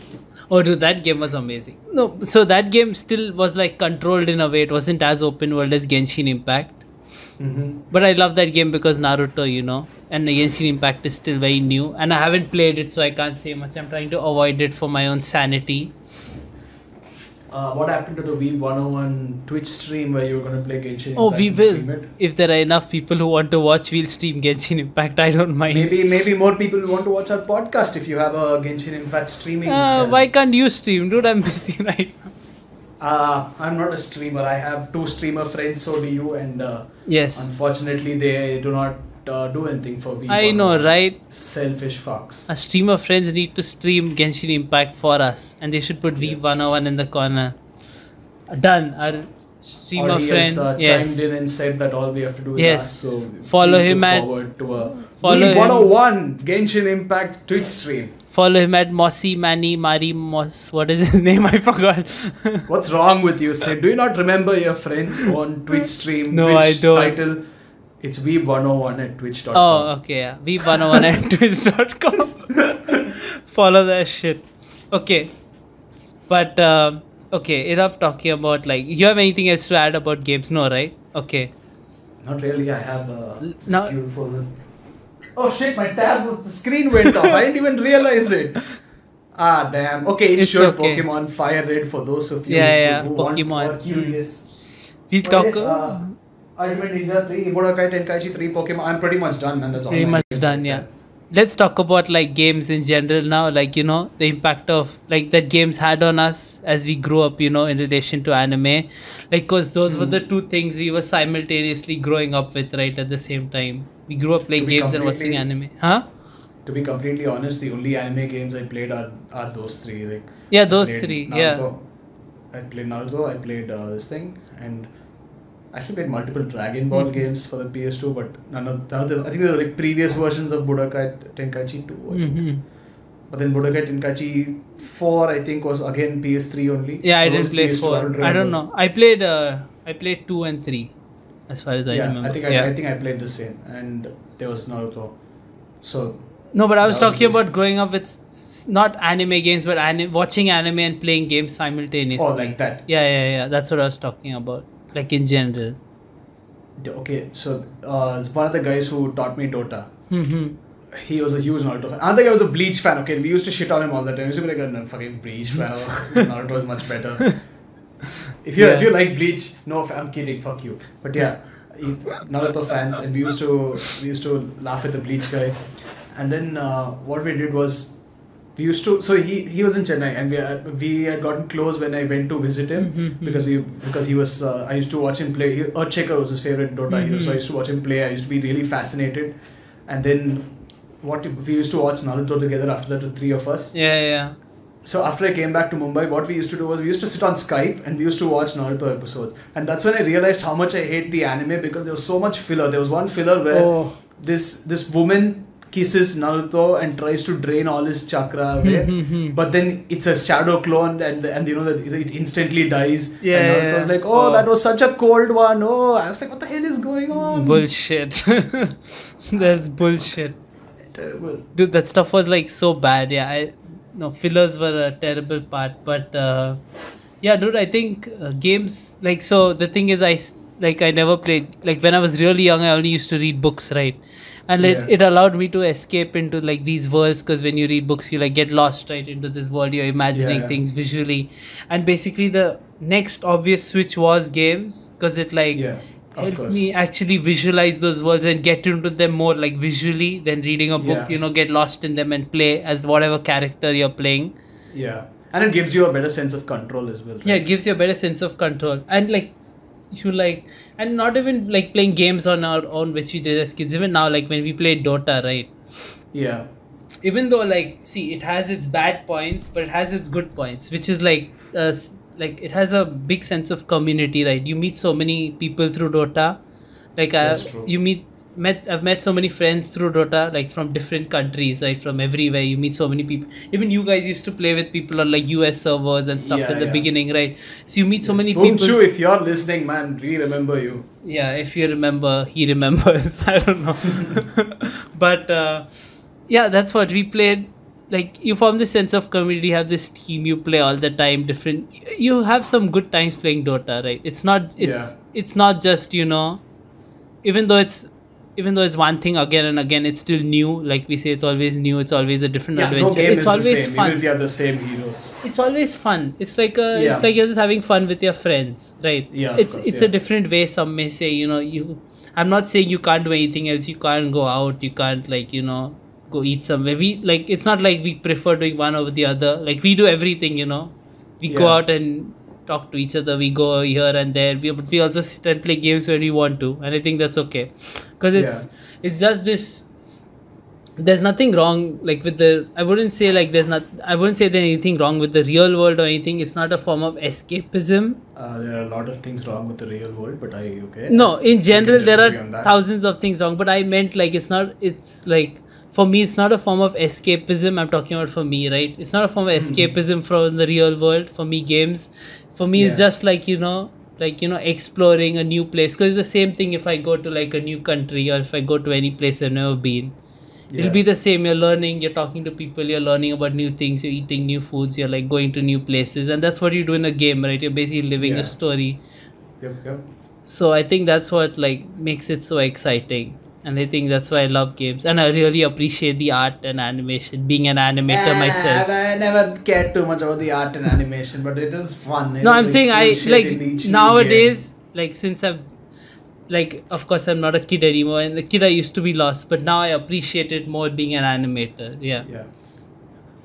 S1: Oh, dude, that game was amazing. No, so that game still was like controlled in a way. It wasn't as open world as Genshin Impact. But I love that game because Naruto, and the Genshin Impact is still very new. And I haven't played it, so I can't say much. I'm trying to avoid it for my own sanity.
S2: What happened to the Weeb101 Twitch stream where you were going to play Genshin Impact?
S1: Oh, we will. If there are enough people who want to watch, we'll stream Genshin Impact. I don't mind.
S2: Maybe more people will want to watch our podcast if you have a Genshin Impact streaming channel.
S1: Why can't you stream? Dude, I'm busy right now.
S2: I'm not a streamer. I have 2 streamer friends, so do you, and
S1: yes,
S2: unfortunately they do not do anything for me.
S1: I know, right?
S2: Selfish fucks.
S1: Our streamer friends need to stream Genshin Impact for us, and they should put Weeb101 in the corner. Done. Our streamer friend
S2: chimed in and said that all we have to do is ask. So
S1: follow him at
S2: Weeb101 Genshin Impact Twitch stream.
S1: Follow him at Mossy Manny Mari Moss. What is his name? I forgot.
S2: What's wrong with you, Sid? Do you not remember your friends on Twitch stream?
S1: No,
S2: Twitch
S1: I don't.
S2: Title? It's Weeb101 at twitch.com.
S1: Oh, okay. Yeah. Weeb101 at twitch.com. Follow that shit. Okay. But, okay. Enough talking about, like, you have anything else to add about games? No, right? Okay.
S2: Not really. I have a beautiful... Oh shit, my the screen went off. I didn't even realize it. Ah, damn. Okay, it's sure okay. Pokemon Fire Red for those of you who
S1: Pokemon.
S2: Want or curious.
S1: We'll talk...
S2: Ultimate Ninja 3, Budokai Tenkaichi 3 Pokemon. I'm pretty much done, man. That's all.
S1: Pretty much done, yeah. Let's talk about like games in general now. Like, you know, the impact of like that games had on us as we grew up, you know, in relation to anime. Like, because those were the 2 things we were simultaneously growing up with, right, at the same time. We grew up playing games and watching anime. Huh?
S2: To be completely honest, the only anime games I played are those 3. Like,
S1: yeah, those 3.
S2: Naruto.
S1: Yeah.
S2: I played Naruto. I played this thing, and I actually played multiple Dragon Ball games for the PS2, but none of the, I think there were like previous versions of Budokai Tenkaichi 2. But then Budokai Tenkaichi 4, I think, was again PS3 only.
S1: Yeah, I didn't play 4. I don't know. I played 2 and 3, as far as I remember.
S2: I think I played the same, and there was Naruto. So
S1: no, but I was talking about growing up with not anime games, but watching anime and playing games simultaneously.
S2: Oh, like that.
S1: Yeah. That's what I was talking about. Like in general.
S2: Okay, so one of the guys who taught me Dota, he was a huge Naruto fan. Another guy was a Bleach fan. Okay, we used to shit on him all the time. We used to be like, no, fucking Bleach fan. Naruto is much better. If you like Bleach, no, I'm kidding. Fuck you. But yeah, Naruto fans, and we used to laugh at the Bleach guy. And then what we did was, we used to, so he was in Chennai, and we had gotten close when I went to visit him because he was I used to watch him play. Earthshaker was his favorite Dota hero, so I used to watch him play. I used to be really fascinated, and then we used to watch Naruto together after that, the 3 of us.
S1: Yeah.
S2: So after I came back to Mumbai, what we used to do was we used to sit on Skype and we used to watch Naruto episodes, and that's when I realized how much I hate the anime because there was so much filler. There was one filler where this woman kisses Naruto and tries to drain all his chakra away, but then it's a shadow clone, and you know that it instantly dies. And Naruto was like, that was such a cold one. I was like, what the hell is going on?
S1: Bullshit. There's bullshit.
S2: Terrible.
S1: Dude, that stuff was like so bad. Yeah, fillers were a terrible part, but yeah, dude, I think games, like, so the thing is, I never played, like when I was really young, I only used to read books, right? And it allowed me to escape into like these worlds, because when you read books, you like get lost right into this world. You're imagining things visually, and basically the next obvious switch was games, because it like helped me actually visualize those worlds and get into them more like visually than reading a book. You know, get lost in them and play as whatever character you're playing.
S2: Yeah, and it gives you a better sense of control as well. Right?
S1: Yeah, it gives you a better sense of control, and like you like, and not even like playing games on our own, which we did as kids. Even now, like when we played Dota, right?
S2: Yeah.
S1: Even though, like, see, it has its bad points, but it has its good points, which is like it has a big sense of community, right? You meet so many people through Dota. Like, I've met so many friends through Dota, like from different countries, right? From everywhere. You meet so many people. Even you guys used to play with people on like US servers and stuff in the beginning, right? So you meet so many people.
S2: Boomchu, if you're listening, man, we remember you.
S1: Yeah, if you remember, he remembers. I don't know. But yeah, that's what we played. Like, you form this sense of community, you have this team, you play all the time, different. You have some good times playing Dota, right? It's not just, you know, even though it's one thing again and again, it's still new. Like we say, it's always new. It's always a different adventure.
S2: No game
S1: it's
S2: is
S1: always
S2: the same,
S1: fun.
S2: even if you have the same heroes.
S1: It's always fun. It's like it's like you're just having fun with your friends, right?
S2: Yeah,
S1: it's a different way. Some may say, you know, I'm not saying you can't do anything else. You can't go out. You can't, like, you know, go eat somewhere. It's not like we prefer doing one over the other. Like, we do everything, you know. We go out and talk to each other. We go here and there. But we also sit and play games when we want to, and I think that's okay, because it's just this. There's nothing wrong like with the. I wouldn't say there's anything wrong with the real world or anything. It's not a form of escapism.
S2: There are a lot of things wrong with the real world, but okay.
S1: No, in general there are thousands of things wrong, but I meant it's not. It's like for me, it's not a form of escapism. I'm talking about for me, right? It's not a form of escapism from the real world. For me, games. For me, it's just exploring a new place. Because it's the same thing if I go to a new country or if I go to any place I've never been. It'll be the same. You're learning, you're talking to people, you're learning about new things, you're eating new foods, you're going to new places, and that's what you do in a game, right? You're basically living a story.
S2: Yep.
S1: So I think that's what makes it so exciting, and I think that's why I love games, and I really appreciate the art and animation. Being an animator myself,
S2: I never cared too much about the art and animation, but it is fun.
S1: No, I'm saying nowadays, since I've of course I'm not a kid anymore, and the kid I used to be lost, but now I appreciate it more being an animator. Yeah.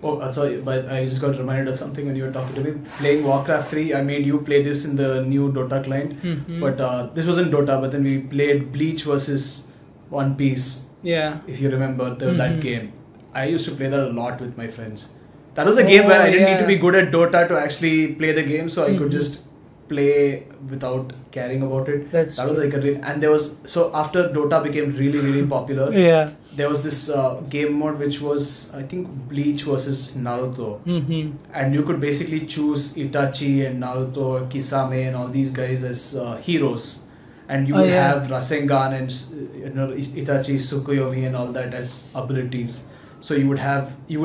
S2: Oh, sorry, but I just got reminded of something when you were talking to me. Playing Warcraft 3, I made you play this in the new Dota client, but this wasn't Dota, but then we played Bleach versus One Piece.
S1: Yeah.
S2: If you remember that game. I used to play that a lot with my friends. That was a game where I didn't need to be good at Dota to actually play the game, so I could just play without caring about it. That was and there was, so after Dota became really popular, there was this game mode which was, I think, Bleach versus Naruto, and you could basically choose Itachi and Naruto, Kisame and all these guys as heroes, and you would have Rasengan and Itachi, Tsukuyomi and all that as abilities. So you would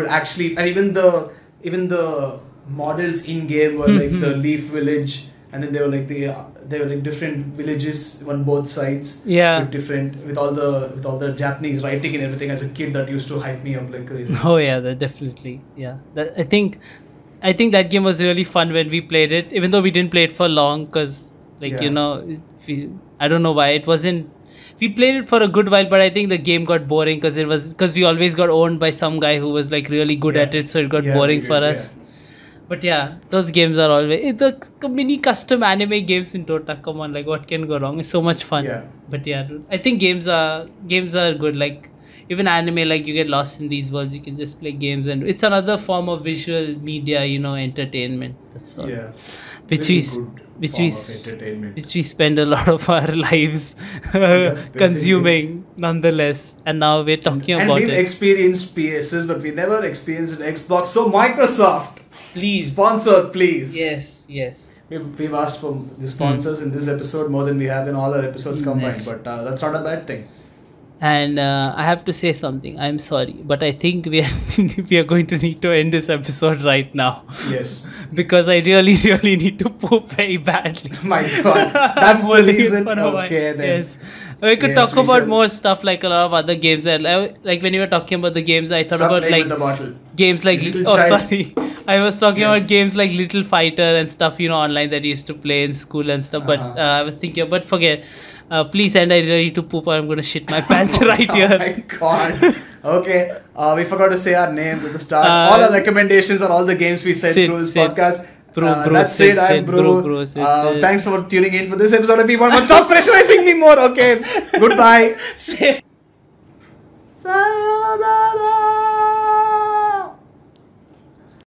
S2: actually, and even the models in game were the Leaf Village. And then there were different villages on both sides.
S1: Yeah.
S2: With all the Japanese writing and everything. As a kid, that used to hype me up like crazy.
S1: Oh yeah, that definitely. Yeah. I think that game was really fun when we played it, even though we didn't play it for long, because I don't know why it wasn't. We played it for a good while, but I think the game got boring because we always got owned by some guy who was really good at it, so it got boring for us. But yeah, those games are always the mini custom anime games in Dota. Come on, what can go wrong? It's so much fun.
S2: Yeah.
S1: But yeah, I think games are good. Even anime, you get lost in these worlds. You can just play games, and it's another form of visual media, entertainment. That's all.
S2: Yeah.
S1: Which we spend a lot of our lives consuming, nonetheless. And now we're talking about it.
S2: And we've experienced PSs, but we never experienced an Xbox. So Microsoft,
S1: please
S2: sponsor, please.
S1: Yes.
S2: We've asked for the sponsors in this episode more than we have in all our episodes combined, but that's not a bad thing.
S1: And I have to say something. I'm sorry, but I think we are going to need to end this episode right now.
S2: Yes.
S1: Because I really need to poop very badly.
S2: My God, that's the reason. Okay, then.
S1: Yes. We could talk about more stuff a lot of other games. When you were talking about the games, I thought about games sorry. I was talking about games like Little Fighter and stuff, online that you used to play in school and stuff. But I was thinking, but forget. Please, and I really need to poop or I'm going to shit my pants right here.
S2: Oh my God. Okay. We forgot to say our names at the start. All our recommendations on all the games we said through this podcast. That's it. I'm Bro. Thanks for tuning in for this episode of Weeb101. Stop pressurizing me more. Okay. Goodbye.
S1: Sayonara.